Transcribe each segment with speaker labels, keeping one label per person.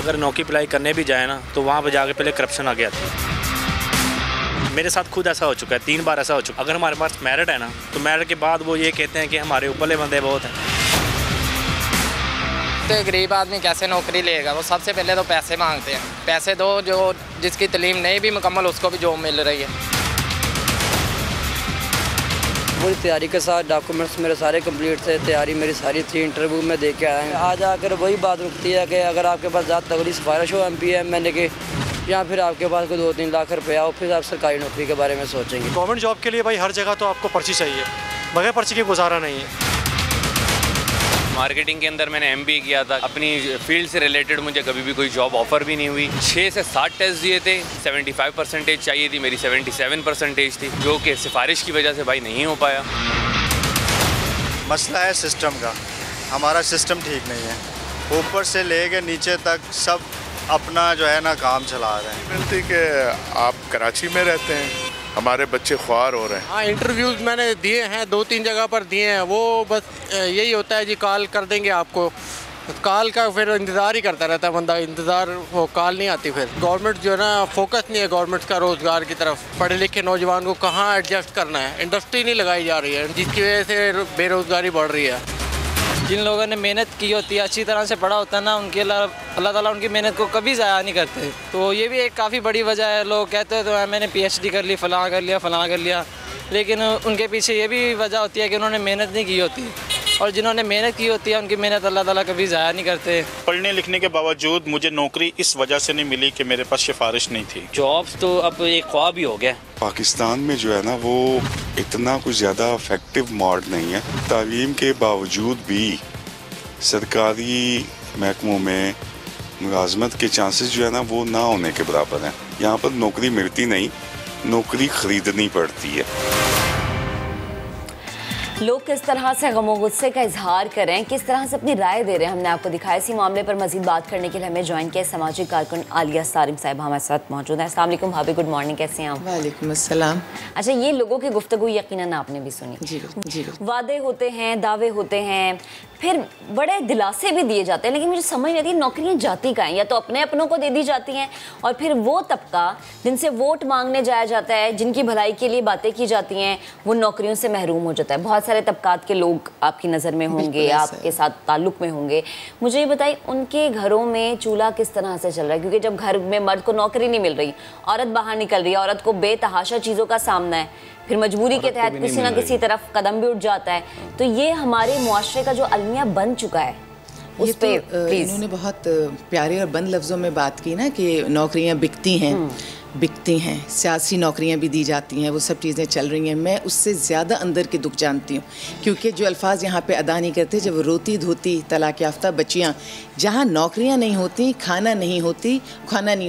Speaker 1: अगर नौकरी अप्लाई करने भी जाए ना तो वहाँ पर जाके पहले करप्शन आ गया था। मेरे साथ खुद ऐसा हो चुका है, 3 बार ऐसा हो चुका है। अगर हमारे पास मेरिट है ना तो मेरिट के बाद वो ये कहते हैं कि हमारे ऊपरले बंदे बहुत हैं।
Speaker 2: तो गरीब आदमी कैसे नौकरी लेगा? वो सबसे पहले तो पैसे मांगते हैं, पैसे दो, जो जिसकी तालीम नहीं भी मुकम्मल उसको भी जॉब मिल रही है।
Speaker 3: पूरी तैयारी के साथ डॉक्यूमेंट्स मेरे सारे कंप्लीट थे, तैयारी मेरी सारी थी, इंटरव्यू में दे के आए हैं। आज आकर वही बात रुकती है कि अगर आपके पास ज़्यादा तगड़ी सिफारिश हो MPMNA की, या फिर आपके पास कोई 2-3 लाख रुपया हो, फिर आप सरकारी नौकरी के बारे में सोचेंगे।
Speaker 4: गवर्नमेंट जॉब के लिए भाई हर जगह तो आपको पर्ची चाहिए, बगैर पर्ची के गुजारा नहीं है।
Speaker 5: मार्केटिंग के अंदर मैंने MBA किया था, अपनी फील्ड से रिलेटेड मुझे कभी भी कोई जॉब ऑफर भी नहीं हुई। 6 से 7 टेस्ट दिए थे, 75% चाहिए थी, मेरी 77% थी, जो कि सिफारिश की वजह से भाई नहीं हो पाया।
Speaker 6: मसला है सिस्टम का, हमारा सिस्टम ठीक नहीं है, ऊपर से लेके नीचे तक सब अपना जो है ना काम चला रहे हैं।
Speaker 7: मिलती कि आप कराची में रहते हैं, हमारे बच्चे ख्वार हो रहे हैं।
Speaker 8: हाँ, इंटरव्यूज़ मैंने दिए हैं, 2-3 जगह पर दिए हैं। वो बस यही होता है जी, कॉल कर देंगे आपको, कॉल का फिर इंतज़ार ही करता रहता है बंदा, इंतज़ार, वो कॉल नहीं आती। फिर गवर्नमेंट जो है ना, फोकस नहीं है गवर्नमेंट का रोज़गार की तरफ। पढ़े लिखे नौजवान को कहाँ एडजस्ट करना है, इंडस्ट्री नहीं लगाई जा रही है, जिसकी वजह से बेरोज़गारी बढ़ रही है।
Speaker 9: जिन लोगों ने मेहनत की होती है, अच्छी तरह से पढ़ा होता है ना, उनके अल्लाह ताला उनकी मेहनत को कभी ज़ाया नहीं करते। तो ये भी एक काफ़ी बड़ी वजह है। लोग कहते हैं तो मैंने PhD कर ली, फ़लाँ कर लिया, फ़लाँ कर लिया, लेकिन उनके पीछे ये भी वजह होती है कि उन्होंने मेहनत नहीं की होती, और जिन्होंने मेहनत की होती है उनकी मेहनत अल्लाह ताला कभी ज़ाया नहीं करते।
Speaker 10: पढ़ने लिखने के बावजूद मुझे नौकरी इस वजह से नहीं मिली कि मेरे पास सिफारिश नहीं थी।
Speaker 1: जॉब्स तो अब एक ख्वाब ही हो गया।
Speaker 7: पाकिस्तान में जो है ना, वो इतना कुछ ज़्यादा इफेक्टिव मॉड नहीं है। तालीम के बावजूद भी सरकारी महकमों में मुलाजमत के चांसेस जो है ना, वो ना होने के बराबर हैं। यहाँ पर नौकरी मिलती नहीं, नौकरी खरीदनी पड़ती है।
Speaker 11: लोग किस तरह से गम और गुस्से का इजहार करें, किस तरह से अपनी राय दे रहे हैं, हमने आपको दिखाया। इसी मामले पर मजीद बात करने के लिए हमें ज्वाइन किया सामाजिक कारकुन आलिया सारिम साहिबा हमारे साथ मौजूद हैं। अस्सलाम वालेकुम भाभी, गुड मॉर्निंग, कैसे हैं आप?
Speaker 12: वालेकुम अस्सलाम।
Speaker 11: अच्छा, ये लोगों की गुफ्तगू यकीनन आपने भी सुनी।
Speaker 12: जी।
Speaker 11: वादे होते हैं, दावे होते हैं, फिर बड़े दिलासे भी दिए जाते हैं, लेकिन मुझे समझ नहीं आती नौकरियां जाती कहाँ हैं। या तो अपने अपनों को दे दी जाती हैं, और फिर वो तबका जिनसे वोट मांगने जाया जाता है, जिनकी भलाई के लिए बातें की जाती हैं, वो नौकरियों से महरूम हो जाता है। बहुत सारे तबकात के लोग आपकी नज़र में होंगे, आपके साथ ताल्लुक़ में होंगे। मुझे ये बताइए, उनके घरों में चूल्हा किस तरह से चल रहा है? क्योंकि जब घर में मर्द को नौकरी नहीं मिल रही, औरत बाहर निकल रही है, औरत को बेतहाशा चीज़ों का सामना है, फिर मजबूरी के तहत किसी ना किसी तरफ कदम भी उठ जाता है। तो ये हमारे मुआशरे का जो अलमिया बन चुका है, उस पे
Speaker 12: इन्होंने बहुत प्यारे और बंद लफ्ज़ों में बात की ना कि नौकरियां बिकती हैं, सियासी नौकरियां भी दी जाती हैं, वो सब चीज़ें चल रही हैं। मैं उससे ज़्यादा अंदर के दुख जानती हूँ, क्योंकि जो अल्फाज यहाँ पे अदा नहीं करते, जब रोती धोती तलाक याफ्ता बच्चियाँ, जहाँ नौकरियाँ नहीं होती, खाना नहीं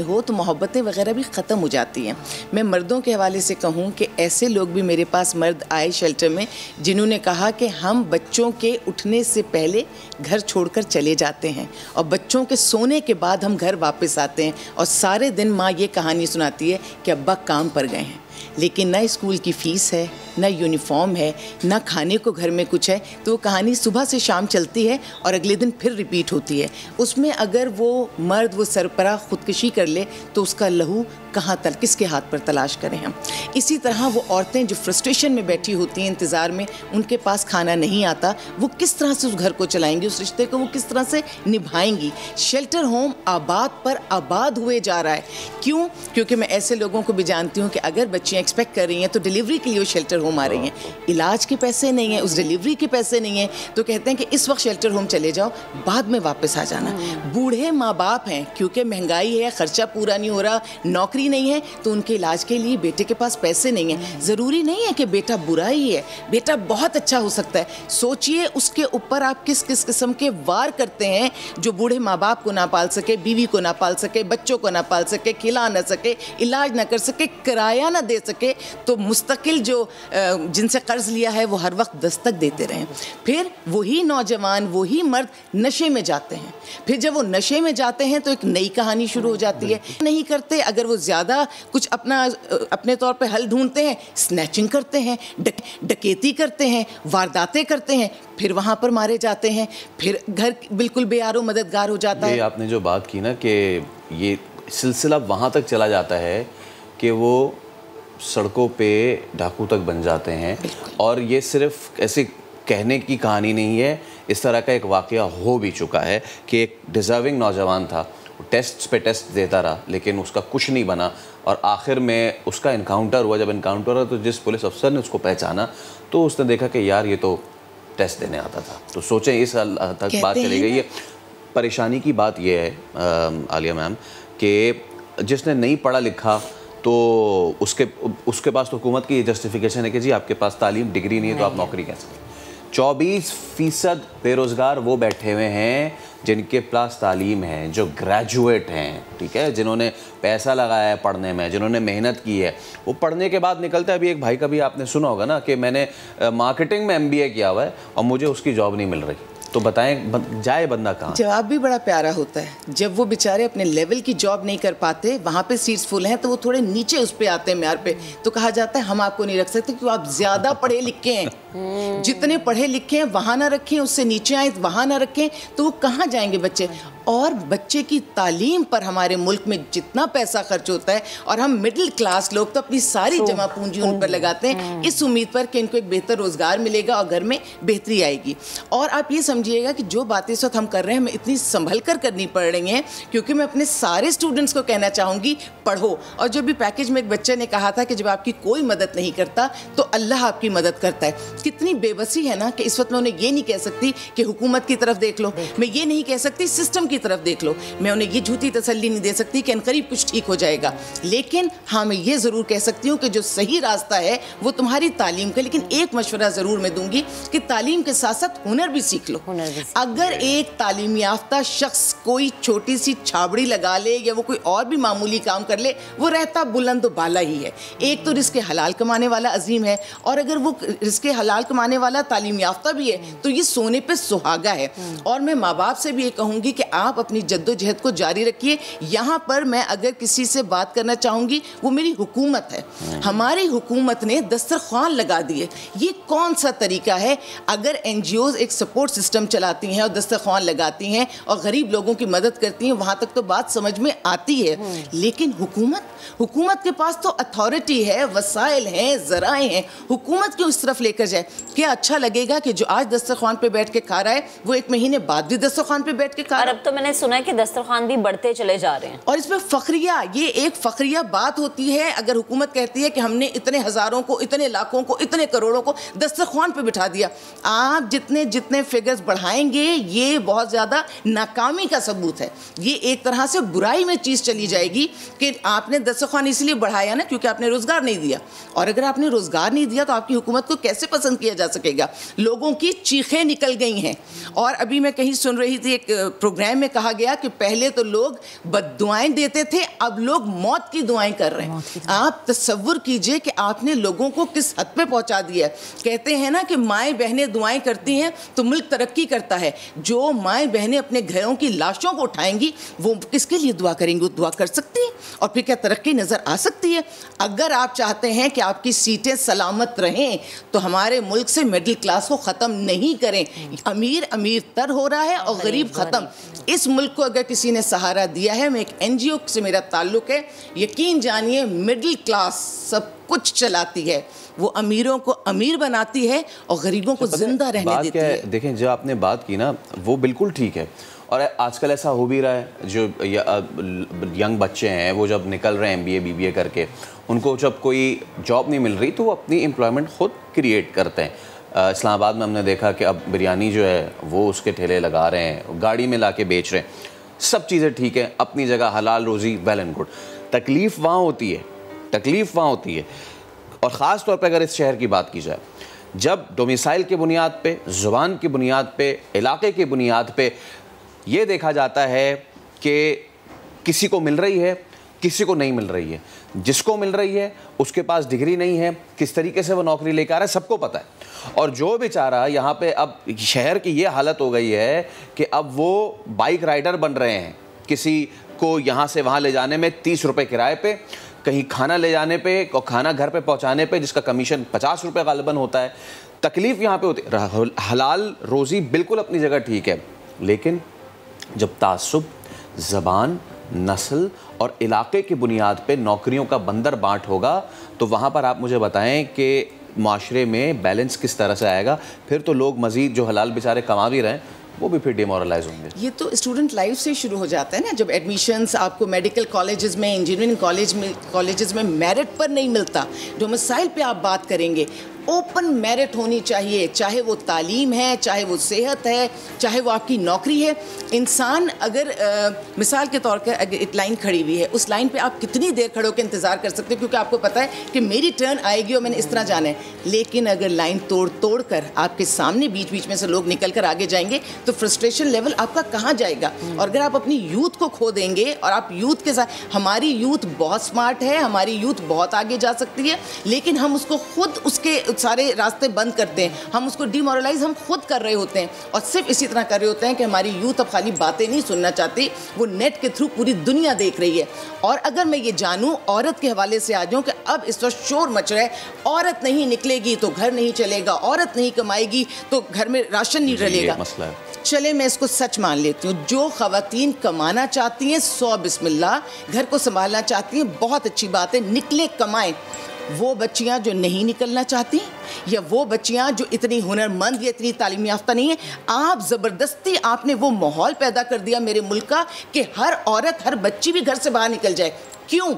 Speaker 12: हो, तो मोहब्बतें वगैरह भी ख़त्म हो जाती हैं। मैं मर्दों के हवाले से कहूँ कि ऐसे लोग भी मेरे पास मर्द आए शेल्टर में, जिन्होंने कहा कि हम बच्चों के उठने से पहले घर छोड़कर चले जाते हैं, और बच्चों के सोने के बाद हम घर वापस आते हैं, और सारे दिन माँ ये कहानी सुनाती है कि अब्बा काम पर गए हैं, लेकिन ना स्कूल की फ़ीस है, ना यूनिफॉर्म है, ना खाने को घर में कुछ है। तो वो कहानी सुबह से शाम चलती है और अगले दिन फिर रिपीट होती है। उसमें अगर वो मर्द वो सरपरा ख़ुदकुशी कर ले तो उसका लहू कहाँ तक, किसके हाथ पर तलाश करें हम। इसी तरह वो औरतें जो फ्रस्ट्रेशन में बैठी होती हैं, इंतज़ार में, उनके पास खाना नहीं आता, वो किस तरह से उस घर को चलाएंगी, उस रिश्ते को वो किस तरह से निभाएंगी। शेल्टर होम आबाद पर आबाद हुए जा रहा है। क्यों? क्योंकि मैं ऐसे लोगों को भी जानती हूँ कि अगर बच्चियाँ एक्सपेक्ट कर रही हैं तो डिलीवरी के लिए वो शेल्टर होम आ रही हैं, इलाज के पैसे नहीं हैं, उस डिलीवरी के पैसे नहीं हैं, तो कहते हैं कि इस वक्त शेल्टर होम चले जाओ, बाद में वापस आ जाना। बूढ़े माँ बाप हैं, क्योंकि महंगाई है, खर्चा पूरा नहीं हो रहा, नौकरी नहीं है, तो उनके इलाज के लिए बेटे के पास पैसे नहीं है। ज़रूरी नहीं है कि बेटा बुरा ही है, बेटा बहुत अच्छा हो सकता है। सोचिए उसके ऊपर आप किस किस किस्म के वार करते हैं, जो बूढ़े माँ बाप को ना पाल सके, बीवी को ना पाल सके, बच्चों को ना पाल सके, खिला ना सके, इलाज ना कर सके, किराया ना दे सके तो मुस्तकिल जो जिनसे कर्ज लिया है वो हर वक्त दस्तक देते रहें। फिर वही नौजवान, वही मर्द नशे में जाते हैं। फिर जब वो नशे में जाते हैं तो एक नई कहानी शुरू हो जाती है। नहीं करते, अगर वो ज़्यादा कुछ अपने तौर पे हल ढूंढते हैं, स्नैचिंग करते हैं, डकैती करते हैं, वारदातें करते हैं, फिर वहाँ पर मारे जाते हैं, फिर घर बिल्कुल बेयारो मददगार हो जाता है।
Speaker 13: आपने जो बात की ना कि ये सिलसिला वहाँ तक चला जाता है कि वो सड़कों पे डाकू तक बन जाते हैं। और ये सिर्फ ऐसे कहने की कहानी नहीं है, इस तरह का एक वाक़या हो भी चुका है कि एक डिज़र्विंग नौजवान था, टेस्ट पे टेस्ट देता रहा लेकिन उसका कुछ नहीं बना और आखिर में उसका इनकाउंटर हुआ। जब इनकाउंटर हुआ तो जिस पुलिस अफसर ने उसको पहचाना तो उसने देखा कि यार ये तो टेस्ट देने आता था। तो सोचें इस हद तक बात चली गई है। परेशानी की बात यह है आलिया मैम कि जिसने नहीं पढ़ा लिखा तो उसके पास तो हुकूमत की जस्टिफिकेशन है कि जी आपके पास तालीम डिग्री नहीं है तो आप नौकरी कैसे। 24% बेरोज़गार वो बैठे हुए हैं जिनके पास तालीम है, जो ग्रेजुएट हैं, ठीक है, जिन्होंने पैसा लगाया है पढ़ने में, जिन्होंने मेहनत की है। वो पढ़ने के बाद निकलता है। अभी एक भाई का भी आपने सुना होगा ना कि मैंने मार्केटिंग में MBA किया हुआ है और मुझे उसकी जॉब नहीं मिल रही। तो बताएं जाए बंदा कहाँ? जवाब
Speaker 12: भी बड़ा प्यारा होता है। जब वो बेचारे अपने लेवल की जॉब नहीं कर पाते, वहाँ पे सीट्स फुल हैं, तो वो थोड़े नीचे उस पे आते हैं म्यार पे, तो कहा जाता है हम आपको नहीं रख सकते क्योंकि आप ज़्यादा पढ़े लिखे हैं। जितने पढ़े लिखे हैं वहाँ ना रखें, उससे नीचे आए वहाँ ना रखें, तो वो कहाँ जाएंगे बच्चे। और बच्चे की तालीम पर हमारे मुल्क में जितना पैसा खर्च होता है और हम मिडिल क्लास लोग तो अपनी सारी जमा पूंजी उन पर लगाते हैं इस उम्मीद पर कि इनको एक बेहतर रोज़गार मिलेगा और घर में बेहतरी आएगी। और आप ये समझिएगा कि जो बातें इस वक्त हम कर रहे हैं हमें इतनी संभल कर करनी पड़ रही हैं क्योंकि मैं अपने सारे स्टूडेंट्स को कहना चाहूँगी पढ़ो। और जो भी पैकेज में एक बच्चे ने कहा था कि जब आपकी कोई मदद नहीं करता तो अल्लाह आपकी मदद करता है। कितनी बेबसी है ना कि इस वक्त मैं उन्हें ये नहीं कह सकती कि हुकूमत की तरफ देख लो, मैं ये नहीं कह सकती सिस्टम की तरफ देख लो, मैं उन्हें ये झूठी तसल्ली नहीं दे सकती कि अनकरीब कुछ ठीक हो जाएगा। लेकिन हाँ मैं ये ज़रूर कह सकती हूँ कि जो सही रास्ता है वो तुम्हारी तालीम का। लेकिन एक मशवरा ज़रूर मैं दूंगी कि तालीम के साथ साथ हुनर भी सीख लो। अगर एक तालीम याफ्ता शख्स कोई छोटी सी छाबड़ी लगा ले या वो कोई और भी मामूली काम कर ले, वो रहता बुलंद बाला ही है। एक तो रिस्क हलाल कमाने वाला अजीम है और अगर वो रिस्क हलाल कमाने वाला तालीम याफ्ता भी है तो ये सोने पे सुहागा है। और मैं माँ बाप से भी ये कहूँगी कि आप अपनी जद्दोजहद को जारी रखिए। यहाँ पर मैं अगर किसी से बात करना चाहूँगी वो मेरी हुकूमत है। हमारी हुकूमत ने दस्तरख्वान लगा दिए। ये कौन सा तरीका है? अगर NGOs एक सपोर्ट सिस्टम चलाती हैं और दस्तरख्वान लगाती हैं और गरीब लोगों की मदद करती हैं, वहाँ तक तो बात समझ में आती है। लेकिन हुकूमत के पास तो अथॉरिटी है, वसाइल हैं, ज़राए हैं। हुकूमत क्यों इस तरफ लेकर जाए? क्या अच्छा लगेगा कि जो आज दस्तरख्वान पे बैठ के खा रहा है वो एक महीने बाद भी दस्तरख्वान पे बैठ के खा रहा है?
Speaker 11: अब तो मैंने सुना है कि दस्तरख्वान भी बढ़ते चले जा रहे हैं।
Speaker 12: और इसमें फखरिया, ये एक फखरिया बात होती है अगर हुकूमत कहती है कि हमने इतने हज़ारों को, इतने लाखों को, इतने करोड़ों को दस्तरख्वान पे बिठा दिया। आप जितने फिगर्स बढ़ाएंगे ये बहुत ज़्यादा नाकामी का सबूत है। ये एक तरह से बुराई में चीज़ चली जाएगी कि आपने दस्तरख्वान इसलिए बढ़ाया ना क्योंकि आपने रोज़गार नहीं दिया। और अगर आपने रोज़गार नहीं दिया तो आपकी हुकूमत को कैसे पसंद किया जा सकेगा? लोगों की चीखें निकल गई हैं। और अभी मैं कहीं सुन रही थी एक प्रोग्राम में कहा गया कि पहले तो लोग बद्दुआएं देते थे, अब लोग मौत की दुआएं कर रहे हैं। आप तसव्वुर कीजिए कि आपने लोगों को किस हद पे पहुंचा दिया है। कहते हैं ना कि माएँ बहनें दुआएं करती हैं तो मुल्क तरक्की करता है। जो माएँ बहनें अपने घरों की लाशों को उठाएंगी वो किसके लिए दुआ करेंगी? वो दुआ कर सकती हैं और फिर क्या तरक्की नज़र आ सकती है? अगर आप चाहते हैं कि आपकी सीटें सलामत रहें तो हमारे मुल्क से मिडिल क्लास को ख़त्म नहीं करें। अमीर तर हो रहा है और गरीब ख़त्म। इस मुल्क को अगर किसी ने सहारा दिया है, मैं एक NGO से मेरा ताल्लुक़ है, यकीन जानिए मिडिल क्लास सब कुछ चलाती है। वो अमीरों को अमीर बनाती है और गरीबों को जिंदा रहने देती है।
Speaker 13: देखें जो आपने बात की ना वो बिल्कुल ठीक है और आजकल ऐसा हो भी रहा है। जो यंग बच्चे हैं वो जब निकल रहे हैं MBA BBA करके, उनको जब कोई जॉब नहीं मिल रही तो वो अपनी एम्प्लॉयमेंट खुद क्रिएट करते हैं। इस्लामाबाद में हमने देखा कि अब बिरयानी जो है वो उसके ठेले लगा रहे हैं, गाड़ी में ला के बेच रहे हैं। सब चीज़ें ठीक है, अपनी जगह हलाल रोज़ी, वेल एंड गुड। तकलीफ़ वहाँ होती है और ख़ास तौर पर अगर इस शहर की बात की जाए, जब डोमिसाइल के बुनियाद पे, ज़ुबान की बुनियाद पे, इलाके की बुनियाद पे ये देखा जाता है कि किसी को मिल रही है किसी को नहीं मिल रही है। जिसको मिल रही है उसके पास डिग्री नहीं है, किस तरीके से वो नौकरी लेकर आ रहा है सबको पता है। और जो बेचारा यहाँ पे, अब शहर की ये हालत हो गई है कि अब वो बाइक राइडर बन रहे हैं, किसी को यहाँ से वहाँ ले जाने में 30 रुपये किराए पे, कहीं खाना ले जाने पे और खाना घर पे पहुँचाने पे जिसका कमीशन 50 रुपये गालिबन होता है। तकलीफ़ यहाँ पे होती, हलाल रोज़ी बिल्कुल अपनी जगह ठीक है, लेकिन जब तासुब, ज़बान, नस्ल और इलाके की बुनियाद पे नौकरियों का बंदर बांट होगा तो वहाँ पर आप मुझे बताएं कि माशरे में बैलेंस किस तरह से आएगा। फिर तो लोग मज़ीद जो हलाल बेचारे कमा भी रहे हैं वो भी फिर डिमोरलाइज होंगे।
Speaker 12: ये तो स्टूडेंट लाइफ से शुरू हो जाता है ना, जब एडमिशन्स आपको मेडिकल कॉलेजेस में, इंजीनियरिंग कॉलेजेस में मेरिट पर नहीं मिलता। डोमिसाइल पे आप बात करेंगे, ओपन मेरिट होनी चाहिए, चाहे वो तालीम है, चाहे वो सेहत है, चाहे वो आपकी नौकरी है। इंसान अगर मिसाल के तौर पर अगर एक लाइन खड़ी हुई है, उस लाइन पे आप कितनी देर खड़े होकर इंतज़ार कर सकते हो, क्योंकि आपको पता है कि मेरी टर्न आएगी और मैंने इस तरह जाना है। लेकिन अगर लाइन तोड़ कर आपके सामने बीच बीच में से लोग निकल कर आगे जाएंगे तो फ्रस्ट्रेशन लेवल आपका कहाँ जाएगा। और अगर आप अपनी यूथ को खो देंगे, और आप यूथ के साथ, हमारी यूथ बहुत स्मार्ट है, हमारी यूथ बहुत आगे जा सकती है, लेकिन हम उसको खुद उसके सारे रास्ते बंद करते हैं, हम उसको डिमोरलाइज हम खुद कर रहे होते हैं। और सिर्फ इसी तरह कर रहे होते हैं कि हमारी यूथ अब खाली बातें नहीं सुनना चाहती, वो नेट के थ्रू पूरी दुनिया देख रही है। और अगर मैं ये जानूं, औरत के हवाले से आ जाऊं कि अब इस वक्त शोर मच रहा है, औरत नहीं निकलेगी तो घर नहीं चलेगा, औरत नहीं कमाएगी तो घर में राशन नहीं डलेगा। चले मैं इसको सच मान लेती हूँ, जो ख़वातीन कमाना चाहती हैं 100 बिस्मिल्लाह, घर को संभालना चाहती हैं बहुत अच्छी बात है, निकले कमाएं। वो बच्चियां जो नहीं निकलना चाहती, या वो बच्चियां जो इतनी हुनरमंद या इतनी तालीम याफ्ता नहीं है, आप ज़बरदस्ती आपने वो माहौल पैदा कर दिया मेरे मुल्क का कि हर औरत, हर बच्ची भी घर से बाहर निकल जाए। क्यों?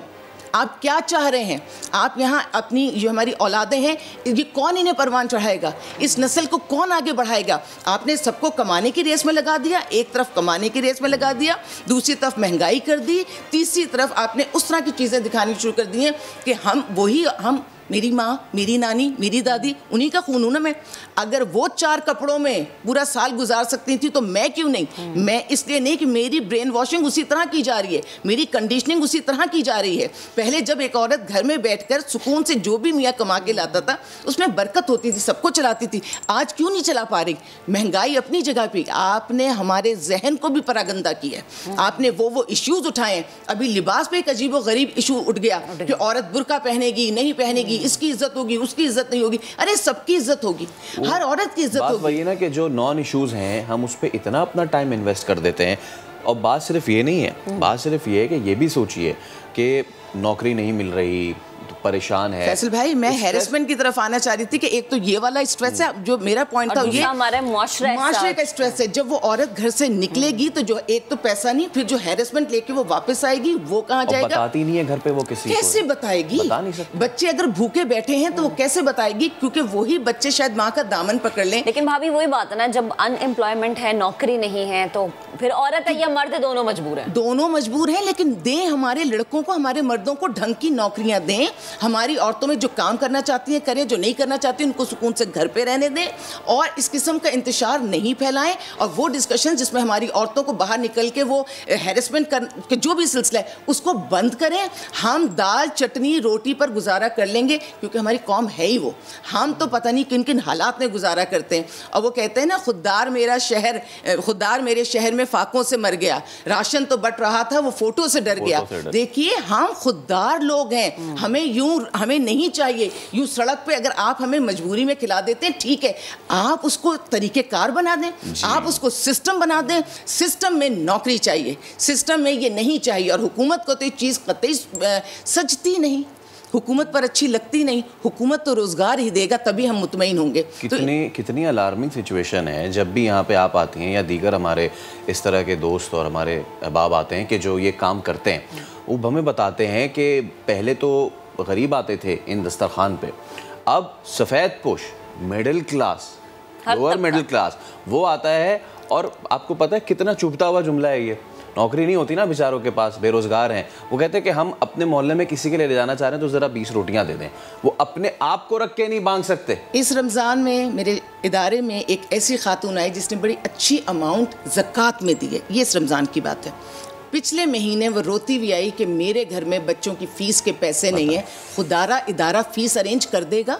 Speaker 12: आप क्या चाह रहे हैं? आप यहाँ अपनी जो हमारी औलादें हैं, ये कौन इन्हें परवान चढ़ाएगा? इस नस्ल को कौन आगे बढ़ाएगा? आपने सबको कमाने की रेस में लगा दिया, एक तरफ कमाने की रेस में लगा दिया, दूसरी तरफ महंगाई कर दी, तीसरी तरफ आपने उस तरह की चीज़ें दिखानी शुरू कर दी हैं कि हम मेरी माँ, मेरी नानी, मेरी दादी, उन्हीं का खून हूँ ना मैं। अगर वो 4 कपड़ों में पूरा साल गुजार सकती थी तो मैं क्यों नहीं? मैं इसलिए नहीं कि मेरी ब्रेन वॉशिंग उसी तरह की जा रही है, मेरी कंडीशनिंग उसी तरह की जा रही है। पहले जब एक औरत घर में बैठकर सुकून से जो भी मियाँ कमा के लाता था उसमें बरकत होती थी, सबको चलाती थी। आज क्यों नहीं चला पा रही? महंगाई अपनी जगह पे, आपने हमारे जहन को भी परागंदा किया है, आपने वो इश्यूज़ उठाए। अभी लिबास पे एक अजीब व गरीब इशू उठ गया कि औरत बुर्का पहनेगी, नहीं पहनेगी, इसकी इज्जत होगी, उसकी इज्जत नहीं होगी। अरे सबकी इज्जत होगी, हर औरत की इज्जत होगी।
Speaker 13: वही ना कि जो नॉन इश्यूज हैं हम उस पर इतना अपना टाइम इन्वेस्ट कर देते हैं। और बात सिर्फ ये नहीं है, बात सिर्फ ये है कि ये भी सोचिए कि नौकरी नहीं मिल रही तो परेशान है।
Speaker 12: फैसल भाई, मैं हैरेसमेंट की तरफ आना चाह रही थी कि एक तो ये वाला स्ट्रेस है, जो मेरा पॉइंट था, ये
Speaker 11: हमारे
Speaker 12: माशरे का स्ट्रेस है। जब वो औरत घर से निकलेगी तो जो एक तो पैसा नहीं, फिर जो हैरेसमेंट लेके वो वापस आएगी वो कहाँ जाएगा?
Speaker 13: बताती नहीं है घर पे वो किसी को,
Speaker 12: कैसे बताएगी?
Speaker 13: बता नहीं सकती।
Speaker 12: बच्चे अगर भूखे बैठे हैं तो वो कैसे बताएगी? क्योंकि वही बच्चे शायद माँ का दामन पकड़ लें।
Speaker 11: लेकिन भाभी वही बात है ना, जब अनएम्प्लॉयमेंट है, नौकरी नहीं है, तो फिर औरत है या मर्द, दोनों मजबूर हैं।
Speaker 12: दोनों मजबूर हैं, लेकिन दें हमारे लड़कों को, हमारे मर्दों को ढंग की नौकरियां दें। हमारी औरतों में जो काम करना चाहती हैं करें, जो नहीं करना चाहती उनको सुकून से घर पे रहने दें, और इस किस्म का इंतशार नहीं फैलाएं। और वो डिस्कशन जिसमें हमारी औरतों को बाहर निकल के वो हैरेसमेंट कर जो भी सिलसिला है उसको बंद करें। हम दाल चटनी रोटी पर गुजारा कर लेंगे, क्योंकि हमारी कौम है ही वो। हम तो पता नहीं किन किन हालात में गुजारा करते हैं। और वो कहते हैं ना, खुददार मेरे शहर में फाकों से मर गया, राशन तो बट रहा था वो फोटो से डर गया। देखिए, हम खुददार लोग हैं, हमें नहीं चाहिए यूं सड़क पे। अगर आप हमें मजबूरी में खिला देते हैं ठीक है, आप उसको तरीकेकार बना दें, आप उसको सिस्टम बना दें। सिस्टम में नौकरी चाहिए, सिस्टम में ये नहीं चाहिए। और हुकूमत को तो ये चीज़ कतई सजती नहीं, हुकूमत पर अच्छी लगती नहीं। हुकूमत तो रोज़गार ही देगा, तभी हम मुतमईन होंगे।
Speaker 13: कितनी अलार्मिंग सिचुएशन है जब भी यहाँ पे आप आती हैं या दीगर हमारे इस तरह के दोस्त और हमारे अहबाब आते हैं कि जो ये काम करते हैं, वो हमें बताते हैं कि पहले तो गरीब आते थे इन दस्तरखान पे, अब सफ़ेद पोश, middle class, lower middle class वो आता है। और आपको पता है कितना चुभता हुआ जुमला है ये, नौकरी नहीं होती ना बेचारों के पास, बेरोज़गार हैं, वो कहते हैं कि हम अपने मोहल्ले में किसी के लिए ले जाना चाह रहे हैं तो ज़रा 20 रोटियां दे दें। वो अपने आप को रख के नहीं मांग सकते।
Speaker 12: इस रमज़ान में मेरे इदारे में एक ऐसी खातून आई जिसने बड़ी अच्छी अमाउंट ज़कात में दी है। ये इस रमज़ान की बात है। पिछले महीने वो रोती हुई आई कि मेरे घर में बच्चों की फ़ीस के पैसे नहीं है, खुदारा इदारा फ़ीस अरेंज कर देगा।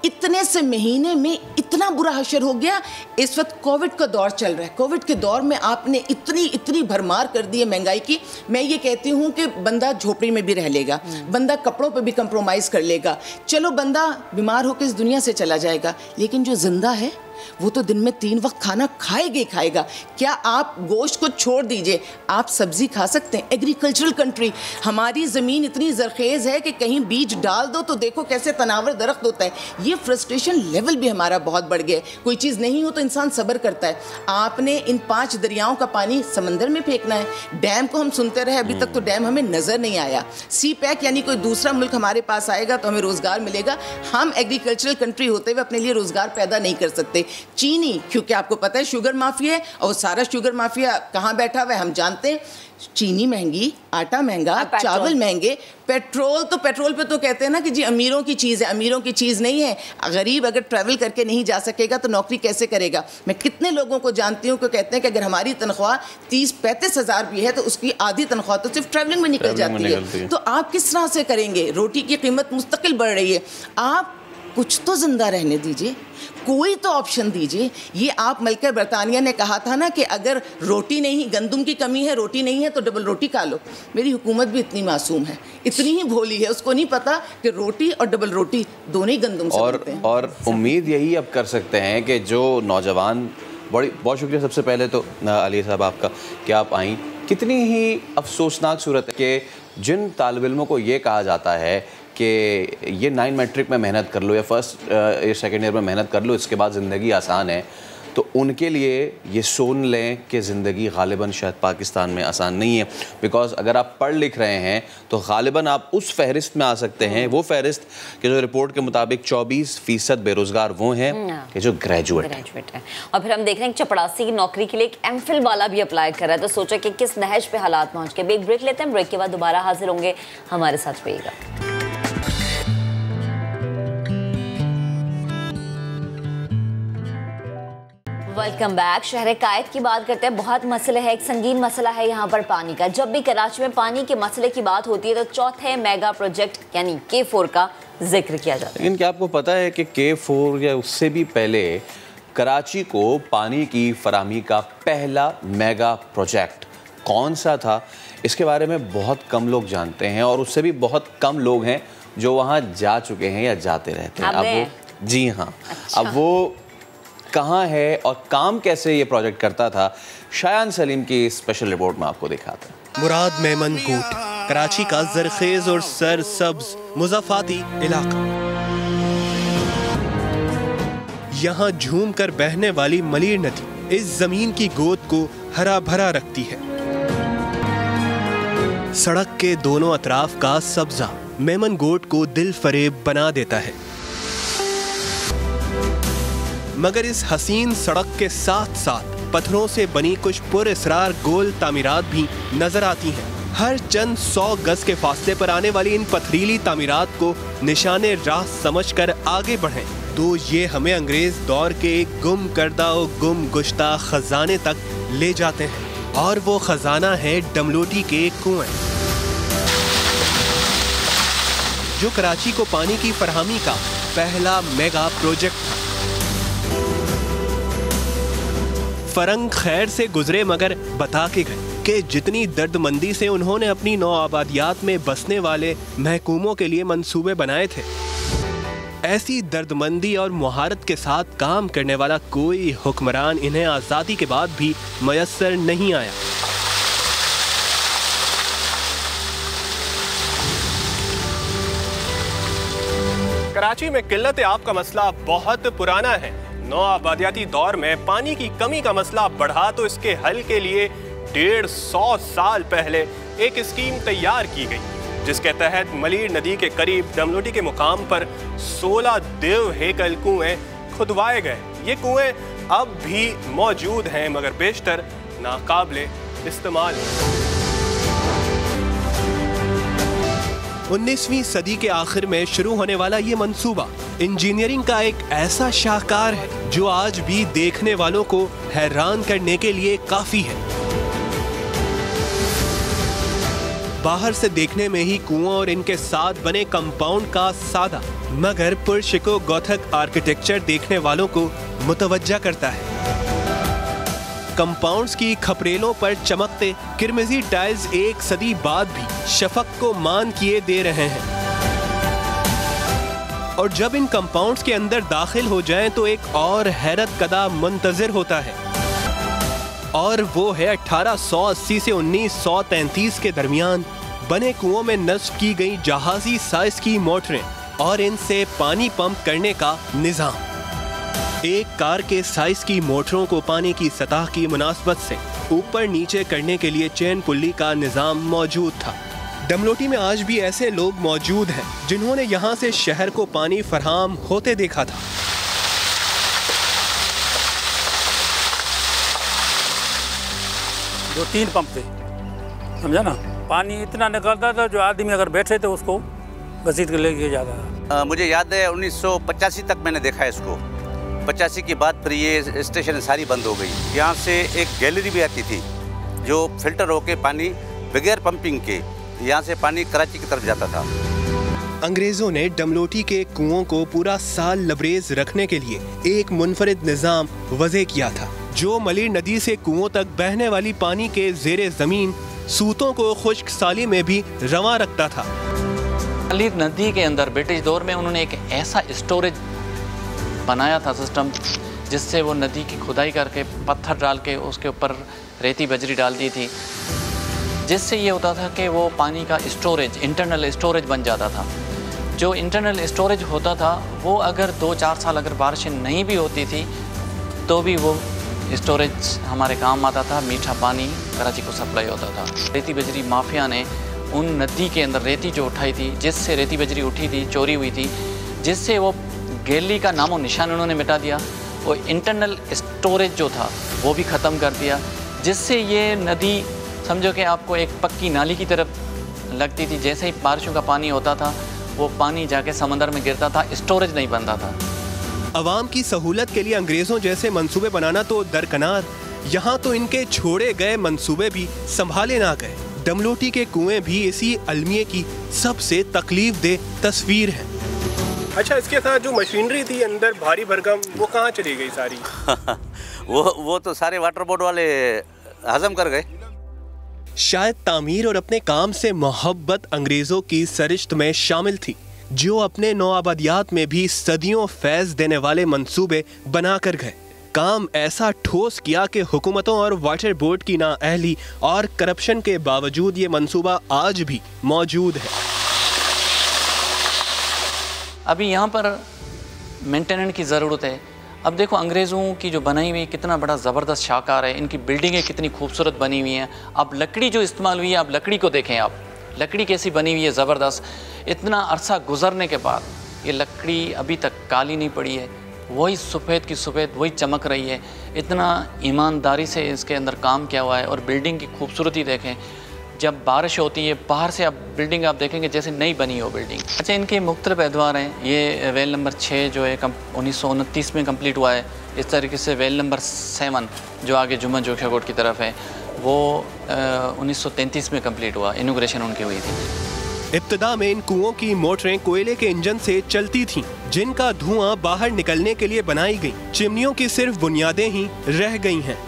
Speaker 12: इतने से महीने में इतना बुरा हशर हो गया। इस वक्त कोविड का दौर चल रहा है, कोविड के दौर में आपने इतनी भरमार कर दी है महंगाई की। मैं ये कहती हूँ कि बंदा झोपड़ी में भी रह लेगा, बंदा कपड़ों पे भी कंप्रोमाइज़ कर लेगा, चलो बंदा बीमार होकर इस दुनिया से चला जाएगा, लेकिन जो जिंदा है वो तो दिन में 3 वक्त खाना खाएगा ही खाएगा। क्या आप गोश्त को छोड़ दीजिए, आप सब्जी खा सकते हैं। एग्रीकल्चरल कंट्री, हमारी ज़मीन इतनी ज़रखेज़ है कि कहीं बीज डाल दो तो देखो कैसे तनावर दरख्त होता है। ये फ्रस्ट्रेशन लेवल भी हमारा बहुत बढ़ गया है। कोई चीज़ नहीं हो तो इंसान सब्र करता है। आपने इन 5 दरियाओं का पानी समंदर में फेंकना है। डैम को हम सुनते रहे, अभी तक तो डैम हमें नज़र नहीं आया। सी पैक यानी कोई दूसरा मुल्क हमारे पास आएगा तो हमें रोज़गार मिलेगा। हम एग्रीकल्चरल कंट्री होते हुए अपने लिए रोज़गार पैदा नहीं कर सकते। चीनी, क्योंकि आपको पता है शुगर माफिया है, और सारा शुगर माफिया कहाँ बैठा हुआ है हम जानते हैं। चीनी महंगी, आटा महंगा, चावल महंगे, पेट्रोल पे तो कहते हैं ना कि जी अमीरों की चीज़ है, अमीरों की चीज़ नहीं है। गरीब अगर ट्रैवल करके नहीं जा सकेगा तो नौकरी कैसे करेगा। मैं कितने लोगों को जानती हूँ कि कहते हैं कि अगर हमारी तनख्वाह 30-35 हज़ार भी है तो उसकी आधी तनख्वाह तो सिर्फ ट्रैवलिंग में निकल जाती है। तो आप किस तरह से करेंगे। रोटी की कीमत मुस्तकिल बढ़ रही है, आप कुछ तो ज़िंदा रहने दीजिए, कोई तो ऑप्शन दीजिए। ये आप मलका बरतानिया ने कहा था ना कि अगर रोटी नहीं, गंदम की कमी है, रोटी नहीं है तो डबल रोटी खा लो। मेरी हुकूमत भी इतनी मासूम है, इतनी ही भोली है, उसको नहीं पता कि रोटी और डबल रोटी दोनों ही गंदम से बनते हैं।
Speaker 13: और उम्मीद यही अब कर सकते हैं कि जो नौजवान, बहुत शुक्रिया सबसे पहले तो आलिया साहब आपका कि आप आई। कितनी ही अफसोसनाक सूरत है कि जिन तालिब इल्मों को ये कहा जाता है कि ये 9 मैट्रिक में मेहनत कर लो या फर्स्ट या सेकेंड ईयर में मेहनत कर लो, इसके बाद ज़िंदगी आसान है, तो उनके लिए ये सुन लें कि ज़िंदगी गालिबन शायद पाकिस्तान में आसान नहीं है। बिकॉज़ अगर आप पढ़ लिख रहे हैं तो गालिबन आप उस फहरिस्त में आ सकते हैं, वो फहरिस्त कि जो रिपोर्ट के मुताबिक 24% बेरोज़गार वो हैं कि जो ग्रेजुएट हैं।
Speaker 11: और फिर हम देख रहे हैं चपड़ासी की नौकरी के लिए एक एमफिल वाला भी अप्लाई कर रहा है, तो सोचा कि किस नहज पे हालात पहुँच के। एक ब्रेक लेते हैं, ब्रेक के बाद दोबारा हाजिर होंगे, हमारे साथ रहिएगा। Welcome back. शहर कायद की बात करते हैं। बहुत मसले है, एक संगीन मसला है यहाँ पर पानी का। जब भी कराची में पानी के मसले की बात होती है तो चौथे मेगा प्रोजेक्ट यानी K4 का जिक्र किया जाता है।
Speaker 13: लेकिन क्या आपको पता है कि K4 या उससे भी पहले कराची को पानी की फराहमी का पहला मेगा प्रोजेक्ट कौन सा था, इसके बारे में बहुत कम लोग जानते हैं, और उससे भी बहुत कम लोग हैं जो वहाँ जा चुके हैं या जाते रहते हैं। अब वो, जी हाँ, अब वो कहाँ है और काम कैसे ये प्रोजेक्ट करता था, शायान सलीम की स्पेशल रिपोर्ट में आपको दिखाते हैं।
Speaker 14: मुराद मेमन गोट, कराची का जरखेज और सरसब्ज मुज़ाफ़ाती इलाका। यहाँ झूम कर बहने वाली मलीर नदी इस जमीन की गोद को हरा भरा रखती है। सड़क के दोनों अतराफ का सब्जा मेमन गोट को दिल फरेब बना देता है, मगर इस हसीन सड़क के साथ साथ पत्थरों से बनी कुछ पुरअसरार गोल तामीरात भी नजर आती हैं। हर चंद 100 गज के फासले पर आने वाली इन पथरीली तामीरात को निशाने राह समझकर आगे बढ़ें तो ये हमें अंग्रेज दौर के एक गुम करदा और गुम गुश्ता खजाने तक ले जाते हैं, और वो खजाना है डमलोटी के कुएं, जो कराची को पानी की फरहमी का पहला मेगा प्रोजेक्ट था। फरंग खैर से गुजरे मगर बता के गए कि जितनी दर्दमंदी से उन्होंने अपनी नौ आबादियात में बसने वाले महकूमों के लिए मंसूबे बनाए थे, ऐसी दर्दमंदी और मुहारत के साथ काम करने वाला कोई हुक्मरान इन्हें आज़ादी के बाद भी मयस्सर नहीं आया। कराची में किल्लत आब का मसला बहुत पुराना है। नौ आबादियाती दौर में पानी की कमी का मसला बढ़ा तो इसके हल के लिए 150 साल पहले एक स्कीम तैयार की गई, जिसके तहत मलीर नदी के करीब डमलोटी के मुकाम पर 16 देव हेकल कुएं खुदवाए गए। ये कुएं अब भी मौजूद हैं मगर बेशतर नाकाबिले इस्तेमाल। 19वीं सदी के आखिर में शुरू होने वाला ये मंसूबा इंजीनियरिंग का एक ऐसा शाहकार है जो आज भी देखने वालों को हैरान करने के लिए काफी है। बाहर से देखने में ही कुआं और इनके साथ बने कंपाउंड का सादा मगर पुरशिको गौथक आर्किटेक्चर देखने वालों को मुतवज्जा करता है। कंपाउंड्स की खपरेलों पर चमकते किरमिजी टाइल्स एक सदी बाद भी शफक को मान किए दे रहे हैं और जब इन कंपाउंड्स के अंदर दाखिल हो जाएं तो एक और हैरत कदा मुंतजिर होता है और वो है 1880 से 1933 के दरमियान बने कुओं में नस्ब की गई जहाजी साइज की मोटरें और इनसे पानी पंप करने का निजाम। एक कार के साइज की मोटरों को पानी की सतह की मुनासबत से ऊपर नीचे करने के लिए चेन पुल्ली का निजाम मौजूद था। डमलोटी में आज भी ऐसे लोग मौजूद हैं जिन्होंने यहाँ से शहर को पानी फराहम होते देखा था।
Speaker 15: जो 3 पंप थे, समझा ना, पानी इतना निकलता था जो आदमी अगर बैठे थे उसको घसीट के लेके जाता था।
Speaker 16: मुझे याद है 1985 तक मैंने देखा है इसको। 85 के बाद फिर ये स्टेशन सारी बंद हो गई। यहाँ से एक गैलरी भी आती थी जो फिल्टर होके पानी बगैर पंपिंग के यहाँ से पानी कराची की तरफ जाता था।
Speaker 14: अंग्रेजों ने डमलोटी के कुओं को पूरा साल लबरेज रखने के लिए एक मुनफरिद निजाम वज़े किया था जो मलीर नदी से कुओं तक बहने वाली पानी के ज़ेरे ज़मीन सूतों को खुश्क साली में भी रवां रखता था।
Speaker 17: मलीर नदी के अंदर ब्रिटिश दौर में उन्होंने एक ऐसा स्टोरेज बनाया था सिस्टम जिससे वो नदी की खुदाई करके पत्थर डाल के उसके ऊपर रेती बजरी डाल दी थी, जिससे ये होता था कि वो पानी का स्टोरेज, इंटरनल स्टोरेज बन जाता था। जो इंटरनल स्टोरेज होता था वो अगर 2-4 साल अगर बारिशें नहीं भी होती थी तो भी वो स्टोरेज हमारे काम आता था। मीठा पानी कराची को सप्लाई होता था। रेती बजरी माफिया ने उन नदी के अंदर रेती जो उठाई थी, जिससे रेती बजरी उठी थी, चोरी हुई थी, जिससे वो गैली का नामो निशान उन्होंने मिटा दिया। वो इंटरनल स्टोरेज जो था वो भी ख़त्म कर दिया, जिससे ये नदी समझो कि आपको एक पक्की नाली की तरफ लगती थी। जैसे ही बारिशों का पानी होता था वो पानी जाके समंदर में गिरता था, स्टोरेज नहीं बनता था।
Speaker 14: अवाम की सहूलत के लिए अंग्रेज़ों जैसे मंसूबे बनाना तो दरकनार, यहाँ तो इनके छोड़े गए मंसूबे भी संभाले ना गए। डमलोटी के कुएं भी इसी अलमिये की सबसे तकलीफदेह तस्वीर है। अच्छा, इसके साथ जो मशीनरी थी अंदर भारी भरकम, वो कहाँ चली गई सारी?
Speaker 16: वो तो सारे वाटर बोर्ड वाले हजम कर गए।
Speaker 14: शायद तामीर और अपने काम से मोहब्बत अंग्रेजों की सरिश्त में शामिल थी, जो अपने नौआबादियात में भी सदियों फैज़ देने वाले मंसूबे बना कर गए। काम ऐसा ठोस किया कि हुकूमतों और वाटर बोर्ड की नाअहली और करप्शन के बावजूद ये मंसूबा आज भी मौजूद है।
Speaker 17: अभी यहाँ पर मेंटेनेंस की ज़रूरत है। अब देखो अंग्रेज़ों की जो बनाई हुई कितना बड़ा ज़बरदस्त शाहकार है, इनकी बिल्डिंगें कितनी खूबसूरत बनी हुई हैं। अब लकड़ी जो इस्तेमाल हुई है, अब लकड़ी को देखें, आप लकड़ी कैसी बनी हुई है, ज़बरदस्त। इतना अरसा गुजरने के बाद ये लकड़ी अभी तक काली नहीं पड़ी है, वही सफ़ेद की सफ़ेद वही चमक रही है। इतना ईमानदारी से इसके अंदर काम किया हुआ है। और बिल्डिंग की खूबसूरती देखें, जब बारिश होती है बाहर से आप बिल्डिंग आप देखेंगे जैसे नई बनी हो बिल्डिंग। अच्छा, इनके मुख्तलिफ एतवार हैं। ये वेल नंबर 6 जो है 1929 में कंप्लीट हुआ है। इस तरीके से वेल नंबर 7 जो आगे जुम्मा जोखिया कोट की तरफ है वो 1933 में कंप्लीट हुआ, इनॉग्रेशन उनकी हुई थी।
Speaker 14: इब्तिदा में इन कुओं की मोटरें कोयले के इंजन से चलती थीं, जिनका धुआं बाहर निकलने के लिए बनाई गई चिमनियों की सिर्फ बुनियादें ही रह गई हैं।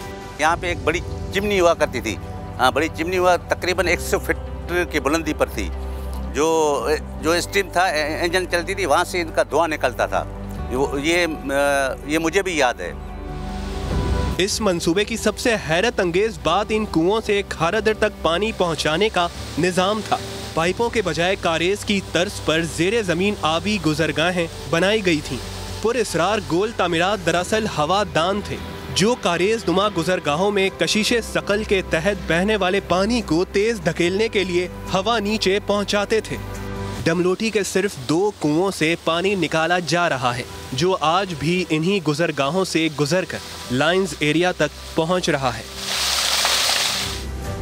Speaker 16: यहाँ पे एक बड़ी चिमनी हुआ करती थी। हाँ, बड़ी चिमनी हुआ तकरीबन 100 फीट की बुलंदी पर थी। जो स्टीम था इंजन चलती थी, वहाँ से इनका धुआं निकलता था। ये मुझे भी याद है।
Speaker 14: इस मंसूबे की सबसे हैरत अंगेज बात इन कुओं से खारादर तक पानी पहुँचाने का निज़ाम था। पाइपों के बजाय कारेज की तर्ज पर ज़ेरे ज़मीन आबी गुजरगाहें बनाई गई थीं। पुरअसरार गोल तामीरात दरअसल हवादान थे, जो कारेज नुमा गुजरगाहों में कशिशे सकल के तहत बहने वाले पानी को तेज धकेलने के लिए हवा नीचे पहुंचाते थे। डमलोटी के सिर्फ 2 कुओं से पानी निकाला जा रहा है, जो आज भी इन्हीं गुजरगाहों से गुजरकर लाइंस एरिया तक पहुंच रहा है।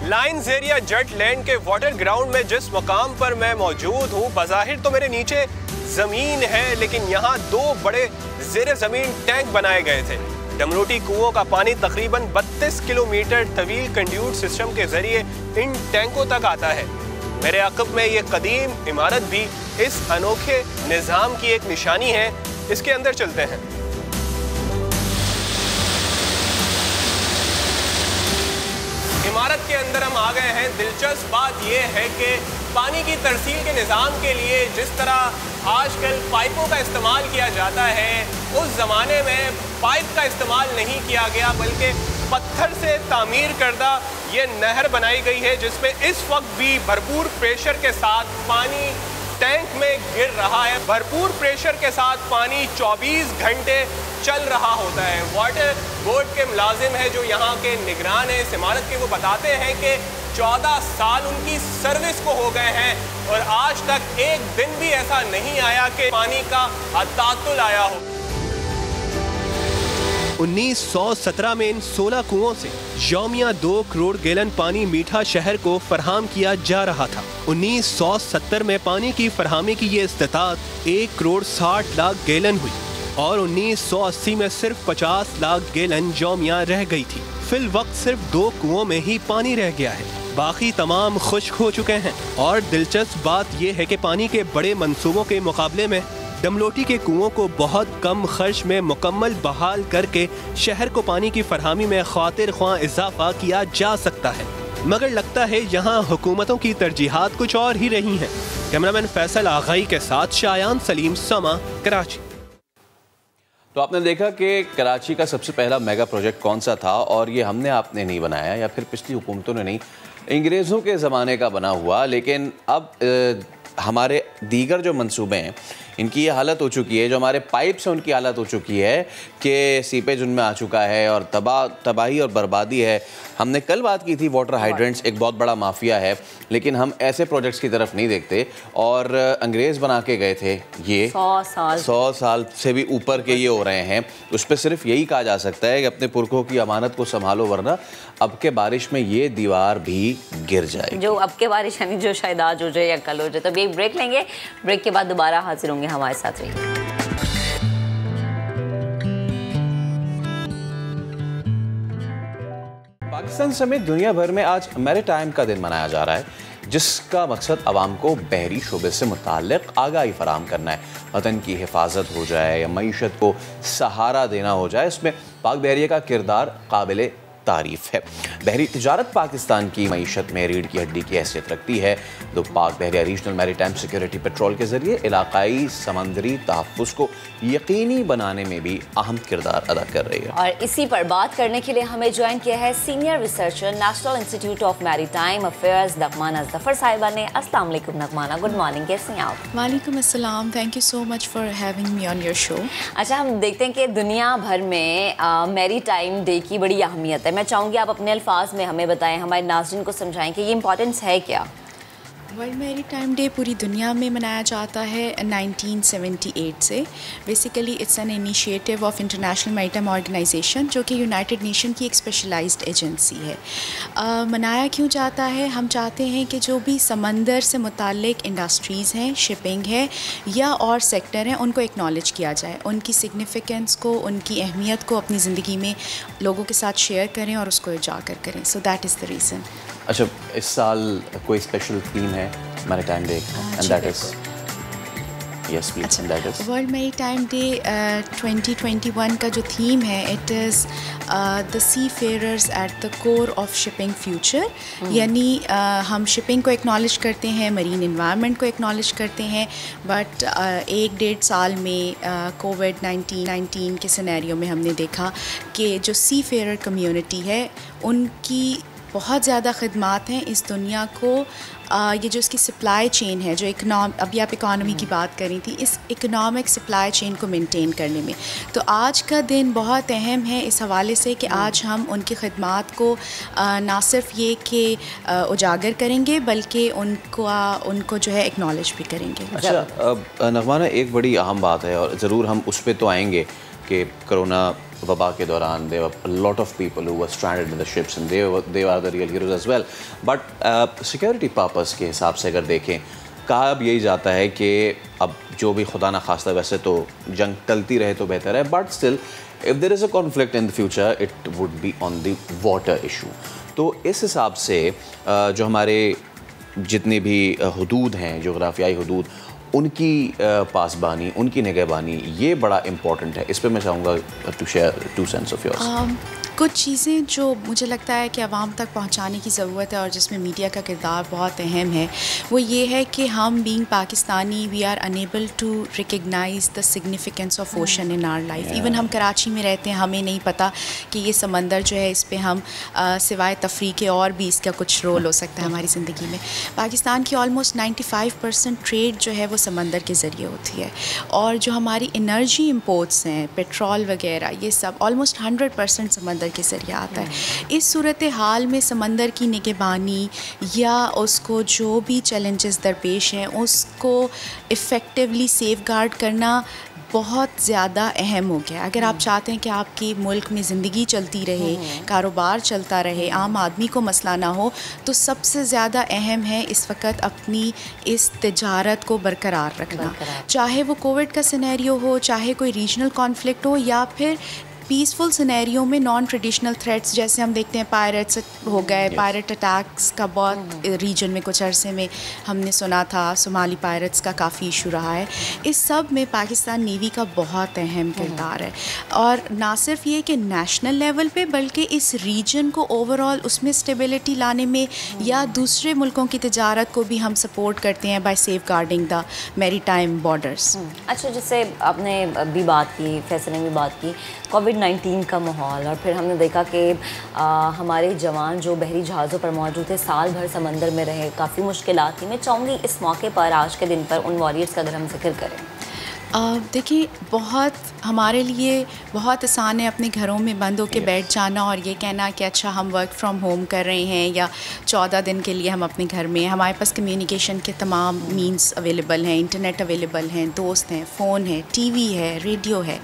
Speaker 14: लाइंस एरिया जट लैंड के वाटर ग्राउंड में जिस मकाम पर मैं मौजूद हूँ, बज़ाहिर तो मेरे नीचे जमीन है, लेकिन यहाँ 2 बड़े ज़ेरे ज़मीन टैंक बनाए गए थे। डमलोटी कुओं का पानी तकरीबन 32 किलोमीटर तवील कंड्यूट सिस्टम के जरिए इन टैंकों तक आता है। मेरे अक़ब में ये कदीम इमारत भी इस अनोखे निज़ाम की एक निशानी है। इसके अंदर चलते हैं। इमारत के अंदर हम आ गए हैं। दिलचस्प बात यह है कि पानी की तरसील के निज़ाम के लिए जिस तरह आजकल पाइपों का इस्तेमाल किया जाता है, उस ज़माने में पाइप का इस्तेमाल नहीं किया गया, बल्कि पत्थर से तामीर करदा ये नहर बनाई गई है, जिसमें इस वक्त भी भरपूर प्रेशर के साथ पानी टैंक में गिर रहा है। भरपूर प्रेशर के साथ पानी 24 घंटे चल रहा होता है। वाटर बोर्ड के मुलाजिम है जो यहाँ के निगरान है इस इमारत के, वो बताते हैं कि 14 साल उनकी सर्विस को हो गए हैं और आज तक एक दिन भी ऐसा नहीं आया कि पानी का तातुल आया हो। 1917 में इन 16 कुओं से यौमिया 2 करोड़ गैलन पानी मीठा शहर को फराहम किया जा रहा था। 1970 में पानी की फरहमी की ये इस्तात 1 करोड़ 60 लाख गैलन हुई और 1980 में सिर्फ 50 लाख गैलन यौमिया रह गई थी। फिल वक्त सिर्फ 2 कुओं में ही पानी रह गया है, बाकी तमाम खुश्क हो चुके हैं। और दिलचस्प बात यह है कि पानी के बड़े मंसूबों के मुकाबले में डमलोटी के कुओं को बहुत कम खर्च में मुकम्मल बहाल करके शहर को पानी की फरहमी में खातिर ख्वाह इजाफा किया जा सकता है, मगर लगता है यहाँ हुकूमतों की तरजीहात कुछ और ही रही हैं। कैमरामैन फैसल आगाई के साथ शायान सलीम, समा, कराची।
Speaker 13: तो आपने देखा कि कराची का सबसे पहला मेगा प्रोजेक्ट कौन सा था, और ये हमने आपने नहीं बनाया या फिर पिछली हुकूमतों ने नहीं, अंग्रेज़ों के ज़माने का बना हुआ। लेकिन अब हमारे दीगर जो मंसूबे हैं इनकी ये हालत हो चुकी है, जो हमारे पाइप्स हैं उनकी हालत हो चुकी है कि सीपेज उनमें आ चुका है और तबाही और बर्बादी है। हमने कल बात की थी वाटर हाइड्रेंट्स एक बहुत बड़ा माफिया है, लेकिन हम ऐसे प्रोजेक्ट्स की तरफ नहीं देखते। और अंग्रेज़ बना के गए थे ये 100 साल से भी ऊपर के ये हो रहे हैं। उस पर सिर्फ यही कहा जा सकता है कि अपने पुरखों की अमानत को संभालो, वरना अब के बारिश में ये दीवार भी गिर जाएगी।
Speaker 11: जो अब के बारिश यानी जो शायद आज हो जाए या कल हो जाए। तो अभी एक ब्रेक लेंगे, ब्रेक के बाद दोबारा हाजिर होंगे, हमारे साथ रहिए।
Speaker 13: पाकिस्तान समेत दुनिया भर में आज मैरीटाइम का दिन मनाया जा रहा है, जिसका मकसद आवाम को बहरी शोबे से मुताल्लिक आगाही फराहम करना है। वतन की हिफाजत हो जाए या मईशत को सहारा देना हो जाए, इसमें पाक बहरिया का किरदार काबिल तारीफ है। बहरी तिजारत पाकिस्तान की मईशत में रीढ़ की हड्डी की हैसियत रखती है। तो पाक बहरिया रीजनल मैरीटाइम सिक्योरिटी पेट्रोल के जरिए इलाकाई समंदरी तहफ़्फ़ुज़ को यकीनी बनाने में भी अहम किरदार अदा कर रही है।
Speaker 11: और इसी पर बात करने के लिए हमें ज्वाइन किया है senior researcher national institute of maritime affairs नगमाना जफर साहिबा ने। अस्सलाम वालेकुम नगमाना, गुड मॉर्निंग, कैसे हैं आप?
Speaker 18: वालेकुम अस्सलाम, thank you so much for having me on your show.
Speaker 11: अच्छा, हम देखते हैं कि दुनिया भर में मैरीटाइम डे की बड़ी अहमियत है। मैं चाहूँगी आप अपने अल्फाज में हमें बताएं, हमारे नाज़रीन को समझाएं कि ये इम्पोर्टेंस है क्या?
Speaker 18: वर्ल्ड मैरीटाइम डे पूरी दुनिया में मनाया जाता है 1978 से। Basically it's an initiative of international maritime organisation, जो कि यूनाइटेड नेशन की एक स्पेशलाइज्ड एजेंसी है। मनाया क्यों जाता है? हम चाहते हैं कि जो भी समंदर से मुताल्लिक इंडस्ट्रीज़ हैं, शिपिंग है या और सेक्टर हैं, उनको एक्नॉलेज किया जाए, उनकी सिग्निफिकेंस को, उनकी अहमियत को अपनी ज़िंदगी में लोगों के साथ शेयर करें और उसको उजागर करें। So that is the reason.
Speaker 13: अच्छा, इस साल कोई स्पेशल थीम है maritime day and that is yes please and that is
Speaker 18: world maritime day 2021 का जो थीम है, it is the seafarers at the core of shipping future. यानी हम शिपिंग को एक्नॉलेज करते हैं, मरीन इन्वायरमेंट को एक्नॉलेज करते हैं, बट 1-1.5 साल में कोविड-19 के सिनेरियो में हमने देखा कि जो सी फेयरर कम्युनिटी है उनकी बहुत ज़्यादा ख़िदमात हैं इस दुनिया को। ये जो इसकी सप्लाई चेन है, जो अभी आप इकॉनमी की बात कर रही थी, इस इकोनॉमिक सप्लाई चेन को मेंटेन करने में तो आज का दिन बहुत अहम है इस हवाले से कि आज हम उनकी खिदमात को ना सिर्फ ये कि उजागर करेंगे, बल्कि उनको जो है एक्नॉलेज भी करेंगे।
Speaker 13: अच्छा नगमाना, एक बड़ी अहम बात है और ज़रूर हम उस पर तो आएंगे कि कोरोना वबा के दौरान there were a lot of people who were stranded in the ships and they are the real heroes as well, but security purpose के हिसाब से अगर देखें, कहा अब यही जाता है कि अब जो भी खुदा ना खास्ता, वैसे तो जंग टलती रहे तो बेहतर है, but still if there is a conflict in the future it would be on the water issue। तो इस हिसाब से जो हमारे जितने भी हदूद हैं, जोग्राफियाई हदूद, उनकी पासबानी, उनकी निगहबानी, ये बड़ा इम्पॉर्टेंट है। इस पर मैं चाहूँगा to share 2 cents of yours.
Speaker 18: कुछ चीज़ें जो मुझे लगता है कि आवाम तक पहुंचाने की ज़रूरत है और जिसमें मीडिया का किरदार बहुत अहम है, वो ये है कि हम being Pakistani we are unable to recognise the significance of ocean in our life. Even हम कराची में रहते हैं, हमें नहीं पता कि ये समंदर जो है, इस पे हम सिवाय तफरी के और भी इसका कुछ रोल हो सकता है हमारी ज़िंदगी में। पाकिस्तान की ऑलमोस्ट 95% ट्रेड जो है वो समंदर के ज़रिए होती है, और जो हमारी एनर्जी इंपोर्ट्स हैं, पेट्रोल वगैरह, ये सब ऑलमोस्ट 100% समंदर के ज़रिए आता है। इस सूरत हाल में समंदर की निगहबानी या उसको जो भी चैलेंजेस दरपेश हैं उसको इफ़ेक्टिवली सेफगार्ड करना बहुत ज़्यादा अहम हो गया। अगर आप चाहते हैं कि आपके मुल्क में ज़िंदगी चलती रहे, कारोबार चलता रहे, आम आदमी को मसला ना हो, तो सबसे ज़्यादा अहम है इस वक्त अपनी इस तिजारत को बरकरार रखना। चाहे वो कोविड का सिनेरियो हो, चाहे कोई रीजनल कॉन्फ्लिक्ट हो, या फिर पीसफुल सिनेरियो में नॉन ट्रेडिशनल थ्रेट्स जैसे हम देखते हैं पायरेट्स हो गए, पायरेट अटैक्स का बहुत रीजन में कुछ अरसे में हमने सुना था, सोमाली पायरेट्स का काफ़ी इशू रहा है। इस सब में पाकिस्तान नेवी का बहुत अहम किरदार है, और ना सिर्फ ये कि नेशनल लेवल पे बल्कि इस रीजन को ओवरऑल उसमें स्टेबिलिटी लाने में या दूसरे मुल्कों की तिजारत को भी हम सपोर्ट करते हैं by safeguarding the maritime borders.
Speaker 11: अच्छा, जैसे आपने अभी बात की, फैसल ने भी बात की, कोविड-19 का माहौल, और फिर हमने देखा कि हमारे जवान जो बहरी जहाज़ों पर मौजूद थे साल भर समंदर में रहे, काफ़ी मुश्किलात थी। मैं चाहूँगी इस मौके पर, आज के दिन पर, उन वॉरियर्स का अगर हम जिक्र करें।
Speaker 18: देखिए, बहुत हमारे लिए बहुत आसान है अपने घरों में बंद होकर बैठ जाना और ये कहना कि अच्छा हम वर्क फ्रॉम होम कर रहे हैं या 14 दिन के लिए हम अपने घर में हैं। हमारे पास कम्युनिकेशन के तमाम मींस अवेलेबल हैं, इंटरनेट अवेलेबल हैं, दोस्त हैं, फ़ोन है, टीवी है, रेडियो है।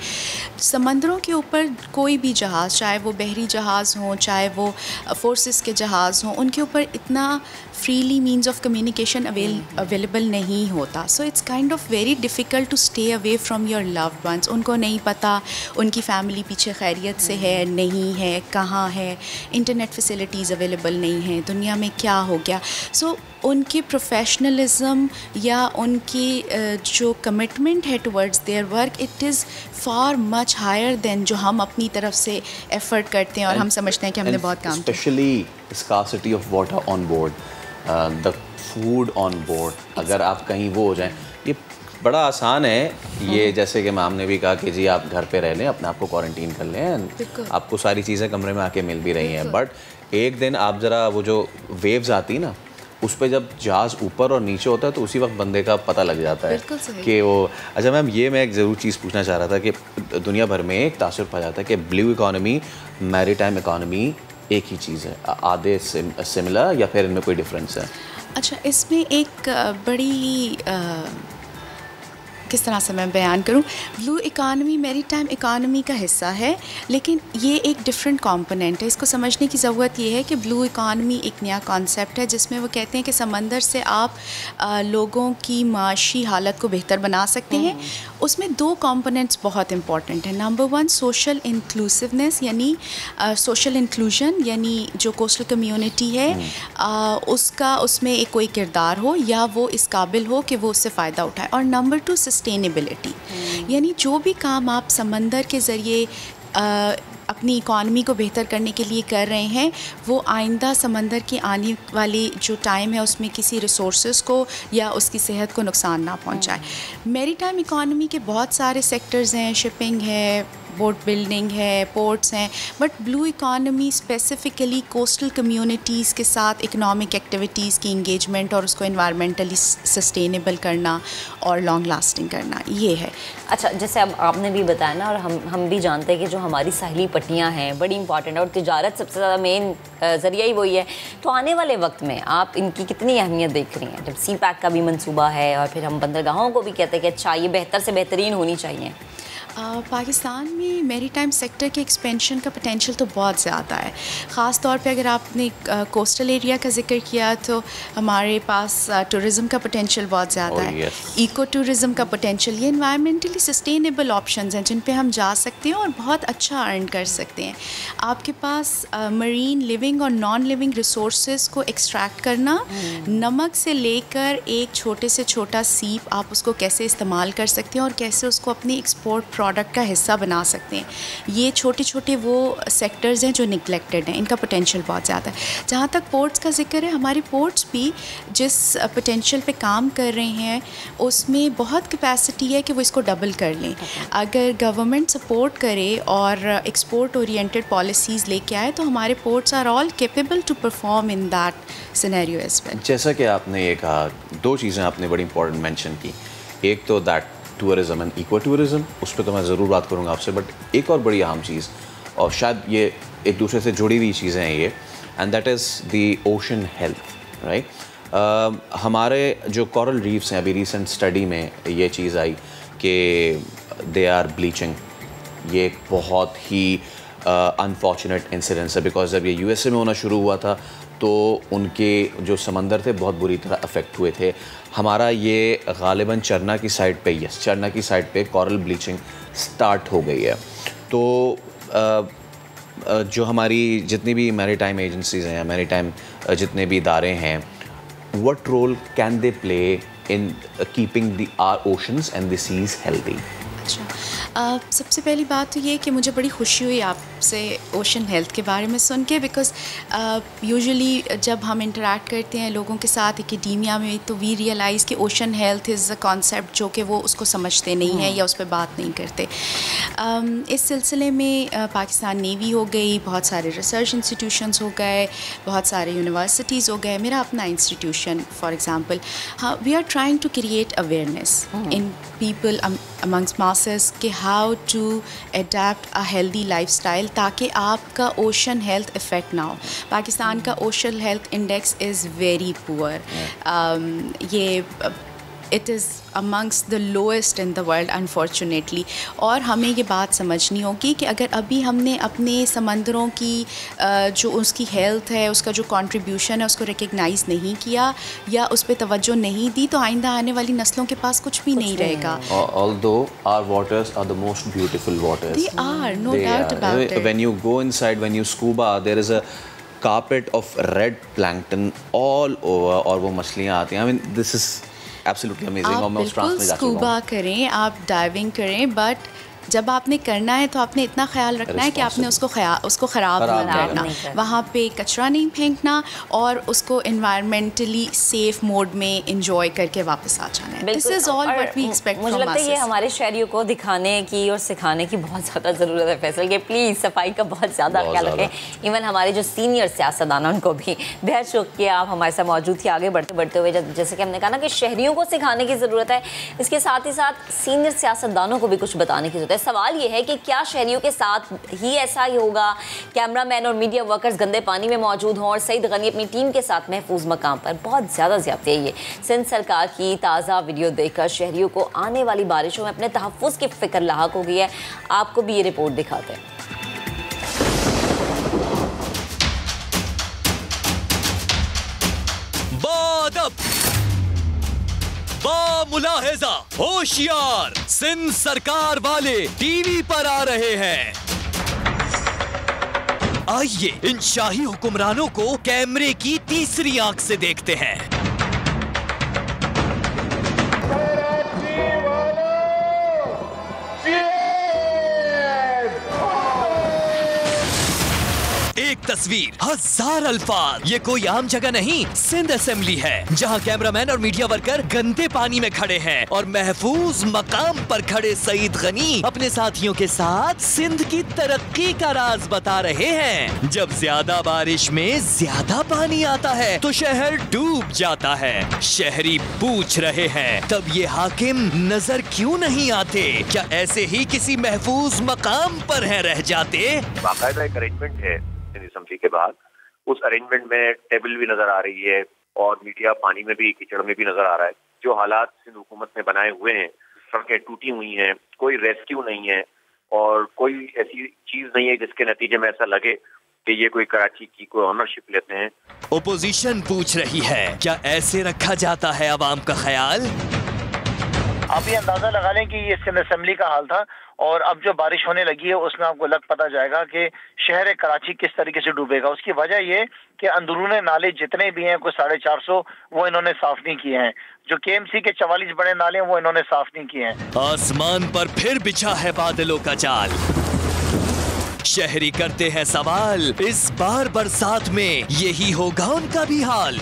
Speaker 18: समंदरों के ऊपर कोई भी जहाज़, चाहे वो बहरी जहाज़ हों, चाहे वो फोर्सेस के जहाज़ हों, उनके ऊपर इतना freely means of communication available नहीं होता। So it's kind of very difficult to stay away from your loved ones. उनको नहीं पता उनकी फ़ैमिली पीछे खैरियत से है, नहीं है, कहाँ है, इंटरनेट फैसिलिटीज़ अवेलेबल नहीं हैं, दुनिया में क्या हो गया। सो उनकी प्रोफेशनलिज्म या उनकी जो कमिटमेंट है towards their work, it is far much higher than जो हम अपनी तरफ से एफर्ट करते हैं और हम समझते हैं कि हमने बहुत काम किया।
Speaker 13: Specially scarcity of water on board, the food on board, अगर आप कहीं वो हो जाएं, ये बड़ा आसान है। ये जैसे कि मैम ने भी कहा कि जी आप घर पे रह लें, अपने आप को क्वारंटीन कर लें, आपको सारी चीज़ें कमरे में आके मिल भी रही हैं, बट एक दिन आप ज़रा वो जो वेव्स आती ना, उस पर जब जहाज़ ऊपर और नीचे होता है तो उसी वक्त बंदे का पता लग जाता है कि वो। अच्छा मैम, ये मैं एक ज़रूर चीज़ पूछना चाह रहा था कि दुनिया भर में एक तासुर पाया जाता है कि ब्लू इकॉनमी, मैरीटाइम इकॉनमी एक ही चीज़ है, आधे सिमिलर या फिर इनमें कोई डिफरेंस है?
Speaker 18: अच्छा, इसमें एक बड़ी किस तरह से मैं बयान करूं, ब्लू इकानमी मैरीटाइम इकानमी का हिस्सा है, लेकिन ये एक डिफरेंट कंपोनेंट है। इसको समझने की ज़रूरत ये है कि ब्लू इकानमी एक नया कॉन्सेप्ट है जिसमें वो कहते हैं कि समंदर से आप लोगों की माशी हालत को बेहतर बना सकते हैं। उसमें 2 कंपोनेंट्स बहुत इंपॉर्टेंट हैं। नंबर 1 सोशल इंक्लूसिवनेस, यानी सोशल इंक्लूजन, यानी जो कोस्टल कम्युनिटी है उसका उसमें एक कोई किरदार हो या वो इस काबिल हो कि वो उससे फ़ायदा उठाए। और नंबर 2 सस्टेनेबिलिटी, यानी जो भी काम आप समंदर के ज़रिए अपनी इकॉनमी को बेहतर करने के लिए कर रहे हैं, वो आइंदा समंदर की आने वाली जो टाइम है उसमें किसी रिसोर्सेज को या उसकी सेहत को नुकसान ना पहुंचाए। मैरीटाइम इकॉनमी के बहुत सारे सेक्टर्स हैं, शिपिंग है, बोट बिल्डिंग है, पोर्ट्स हैं, but blue economy specifically coastal communities के साथ इकोनॉमिक एक्टिविटीज़ की इंगेजमेंट और उसको इन्वायरमेंटली सस्टेनेबल करना और लॉन्ग लास्टिंग करना, ये है।
Speaker 11: अच्छा, जैसे अब आपने भी बताया ना, और हम भी जानते हैं कि जो हमारी साहिली पट्टियाँ हैं बड़ी इंपॉर्टेंट है और तिजारत सबसे ज़्यादा मेन ज़रिया ही वही है। तो आने वाले वक्त में आप इनकी कितनी अहमियत देख रही हैं? जब CPEC का भी मंसूबा है और फिर हम बंदरगाहों को भी कहते हैं कि अच्छा ये बेहतर से बेहतरीन होनी चाहिए।
Speaker 18: पाकिस्तान में मैरीटाइम सेक्टर के एक्सपेंशन का पोटेंशियल तो बहुत ज़्यादा है। ख़ास तौर पे अगर आपने कोस्टल एरिया का जिक्र किया तो हमारे पास टूरिज़म का पोटेंशियल बहुत ज़्यादा है, इको टूरिज़म का पोटेंशियल। ये इन्वायरमेंटली सस्टेनेबल ऑप्शंस हैं जिन पे हम जा सकते हैं और बहुत अच्छा अर्न कर सकते हैं। आपके पास मरीन लिविंग और नॉन लिविंग रिसोर्सेज को एक्सट्रैक्ट करना, नमक से लेकर एक छोटे से छोटा सीप आप उसको कैसे इस्तेमाल कर सकते हैं और कैसे उसको अपनी एक्सपोर्ट प्रोडक्ट का हिस्सा बना सकते हैं, ये छोटे छोटे वो सेक्टर्स हैं जो निगलेक्टेड हैं, इनका पोटेंशियल बहुत ज़्यादा है। जहाँ तक पोर्ट्स का जिक्र है, हमारे पोर्ट्स भी जिस पोटेंशियल पे काम कर रहे हैं उसमें बहुत कैपेसिटी है कि वो इसको डबल कर लें। अगर गवर्नमेंट सपोर्ट करे और एक्सपोर्ट ओरिएंटेड पॉलिसीज़ लेके आए तो हमारे ports are all capable to perform in that scenario as well.
Speaker 13: जैसा कि आपने ये कहा, दो चीज़ें आपने बड़ी इंपॉर्टेंट मेंशन की, एक तो that tourism and eco tourism, उस पर तो मैं ज़रूर बात करूँगा आपसे, बट एक और बड़ी अहम चीज़, और शायद ये एक दूसरे से जुड़ी हुई चीज़ें हैं ये, and that is the ocean health, right. हमारे जो कोरल रीफ्स हैं, अभी रिसेंट स्टडी में ये चीज़ आई कि दे आर ब्लीचिंग। ये एक बहुत ही अनफॉर्चुनेट इंसिडेंस है, बिकॉज जब ये यूएसए में होना शुरू हुआ था तो उनके जो समंदर थे बहुत बुरी तरह अफेक्ट हुए थे। हमारा ये गालिबन चरना की साइड पे, यस, चरना की साइड पे कोरल ब्लीचिंग स्टार्ट हो गई है। तो जो हमारी जितनी भी मैरीटाइम एजेंसीज़ हैं, मैरीटाइम जितने भी इदारे हैं, what role can they play in keeping the our oceans and the seas healthy?
Speaker 18: सबसे पहली बात तो ये कि मुझे बड़ी खुशी हुई आपसे ओशन हेल्थ के बारे में सुन के, बिकॉज़ यूजुअली जब हम इंटरेक्ट करते हैं लोगों के साथ एकेडमिया में तो वी रियलाइज़ कि ocean health is a concept जो कि वो उसको समझते नहीं हैं या उस पर बात नहीं करते। इस सिलसिले में पाकिस्तान नेवी हो गई, बहुत सारे रिसर्च इंस्टीट्यूशंस हो गए, बहुत सारे यूनिवर्सिटीज़ हो गए, मेरा अपना institution for example, we are trying to create awareness in people amongst masses कि how to adapt a healthy lifestyle ताकि आपका ओशन हेल्थ इफ़ेक्ट ना हो। पाकिस्तान का ocean health index is very poor, ये it is amongst the lowest in the world unfortunately। और हमें ये बात समझनी होगी कि अगर अभी हमने अपने समंदरों की जो उसकी हेल्थ है, उसका जो कंट्रीब्यूशन है, उसको रिकग्नाइज़ नहीं किया या उस पर तवज्जो नहीं दी तो आइंदा आने वाली नस्लों के पास कुछ भी नहीं रहेगा।
Speaker 13: Although our waters are the most beautiful waters,
Speaker 18: they are, no doubt about it।
Speaker 13: When you go inside, when you scuba, there is a carpet of red plankton all over, और वो मछलियाँ आती हैं। I mean, this is absolutely amazing।
Speaker 18: आप बिल्कुल scuba करें, आप diving करें, बट जब आपने करना है तो आपने इतना ख्याल रखना है कि आपने उसको ख़राब नहीं करना, वहाँ पे कचरा नहीं फेंकना और उसको इन्वायरमेंटली सेफ मोड में इंजॉय करके वापस आ जाना है। This is all what we expect from us.
Speaker 11: मुझे लगता है ये हमारे शहरियों को दिखाने की और सिखाने की बहुत ज़्यादा ज़रूरत है फैसल, कि प्लीज़ सफाई का बहुत ज़्यादा ख्याल रखें। इवन हमारे जो सीनियर सियासतदान हैं उनको भी बेहद शुक्रिया, आप हमारे साथ मौजूद थी। आगे बढ़ते हुए जैसे कि हमने कहा ना कि शहरियों को सिखाने की ज़रूरत है, इसके साथ ही साथ सीनियर सियासतदानों को भी कुछ बताने की ज़रूरत है। सवाल ये है कि क्या शहरियों के साथ ही ऐसा ही होगा, कैमरामैन और मीडिया वर्कर्स गंदे पानी में मौजूद हों और सईद गनी अपनी टीम के साथ महफूज मकाम पर? बहुत ज़्यादा ज़्यादती है ये। सिंध सरकार की ताज़ा वीडियो देखकर शहरियों को आने वाली बारिशों में अपने तहफ़्फ़ुज़ की फ़िक्र लाहक हो गई है। आपको भी ये रिपोर्ट दिखाते हैं।
Speaker 19: मुलाहिजा, होशियार, सिंध सरकार वाले टीवी पर आ रहे हैं। आइए इन शाही हुक्मरानों को कैमरे की तीसरी आंख से देखते हैं। एक तस्वीर, हजार अल्फाज। ये कोई आम जगह नहीं, सिंध असेंबली है, जहां कैमरामैन और मीडिया वर्कर गंदे पानी में खड़े हैं और महफूज मकाम पर खड़े सईद गनी अपने साथियों के साथ सिंध की तरक्की का राज बता रहे हैं। जब ज्यादा बारिश में ज्यादा पानी आता है तो शहर डूब जाता है। शहरी पूछ रहे हैं, तब ये हाकिम नजर क्यों नहीं आते? क्या ऐसे ही किसी महफूज मकाम पर है रह जाते?
Speaker 20: बाकायदा एक अरेंजमेंट है असेंबली के बाद, उस अरेंजमेंट में टेबल भी नजर आ रही है और मीडिया पानी में भी, कीचड़ में भी नजर आ रहा है। जो हालात सिंध हुकूमत ने बनाए हुए हैं सड़कें टूटी हुई हैं, कोई रेस्क्यू नहीं है और कोई ऐसी चीज़ नहीं है जिसके नतीजे में ऐसा लगे कि ये कोई कराची की कोई ऑनरशिप लेते हैं।
Speaker 19: ओपोजिशन पूछ रही है, क्या ऐसे रखा जाता है आवाम का ख्याल?
Speaker 21: आप ये अंदाजा लगा लें कि ये सिंध असेंबली का हाल था और अब जो बारिश होने लगी है उसमें आपको लग पता जाएगा कि शहर कराची किस तरीके से डूबेगा। उसकी वजह ये कि अंदरूनी नाले जितने भी हैं कुछ 450 वो इन्होंने साफ नहीं किए हैं। जो केएमसी के 44 बड़े नाले हैं वो इन्होंने साफ नहीं किए हैं।
Speaker 19: आसमान पर फिर बिछा है बादलों का जाल। शहरी करते हैं सवाल, इस बार बरसात में यही होगा उनका भी हाल।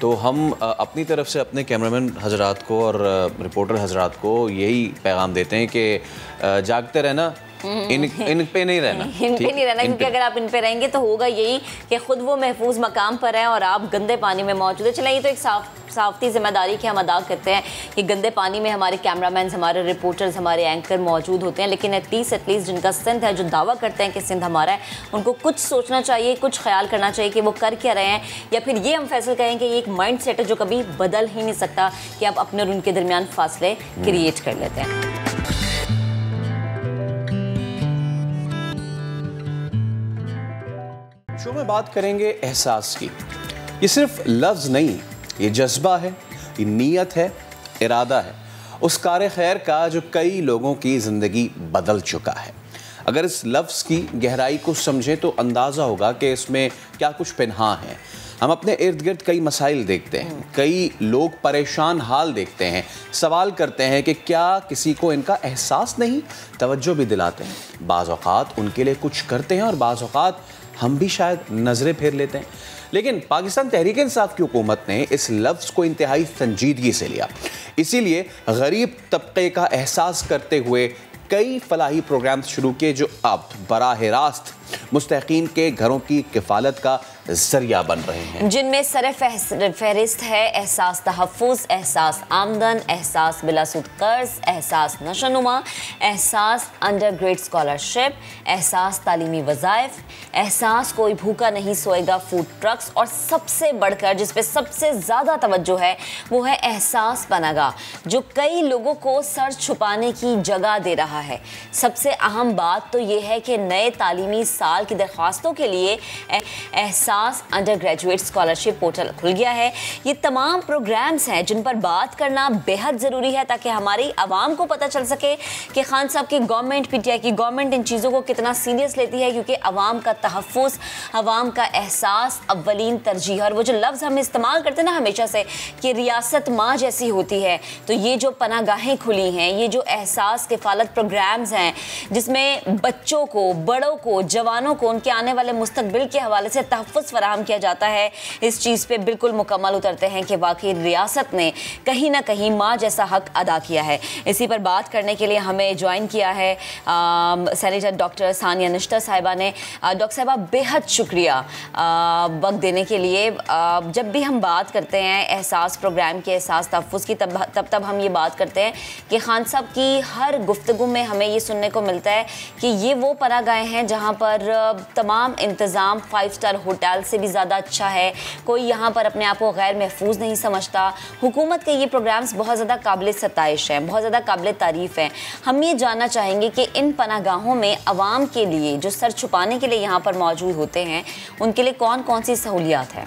Speaker 13: तो हम अपनी तरफ से अपने कैमरामैन हजरात को और रिपोर्टर हजरात को यही पैगाम देते हैं कि जागते रहना, इन पे नहीं रहना,
Speaker 11: इन पे नहीं रहना, क्योंकि अगर आप इन पे रहेंगे तो होगा यही कि खुद वो महफूज मकाम पर है और आप गंदे पानी में मौजूद है। चलिए, ये तो एक साफ़ती जिम्मेदारी की हम अदा करते हैं कि गंदे पानी में हमारे कैमरामैन, हमारे रिपोर्टर्स, हमारे एंकर मौजूद होते हैं, लेकिन एटलीस्ट जिनका सिंध है, जो दावा करते हैं कि सिंध हमारा है, उनको कुछ सोचना चाहिए, कुछ ख्याल करना चाहिए कि वो कर क्या रहे हैं, या फिर ये हम फैसला करें कि ये एक माइंड सेट है जो कभी बदल ही नहीं सकता कि आप अपने और उनके दरमियान फासले क्रिएट कर लेते हैं।
Speaker 13: शो में बात करेंगे एहसास की। ये सिर्फ लफ्ज़ नहीं, ये जज्बा है, ये नीयत है, इरादा है उस कार खैर का जो कई लोगों की ज़िंदगी बदल चुका है। अगर इस लफ्ज़ की गहराई को समझें तो अंदाज़ा होगा कि इसमें क्या कुछ पिन्हा है। हम अपने इर्द गिर्द कई मसाइल देखते हैं, कई लोग परेशान हाल देखते हैं, सवाल करते हैं कि क्या किसी को इनका एहसास नहीं, तवज्जो भी दिलाते हैं। बाज़ औक़ात उनके लिए कुछ करते हैं और बाज़ औक़ात हम भी शायद नज़रें फेर लेते हैं। लेकिन पाकिस्तान तहरीक इंसाफ की हुकूमत ने इस लफ्ज़ को इंतहाई संजीदगी से लिया। इसीलिए गरीब तबके का एहसास करते हुए कई फलाही प्रोग्राम शुरू किए जो अब बराह रास्त मुस्तहिकीन के घरों की किफ़ालत का जरिया बन रहे हैं, जिनमें सर फहरिस्त है एहसास तहफ़्फ़ुज़, एहसास आमदन, एहसास बिलासूद कर्ज, एहसास नशोनुमा, एहसास अंडर ग्रेड स्कॉलरशिप, एहसास तालीमी वज़ाइफ, एहसास कोई भूखा नहीं सोएगा फूड ट्रक्स, और सबसे बढ़कर जिस पे सबसे ज़्यादा तवज्जो है वो है एहसास पनागा, जो कई लोगों को सर छुपाने की जगह दे रहा है। सबसे अहम बात तो ये है कि नए तालीमी साल की दरख्वास्तों के लिए एहसास अंडर ग्रेजुएट स्कॉलरशिप पोर्टल खुल गया है। ये तमाम प्रोग्राम्स हैं जिन पर बात करना बेहद ज़रूरी है ताकि हमारी आवाम को पता चल सके कि खान साहब की गवर्नमेंट, पीटीआई की गवर्नमेंट इन चीज़ों को कितना सीरियस लेती है, क्योंकि आवाम का तहफ़्फ़ुज़, आवाम का एहसास अव्वलीन तरजीह। और वो जो लफ्ज़ हम इस्तेमाल करते हैं ना हमेशा से कि रियासत माँ जैसी होती है, तो ये जो पनागाहें खुली हैं, ये जो एहसास किफ़ालत प्रोग्राम्स हैं जिसमें बच्चों को, बड़ों को, जवानों को उनके आने वाले मुस्तकबिल के हवाले से तहफ़्फ़ुज़ फराहम किया जाता है, इस चीज़ पे बिल्कुल मुकम्मल उतरते हैं कि वाकई रियासत ने कहीं ना कहीं माँ जैसा हक अदा किया है। इसी पर बात करने के लिए हमें ज्वाइन किया है सेनेटर डॉक्टर सानिया निश्तर साहिबा ने। डॉक्टर साहिबा, बेहद शुक्रिया वक्त देने के लिए। जब भी हम बात करते हैं एहसास प्रोग्राम के, एहसास तहफ़्फ़ुज़ की, तब हम ये बात करते हैं कि खान साहब की हर गुफ्तगू में हमें ये सुनने को मिलता है कि ये वो पनागाहें हैं जहाँ पर तमाम इंतज़ाम 5 स्टार होटल से भी ज़्यादा अच्छा है, कोई यहाँ पर अपने आप को गैर महफूज नहीं समझता। हुकूमत के ये प्रोग्राम्स बहुत ज़्यादा काबिल सताइश हैं, बहुत ज़्यादा काबिल तारीफ़ हैं। हम ये जानना चाहेंगे कि इन पनागाहों में आवाम के लिए जो सर छुपाने के लिए यहाँ पर मौजूद होते हैं उनके लिए कौन कौन सी सहूलियात है?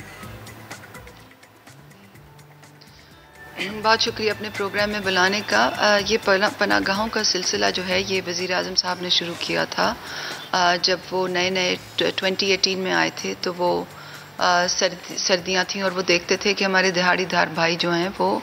Speaker 22: बहुत शुक्रिया अपने प्रोग्राम में बुलाने का। ये पनागाहों का सिलसिला जो है ये वज़ीर आज़म साहब ने शुरू किया था। जब वो नए 2018 में आए थे तो वो सर्दियाँ थीं और वो देखते थे कि हमारे दिहाड़ीदार भाई जो हैं वो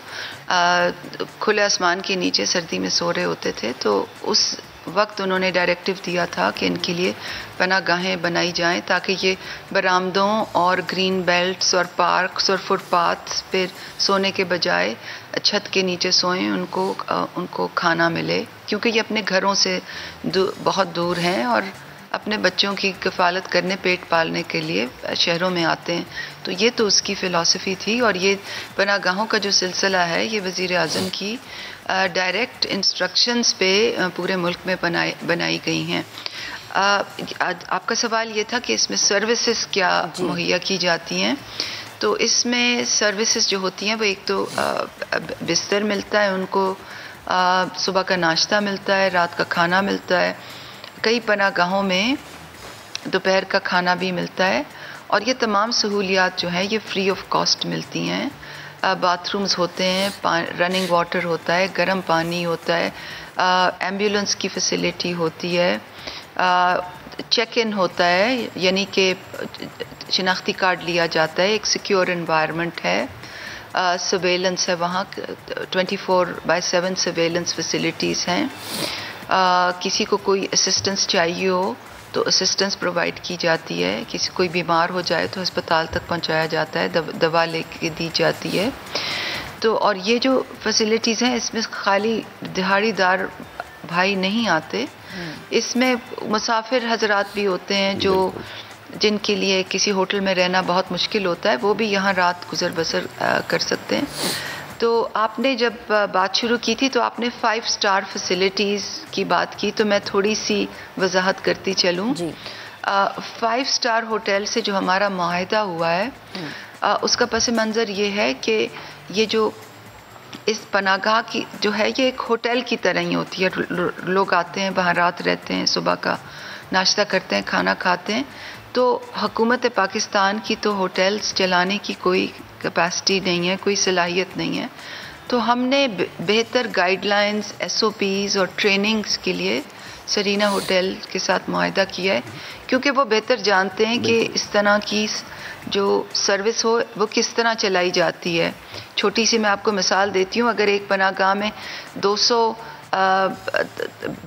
Speaker 22: खुले आसमान के नीचे सर्दी में सो रहे होते थे। तो उस वक्त उन्होंने डायरेक्टिव दिया था कि इनके लिए पनागाहें बनाई जाएं ताकि ये बरामदों और ग्रीन बेल्ट्स और पार्क्स और फुटपाथ्स पर सोने के बजाय छत के नीचे सोएं, उनको खाना मिले, क्योंकि ये अपने घरों से बहुत दूर हैं और अपने बच्चों की किफ़ालत करने, पेट पालने के लिए शहरों में आते हैं। तो ये तो उसकी फ़िलॉसफी थी और ये पनागाहों का जो सिलसिला है ये वज़ीर आज़म की डायरेक्ट इंस्ट्रक्शंस पे पूरे मुल्क में बनाई गई हैं। आपका सवाल ये था कि इसमें सर्विसेज क्या मुहैया की जाती हैं। तो इसमें सर्विसेज जो होती हैं वो एक तो बिस्तर मिलता है उनको सुबह का नाश्ता मिलता है, रात का खाना मिलता है, कई पनाहगाहों में दोपहर का खाना भी मिलता है और ये तमाम सहूलियात जो हैं ये फ्री ऑफ कॉस्ट मिलती हैं। बाथरूम्स होते हैं, रनिंग वाटर होता है, गर्म पानी होता है, एम्बुलेंस की फैसिलिटी होती है, चेक इन होता है यानी कि शिनाख्ती कार्ड लिया जाता है, एक सिक्योर एनवायरनमेंट है, सर्वेलेंस है वहाँ, 24/7 सर्वेलेंस फैसिलिटीज़ हैं। किसी को कोई असिस्टेंस चाहिए हो तो असिस्टेंस प्रोवाइड की जाती है, किसी कोई बीमार हो जाए तो अस्पताल तक पहुंचाया जाता है, दवा लेके दी जाती है। तो और ये जो फैसिलिटीज़ हैं इसमें खाली दिहाड़ीदार भाई नहीं आते, इसमें मुसाफिर हजरात भी होते हैं जो जिनके लिए किसी होटल में रहना बहुत मुश्किल होता है, वो भी यहाँ रात गुजर बसर कर सकते हैं। तो आपने जब बात शुरू की थी तो आपने 5 स्टार फैसिलिटीज़ की बात की, तो मैं थोड़ी सी वजाहत करती चलूँ। 5 स्टार होटल से जो हमारा मुआहदा हुआ है उसका पस मंज़र ये है कि ये जो इस पनाहगाह की जो है ये एक होटल की तरह ही होती है। लोग आते हैं, वहाँ रात रहते हैं, सुबह का नाश्ता करते हैं, खाना खाते हैं। तो हुकूमत पाकिस्तान की तो होटल्स चलाने की कोई कैपेसिटी नहीं है, कोई सलाहियत नहीं है। तो हमने बेहतर गाइडलाइंस, SOPs और ट्रेनिंग्स के लिए सरीना होटल के साथ मुआहदा किया है, क्योंकि वो बेहतर जानते हैं कि इस तरह की जो सर्विस हो वो किस तरह चलाई जाती है। छोटी सी मैं आपको मिसाल देती हूँ, अगर एक पनाहगाह में 200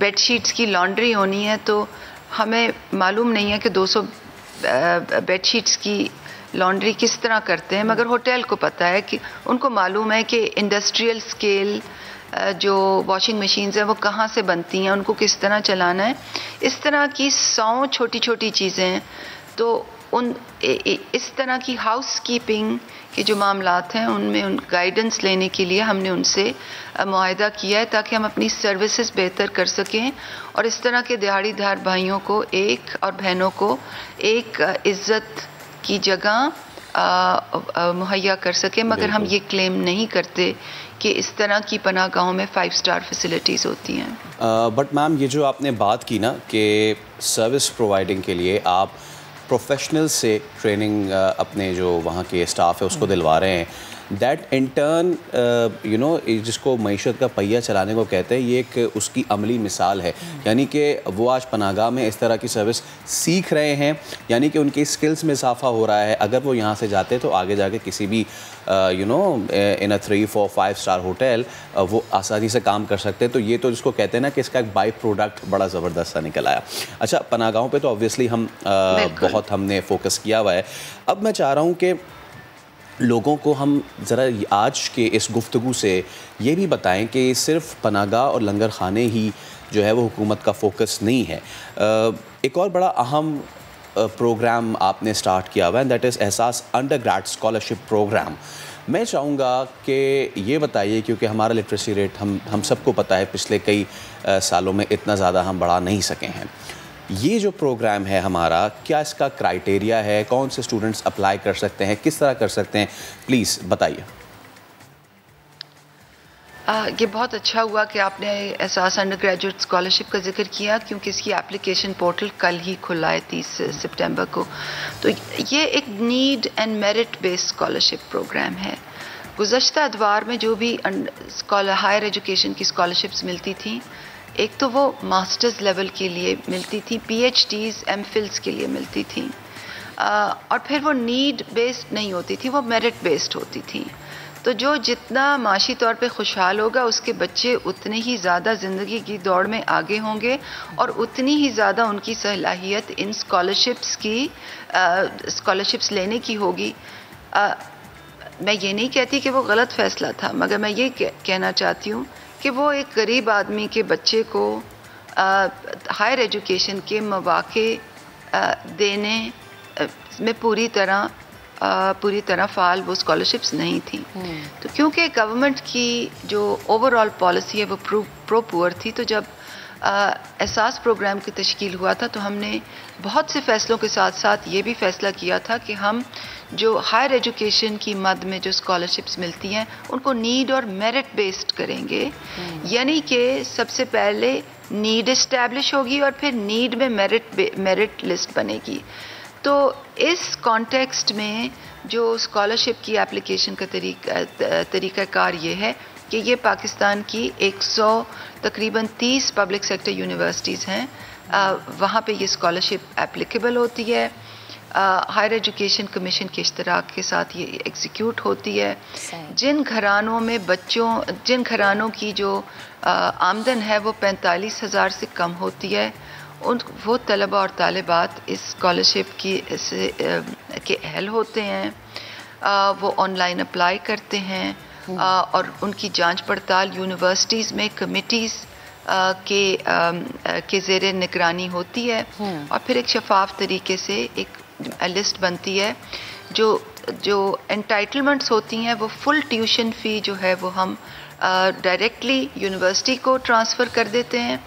Speaker 22: बेडशीट्स की लॉन्ड्री होनी है तो हमें मालूम नहीं है कि 200 बेडशीट्स की लॉन्ड्री किस तरह करते हैं, मगर होटल को पता है कि उनको मालूम है कि इंडस्ट्रियल स्केल जो वॉशिंग मशीन्स हैं वो कहाँ से बनती हैं, उनको किस तरह चलाना है। इस तरह की 100 छोटी छोटी चीज़ें हैं। तो इस तरह की हाउस कीपिंग के जो मामलात हैं उनमें उन गाइडेंस लेने के लिए हमने उनसे मुआहदा किया है ताकि हम अपनी सर्विसेज बेहतर कर सकें और इस तरह के दिहाड़ीदार भाइयों को एक और बहनों को एक इज़्ज़त की जगह मुहैया कर सकें। मगर हम ये क्लेम नहीं करते कि इस तरह की पनाहगाहों में 5 स्टार फैसिलिटीज़ होती हैं।
Speaker 13: बट मैम ये जो आपने बात की ना कि सर्विस प्रोवाइडिंग के लिए आप प्रोफेशनल से ट्रेनिंग अपने जो वहाँ के स्टाफ है उसको दिलवा रहे हैं, that in turn you know जिसको मईशत का पहिया चलाने को कहते हैं, ये एक उसकी अमली मिसाल है। यानी कि वो आज पनाहगाह में इस तरह की सर्विस सीख रहे हैं, यानी कि उनकी स्किल्स में इजाफा हो रहा है। अगर वो यहाँ से जाते तो आगे जाके किसी भी you know in 3, 4, 5 star hotel वो आसानी से काम कर सकते हैं। तो ये तो जिसको कहते हैं ना कि इसका एक बाई प्रोडक्ट बड़ा ज़बरदस्त सा निकल आया। अच्छा, पनाहगाहों पे तो ऑब्वियसली हम बहुत हमने फोकस किया हुआ है। अब मैं चाह रहा हूँ कि लोगों को हम ज़रा आज के इस गुफ्तगू से ये भी बताएं कि सिर्फ पनाहगाह और लंगर खाने ही जो है वो हुकूमत का फोकस नहीं है। एक और बड़ा अहम प्रोग्राम आपने स्टार्ट किया हुआ है, दैट इज़ एहसास अंडर ग्रेड स्कॉलरशिप प्रोग्राम। मैं चाहूँगा कि ये बताइए, क्योंकि हमारा लिटरेसी रेट हम सबको पता है पिछले कई सालों में इतना ज़्यादा हम बढ़ा नहीं सके हैं। ये जो प्रोग्राम है हमारा, क्या इसका क्राइटेरिया है, कौन से स्टूडेंट्स अप्लाई कर सकते हैं, किस तरह कर सकते हैं, प्लीज़ बताइए।
Speaker 22: ये बहुत अच्छा हुआ कि आपने एहसास अंडर ग्रेजुएट स्कॉलरशिप का जिक्र किया, क्योंकि इसकी एप्लीकेशन पोर्टल कल ही खुला है 30 सितंबर को। तो ये एक need and merit based scholarship program है। गुज़श्ता अदवार में जो भी हायर एजुकेशन की स्कॉलरशिप्स मिलती थी, एक तो वो मास्टर्स लेवल के लिए मिलती थी, PhDs, MPhils के लिए मिलती थी, और फिर वो नीड बेस्ड नहीं होती थी, वो मेरिट बेस्ड होती थी। तो जो जितना माशी तौर पे खुशहाल होगा उसके बच्चे उतने ही ज़्यादा ज़िंदगी की दौड़ में आगे होंगे और उतनी ही ज़्यादा उनकी सलाहियत इन स्कॉलरशिप्स लेने की होगी। मैं ये नहीं कहती कि वो गलत फ़ैसला था, मगर मैं ये कहना चाहती हूँ कि वो एक गरीब आदमी के बच्चे को हायर एजुकेशन के मौक़े देने में पूरी तरह फ़ाल वो स्कॉलरशिप्स नहीं थी। तो क्योंकि गवर्नमेंट की जो ओवरऑल पॉलिसी है वो प्रो पुअर थी, तो जब एहसास प्रोग्राम की तश्कील हुआ था तो हमने बहुत से फ़ैसलों के साथ साथ ये भी फ़ैसला किया था कि हम जो हायर एजुकेशन की मद में जो स्कॉलरशिप्स मिलती हैं उनको नीड और मेरिट बेस्ड करेंगे, यानी कि सबसे पहले नीड इस्टेब्लिश होगी और फिर नीड में मेरिट लिस्ट बनेगी। तो इस कॉन्टेक्स्ट में जो स्कॉलरशिप की एप्लीकेशन का तरीक़ाकार ये है कि ये पाकिस्तान की 100 तकरीबन 30 पब्लिक सेक्टर यूनिवर्सिटीज़ हैं, वहाँ पे ये स्कॉलरशिप एप्लीकेबल होती है। हायर एजुकेशन कमीशन के इश्तराक के साथ ये एग्जीक्यूट होती है। जिन घरानों की जो आमदन है वो 45,000 से कम होती है, वो तलबा और तालिबात इस स्कॉलरशिप के अहल होते हैं। वो ऑनलाइन अप्लाई करते हैं और उनकी जांच पड़ताल यूनिवर्सिटीज़ में कमिटीज़ के ज़ेरे निगरानी होती है और फिर एक शफाफ तरीके से एक लिस्ट बनती है। जो एंटाइटलमेंट्स होती हैं वो फुल ट्यूशन फ़ी जो है वो हम डायरेक्टली यूनिवर्सिटी को ट्रांसफ़र कर देते हैं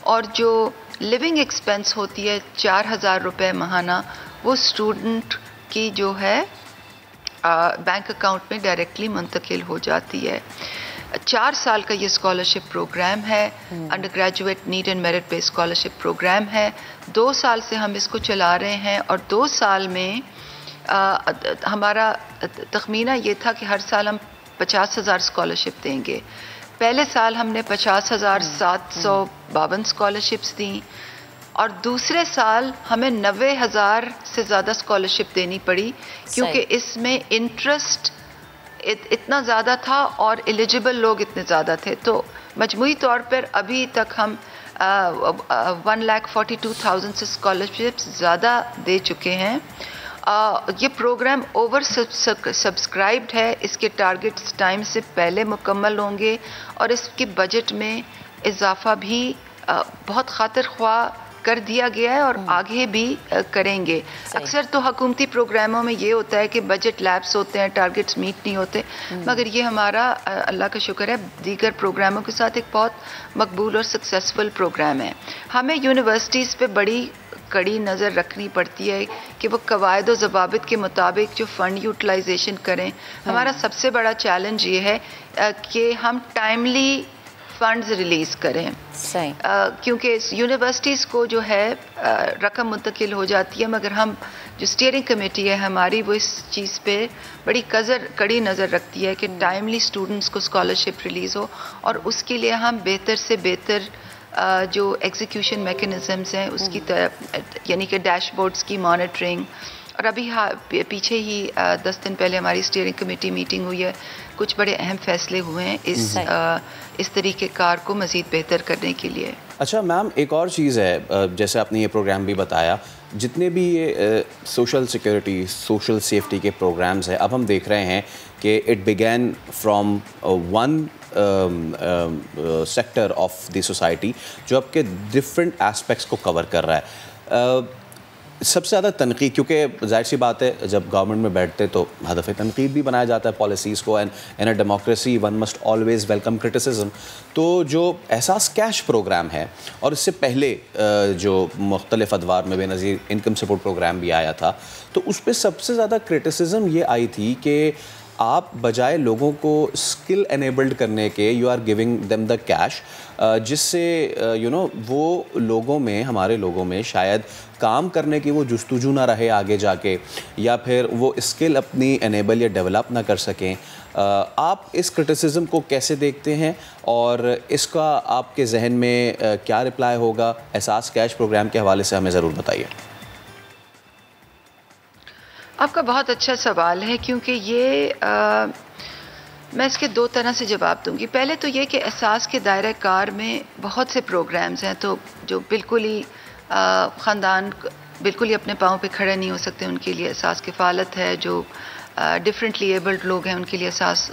Speaker 22: और जो लिविंग एक्सपेंस होती है 4,000 रुपये माहाना वो स्टूडेंट की जो है बैंक अकाउंट में डायरेक्टली मुंतकिल हो जाती है। 4 साल का ये स्कॉलरशिप प्रोग्राम है, undergraduate need and merit based scholarship program है। 2 साल से हम इसको चला रहे हैं और 2 साल में हमारा तखमीना ये था कि हर साल हम 50,000 स्कॉलरशिप देंगे। पहले साल हमने 50,752 स्कॉलरशिप्स दी और दूसरे साल हमें 90,000 से ज़्यादा स्कॉलरशिप देनी पड़ी क्योंकि इसमें इंटरेस्ट इतना ज़्यादा था और एलिजिबल लोग इतने ज़्यादा थे। तो मजमूई तौर पर अभी तक हम 1,42,000 से स्कॉलरशिप्स ज़्यादा दे चुके हैं। ये प्रोग्राम ओवर सब्सक्राइब्ड है, इसके टारगेट्स टाइम से पहले मुकम्मल होंगे और इसके बजट में इजाफा भी बहुत खातिर ख्वाह कर दिया गया है और आगे भी करेंगे। अक्सर तो हुकूमती प्रोग्रामों में ये होता है कि बजट लैप्स होते हैं, टारगेट्स मीट नहीं होते, मगर ये हमारा अल्लाह का शुक्र है दीगर प्रोग्रामों के साथ एक बहुत मकबूल और सक्सेसफुल प्रोग्राम है। हमें यूनिवर्सिटीज़ पे बड़ी कड़ी नज़र रखनी पड़ती है कि वो कवायद और ज़वाबित के मुताबिक जो फ़ंड यूटिलाइजेशन करें। हमारा सबसे बड़ा चैलेंज ये है कि हम टाइमली फंड्स रिलीज़ करें, क्योंकि यूनिवर्सिटीज़ को जो है रकम मुंतकिल हो जाती है, मगर हम जो स्टीयरिंग कमेटी है हमारी वो इस चीज़ पे बड़ी कड़ी नज़र रखती है कि टाइमली स्टूडेंट्स को स्कॉलरशिप रिलीज़ हो और उसके लिए हम बेहतर से बेहतर जो एग्जीक्यूशन मैकेनिज़म्स हैं उसकी यानी कि डैशबोर्ड्स की मॉनिटरिंग। और अभी पीछे ही 10 दिन पहले हमारी स्टीयरिंग कमेटी मीटिंग हुई है, कुछ बड़े अहम फैसले हुए हैं इस तरीके कार को मज़ीद बेहतर करने के लिए।
Speaker 13: अच्छा मैम, एक और चीज़ है, जैसे आपने ये प्रोग्राम भी बताया, जितने भी ये सोशल सिक्योरिटी सोशल सेफ्टी के प्रोग्राम्स हैं, अब हम देख रहे हैं कि it began from one sector of the society जो आपके डिफरेंट एस्पेक्ट्स को कवर कर रहा है। सबसे ज़्यादा तनकीद, क्योंकि जाहिर सी बात है जब गवर्नमेंट में बैठते तो हदफ तनकीद भी बनाया जाता है पॉलिसीज़ को, and in a democracy one must always welcome criticism. तो जो एहसास कैश प्रोग्राम है और इससे पहले जो मुख्तलिफ अदवार में बेनज़ीर इनकम सपोर्ट प्रोग्राम भी आया था, तो उस पर सबसे ज़्यादा क्रिटिसिज्म ये आई थी कि आप बजाय लोगों को स्किल एनेबल्ड करने के you are giving them the cash, जिससे वो लोगों में, हमारे लोगों में शायद काम करने की वो जुस्तजू ना रहे आगे जाके, या फिर वो स्किल अपनी एनेबल या डेवलप ना कर सकें। आप इस क्रिटिसिज्म को कैसे देखते हैं और इसका आपके जहन में क्या रिप्लाई होगा? एहसास कैश प्रोग्राम के हवाले से हमें ज़रूर बताइए।
Speaker 22: आपका बहुत अच्छा सवाल है, क्योंकि ये मैं इसके 2 तरह से जवाब दूंगी। पहले तो ये कि एहसास के दायरा कार में बहुत से प्रोग्राम्स हैं तो जो बिल्कुल ही ख़ानदान बिल्कुल ही अपने पाँव पे खड़े नहीं हो सकते, उनके लिए एहसास किफ़ालत है। जो डिफरेंटली एबल्ड लोग हैं उनके लिए एहसास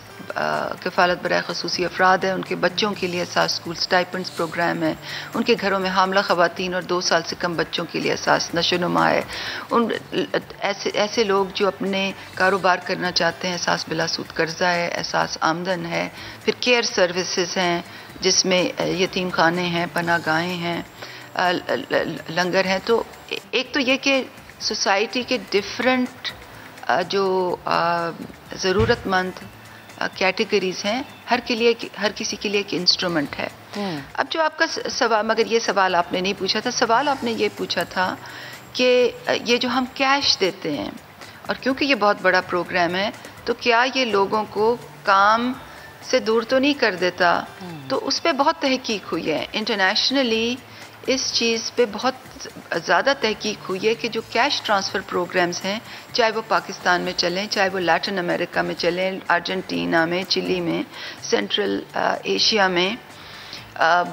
Speaker 22: किफ़ालत बराए ख़ुसूसी अफराद है, उनके बच्चों के लिए एहसास स्कूल स्टाइपेंड्स प्रोग्राम है, उनके घरों में हामला ख़वातीन और 2 साल से कम बच्चों के लिए एहसास नशोनुमा है। ऐसे लोग जो अपने कारोबार करना चाहते हैं, एहसास बिलासूद कर्जा है, एहसास आमदन है, फिर केयर सर्विसेज हैं, जिसमें यतीम खाने हैं, पनाहगाहें हैं, लंगर हैं। तो एक तो ये कि सोसाइटी के डिफरेंट जो ज़रूरतमंद कैटेगरीज़ हैं, हर किसी के लिए एक इंस्ट्रूमेंट है। अब जो आपका सवाल, मगर ये सवाल आपने नहीं पूछा था, सवाल आपने ये पूछा था कि ये जो हम कैश देते हैं, और क्योंकि ये बहुत बड़ा प्रोग्राम है, तो क्या ये लोगों को काम से दूर तो नहीं कर देता? तो उस पर बहुत तहकीक हुई है इंटरनेशनली, इस चीज़ पे बहुत ज़्यादा तहकीक हुई है कि जो कैश ट्रांसफ़र प्रोग्राम्स हैं, चाहे वो पाकिस्तान में चलें, चाहे वो लैटिन अमेरिका में चलें, अर्जेंटीना में, चिली में, सेंट्रल एशिया में,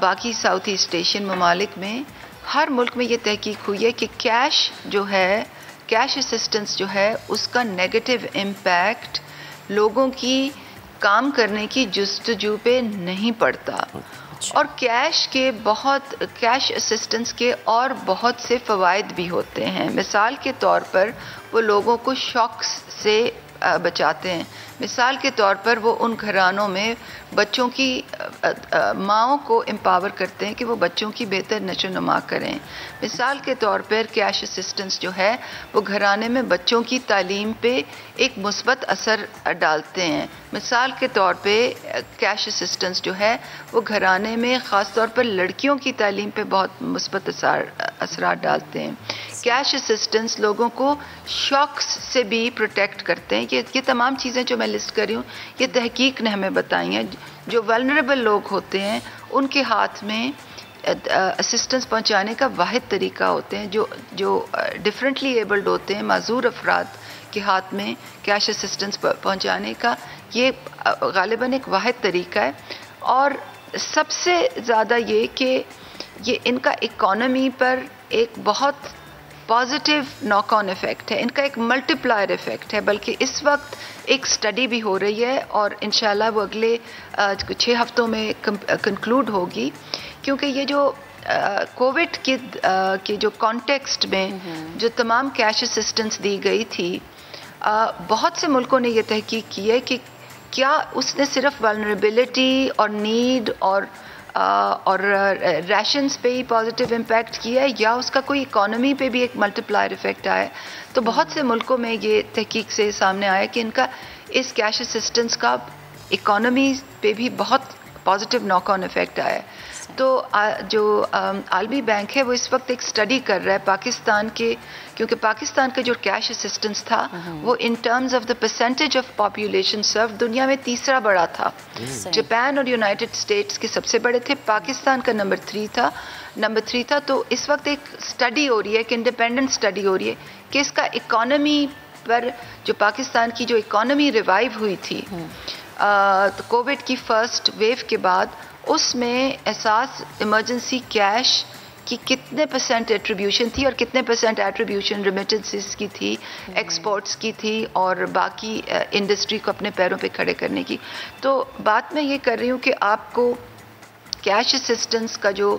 Speaker 22: बाकी साउथ ईस्ट एशियन ममालिक में, हर मुल्क में ये तहकीक हुई है कि कैश जो है, कैश असिस्टेंस जो है, उसका नेगेटिव इम्पैक्ट लोगों की काम करने की जुस्तजू पे नहीं पड़ता। और कैश असिस्टेंस के और बहुत से फ़वाइद भी होते हैं। मिसाल के तौर पर वो लोगों को शॉक्स से बचाते हैं। मिसाल के तौर पर वो उन घरानों में बच्चों की माँओं को एम्पावर करते हैं कि वो बच्चों की बेहतर नशोनुमा करें। मिसाल के तौर पर कैश असिस्टेंस जो है वो घराने में बच्चों की तालीम पे एक मुस्बत असर डालते हैं। मिसाल के तौर पे कैश असिस्टेंस जो है वो घराने में ख़ास तौर पर लड़कियों की तालीम पे बहुत मुस्बत असरात डालते हैं। कैश असिस्टेंस लोगों को शॉक्स से भी प्रोटेक्ट करते हैं। ये तमाम चीज़ें जो मैं लिस्ट कर रही हूँ, ये तहकीक ने हमें बताई हैं। जो वल्नरेबल लोग होते हैं उनके हाथ में असिस्टेंस पहुँचाने का वाहिद तरीका होते हैं। जो डिफरेंटली एबल्ड होते हैं, माजूर अफराद के हाथ में कैश असिस्टेंस पहुँचाने का ये गालिबन एक वाहिद तरीका है। और सबसे ज़्यादा ये कि ये इनका इकॉनमी पर एक बहुत पॉजिटिव नॉक ऑन इफ़ेक्ट है, इनका एक मल्टीप्लायर इफ़ेक्ट है। बल्कि इस वक्त एक स्टडी भी हो रही है और इंशाल्लाह वो अगले 6 हफ्तों में कंक्लूड होगी, क्योंकि ये जो कोविड के जो कॉन्टेक्स्ट में जो तमाम कैश असिस्टेंस दी गई थी, बहुत से मुल्कों ने ये तहकीक की है कि क्या उसने सिर्फ वल्नरेबिलिटी और नीड और राशंस पे ही पॉजिटिव इम्पैक्ट किया है, या उसका कोई इकॉनमी पे भी एक मल्टीप्लायर इफ़ेक्ट आया है। तो बहुत से मुल्कों में ये तहकीक से सामने आया कि इनका इस कैश असिस्टेंस का इकॉनमी पे भी बहुत पॉजिटिव नॉक ऑन इफ़ेक्ट आया है। तो जो आलमी बैंक है वो इस वक्त एक स्टडी कर रहा है पाकिस्तान के, क्योंकि पाकिस्तान का जो कैश असिस्टेंस था वो in terms of the percentage of population serve दुनिया में तीसरा बड़ा था। जापान और यूनाइटेड स्टेट्स के सबसे बड़े थे, पाकिस्तान का नंबर 3 था। तो इस वक्त एक स्टडी हो रही है, एक इंडिपेंडेंट स्टडी हो रही है कि इसका इकॉनमी पर, जो पाकिस्तान की जो इकॉनमी रिवाइव हुई थी तो कोविड की फर्स्ट वेव के बाद, उसमें एहसास इमरजेंसी कैश की कितने % एट्रीब्यूशन थी और कितने % एट्रीब्यूशन रेमिटेंसेस की थी, एक्सपोर्ट्स की थी और बाकी इंडस्ट्री को अपने पैरों पे खड़े करने की। तो बात मैं ये कर रही हूँ कि आपको कैश असिस्टेंस का जो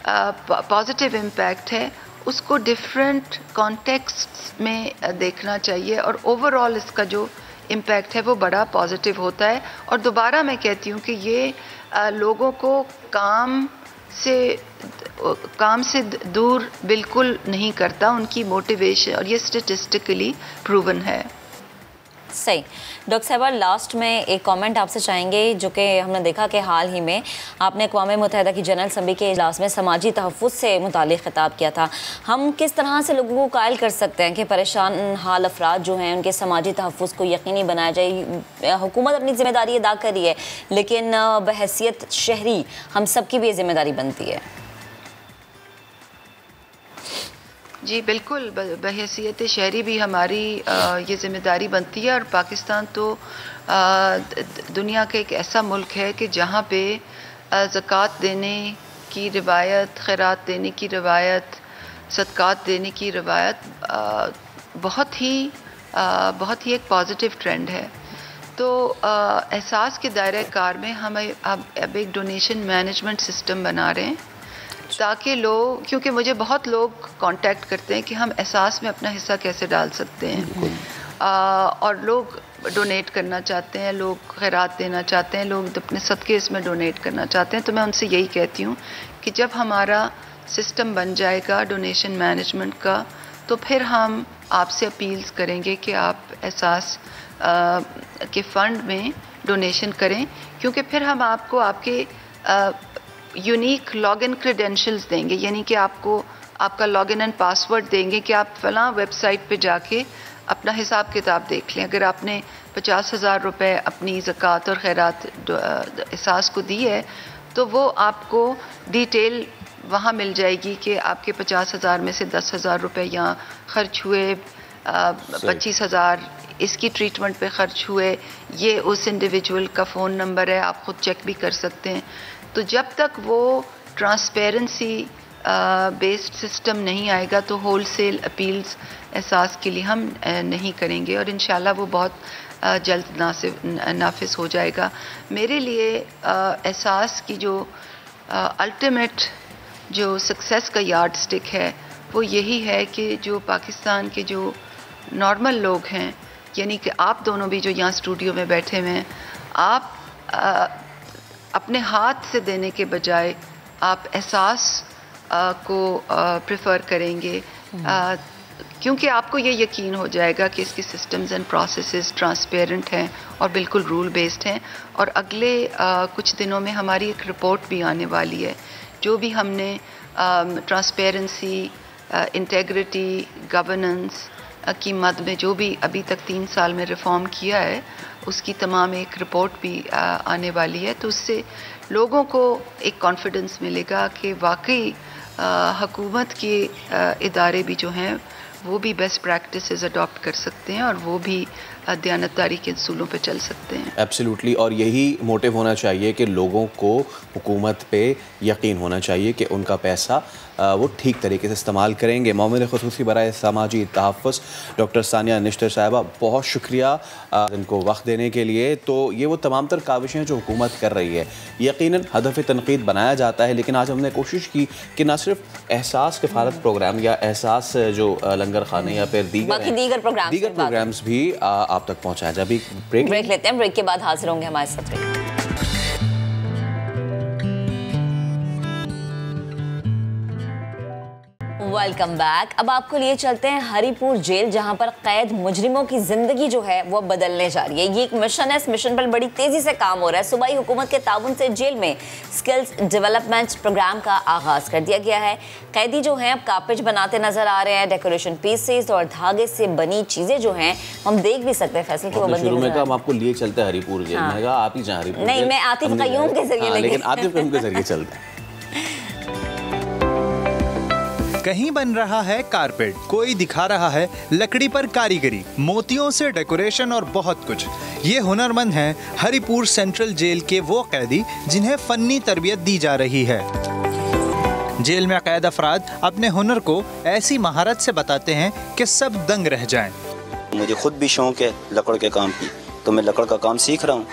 Speaker 22: पॉजिटिव इम्पैक्ट है उसको डिफरेंट कॉन्टेक्स्ट में देखना चाहिए, और ओवरऑल इसका जो इम्पैक्ट है वो बड़ा पॉजिटिव होता है। और दोबारा मैं कहती हूँ कि ये लोगों को काम से दूर बिल्कुल नहीं करता, उनकी मोटिवेशन, और ये स्टेटिस्टिकली प्रूवन है।
Speaker 11: सही। डॉक्टर साहिबा, लास्ट में एक कमेंट आपसे चाहेंगे, जो कि हमने देखा कि हाल ही में आपने अक़वाम मुत्तहिदा की जनरल असम्बली के इजलास में समाजी तहफ़्फ़ुज़ से मुतालिक खिताब किया था। हम किस तरह से लोगों को कायल कर सकते हैं कि परेशान हाल अफराद जो हैं उनके समाजी तहफ़्फ़ुज़ को यकीनी बनाया जाए? हुकूमत अपनी ज़िम्मेदारी अदा कर रही है, लेकिन बहैसियत शहरी हम सब की भी ये ज़िम्मेदारी बनती है।
Speaker 22: जी बिल्कुल, बहैसियत शहरी भी हमारी ये ज़िम्मेदारी बनती है। और पाकिस्तान तो दुनिया का एक ऐसा मुल्क है कि जहाँ पे ज़कात देने की रिवायत, खैरात देने की रिवायत, सदक़ात देने की रिवायत बहुत ही एक पॉजिटिव ट्रेंड है। तो एहसास के दायरे कार में हम अब एक डोनेशन मैनेजमेंट सिस्टम बना रहे हैं, ताकि लोग, क्योंकि मुझे बहुत लोग कांटेक्ट करते हैं कि हम एहसास में अपना हिस्सा कैसे डाल सकते हैं, और लोग डोनेट करना चाहते हैं, लोग खैरात देना चाहते हैं, लोग अपने सदक़े इसमें डोनेट करना चाहते हैं, तो मैं उनसे यही कहती हूँ कि जब हमारा सिस्टम बन जाएगा डोनेशन मैनेजमेंट का, तो फिर हम आपसे अपील्स करेंगे कि आप एहसास के फ़ंड में डोनेशन करें, क्योंकि फिर हम आपको आपके यूनिक लॉगिन क्रेडेंशियल्स देंगे, यानी कि आपको आपका लॉगिन एंड पासवर्ड देंगे कि आप फ़लाँ वेबसाइट पे जाके अपना हिसाब किताब देख लें। अगर आपने 50,000 रुपये अपनी ज़कात और खैरात एहसास को दी है, तो वो आपको डिटेल वहाँ मिल जाएगी कि आपके 50,000 में से 10,000 रुपये यहाँ खर्च हुए, 25,000 इसकी ट्रीटमेंट पे खर्च हुए, ये उस इंडिविजुअल का फ़ोन नंबर है, आप ख़ुद चेक भी कर सकते हैं। तो जब तक वो ट्रांसपेरेंसी बेस्ड सिस्टम नहीं आएगा तो होल सेल अपील्स एहसास के लिए हम नहीं करेंगे, और इंशाल्लाह वो बहुत जल्द नाफिज हो जाएगा। मेरे लिए एहसास की जो अल्टीमेट जो सक्सेस का यार्ड स्टिक है वो यही है कि जो पाकिस्तान के जो नॉर्मल लोग हैं, यानी कि आप दोनों भी जो यहाँ स्टूडियो में बैठे हुए हैं, आप अपने हाथ से देने के बजाय आप एहसास को प्रेफर करेंगे, क्योंकि आपको ये यकीन हो जाएगा कि इसकी सिस्टम्स एंड प्रोसेसेस ट्रांसपेरेंट हैं और बिल्कुल रूल बेस्ड हैं। और अगले कुछ दिनों में हमारी एक रिपोर्ट भी आने वाली है, जो भी हमने ट्रांसपेरेंसी, इंटेग्रिटी, गवर्नेंस की मद में जो भी अभी तक 3 साल में रिफॉर्म किया है, उसकी तमाम एक रिपोर्ट भी आने वाली है। तो उससे लोगों को एक कॉन्फिडेंस मिलेगा कि वाकई हुकूमत के इदारे भी जो हैं वो भी बेस्ट प्रैक्टिसेस अडॉप्ट कर सकते हैं और वो भी दयानतदारी के असूलों पे चल सकते हैं।
Speaker 13: एब्सोल्युटली, और यही मोटिव होना चाहिए कि लोगों को हुकूमत पे यकीन होना चाहिए कि उनका पैसा वो ठीक तरीके से इस्तेमाल करेंगे। मामले ख़ुसूसी बराए समाजी तहफ़्फ़ुज़ डॉक्टर सानिया निश्तर साहिबा, बहुत शुक्रिया इनको वक्त देने के लिए। तो ये वो तमाम तर काविशें जो हुकूमत कर रही है, यकीनन हदफ़ तनक़ीद बनाया जाता है, लेकिन आज हमने कोशिश की कि ना सिर्फ एहसास किफ़ालत प्रोग्राम या एहसास जो लंगर खाने या फिर दीगर प्रोग्राम्स भी आप तक पहुँचाया जाए। अभी ब्रेक
Speaker 11: लेते हैं, ब्रेक के बाद हाजिर होंगे हमारे साथ। Welcome back. अब आपको लिए चलते हैं हरिपुर जेल, जहां पर कैद मुजरिमों की जिंदगी जो है वो बदलने जा रही है। ये एक मिशन है, इस मिशन पर बड़ी तेजी से काम हो रहा है। सूबाई हुकूमत के ताउन से जेल में स्किल्स डेवलपमेंट प्रोग्राम का आगाज कर दिया गया है। कैदी जो हैं अब कापिज बनाते नजर आ रहे हैं, डेकोरेशन पीसेस और धागे से बनी चीजें जो हैं हम देख भी सकते हैं। फैसल की वो बंदी
Speaker 13: शुरू में कहा हम आपको लिए चलते हैं हरिपुर जेल, मैं कहा आप ही जहाँ हरिपुर
Speaker 11: नहीं, मैं आतिफ कयूम के जरिए,
Speaker 13: लेकिन आतिफ कयूम के जरिए चलते हैं।
Speaker 2: कहीं बन रहा है कारपेट, कोई दिखा रहा है लकड़ी पर कारीगरी, मोतियों से डेकोरेशन और बहुत कुछ। ये हुनरमंद हैं हरिपुर सेंट्रल जेल के वो कैदी जिन्हें फन्नी तरबियत दी जा रही है। जेल में कैद अफराद अपने हुनर को ऐसी महारत से बताते हैं कि सब दंग रह जाएं।
Speaker 3: मुझे खुद भी शौक है लकड़ के काम की, तो मैं लकड़ का काम सीख रहा हूँ,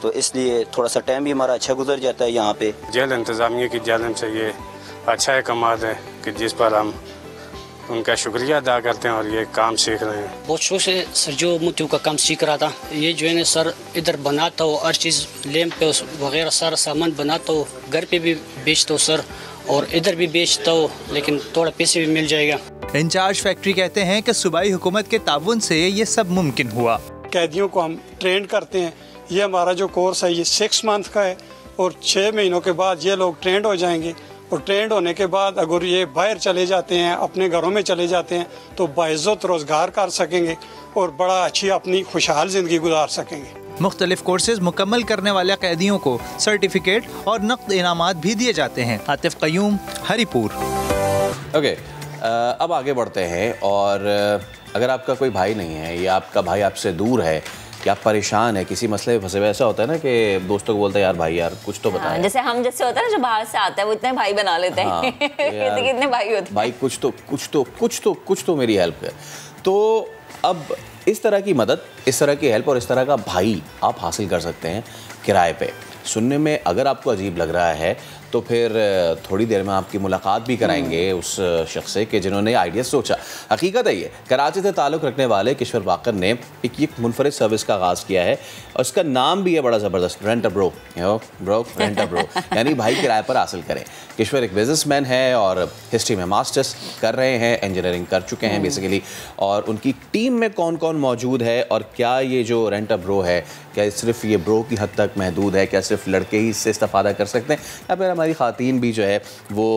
Speaker 3: तो इसलिए थोड़ा सा टाइम भी हमारा अच्छा गुजर जाता है यहाँ पे।
Speaker 23: जेल इंतज़ामिया की जानिब से ये अच्छा एक कमाल है कि जिस पर हम उनका शुक्रिया अदा करते हैं और ये काम सीख रहे हैं।
Speaker 24: बहुत शुरू से सर जो मोतियों का काम सीख रहा था, ये जो है ना सर इधर बनाता हो, हर चीज़ लैंप पे वगैरह सारा सामान बनाता हो, घर पे भी बेचता हो सर और इधर भी बेचता हो, लेकिन थोड़ा पैसे भी मिल जाएगा।
Speaker 2: इंचार्ज फैक्ट्री कहते हैं कि सूबाई हुकूमत के ताउन से ये सब मुमकिन हुआ।
Speaker 25: कैदियों को हम ट्रेन करते हैं, ये हमारा जो कोर्स है ये 6 मंथ का है और 6 महीनों के बाद ये लोग ट्रेंड हो जाएंगे और ट्रेंड होने के बाद अगर ये बाहर चले जाते हैं, अपने घरों में चले जाते हैं, तो बाइज़्ज़त रोज़गार कर सकेंगे और बड़ा अच्छी अपनी खुशहाल ज़िंदगी गुजार सकेंगे।
Speaker 2: मुख्तलिफ कोर्सेज मुकम्मल करने वाले कैदियों को सर्टिफिकेट और नक़द इनामात भी दिए जाते हैं। आतिफ कयूम, हरिपुर।
Speaker 13: ओके, अब आगे बढ़ते हैं। और अगर आपका कोई भाई नहीं है या आपका भाई आपसे दूर है या परेशान है, किसी मसले में फंसे हुए, ऐसा होता है ना कि दोस्तों को बोलते हैं यार भाई यार कुछ तो बताएं।
Speaker 11: जैसे हम जैसे होता है ना जो बाहर से आता है वो इतने भाई बना लेते हैं। कितने भाई होते हैं,
Speaker 13: भाई कुछ तो मेरी हेल्प है। तो अब इस तरह की मदद, इस तरह की हेल्प और इस तरह का भाई आप हासिल कर सकते हैं किराए पे। सुनने में अगर आपको अजीब लग रहा है तो फिर थोड़ी देर में आपकी मुलाकात भी कराएंगे उस शख्स से कि जिन्होंने आइडिया सोचा। हकीकत है ये, कराची से ताल्लुक़ रखने वाले किश्वर वाकर ने एक मुनफरिद सर्विस का आगाज़ किया है और इसका नाम भी है बड़ा ज़बरदस्त, rent a bro. Rent a bro यानी भाई किराए पर हासिल करें। किश्वर एक बिजनेसमैन है और हिस्ट्री में मास्टर्स कर रहे हैं, इंजीनियरिंग कर चुके हैं बेसिकली, और उनकी टीम में कौन कौन मौजूद है और क्या ये जो रेंट अ ब्रो है क्या सिर्फ ये ब्रो की हद तक महदूद है, क्या सिर्फ लड़के ही इससे इस्तेफादा कर सकते हैं या फिर हमारी ख़ातीन भी जो है वो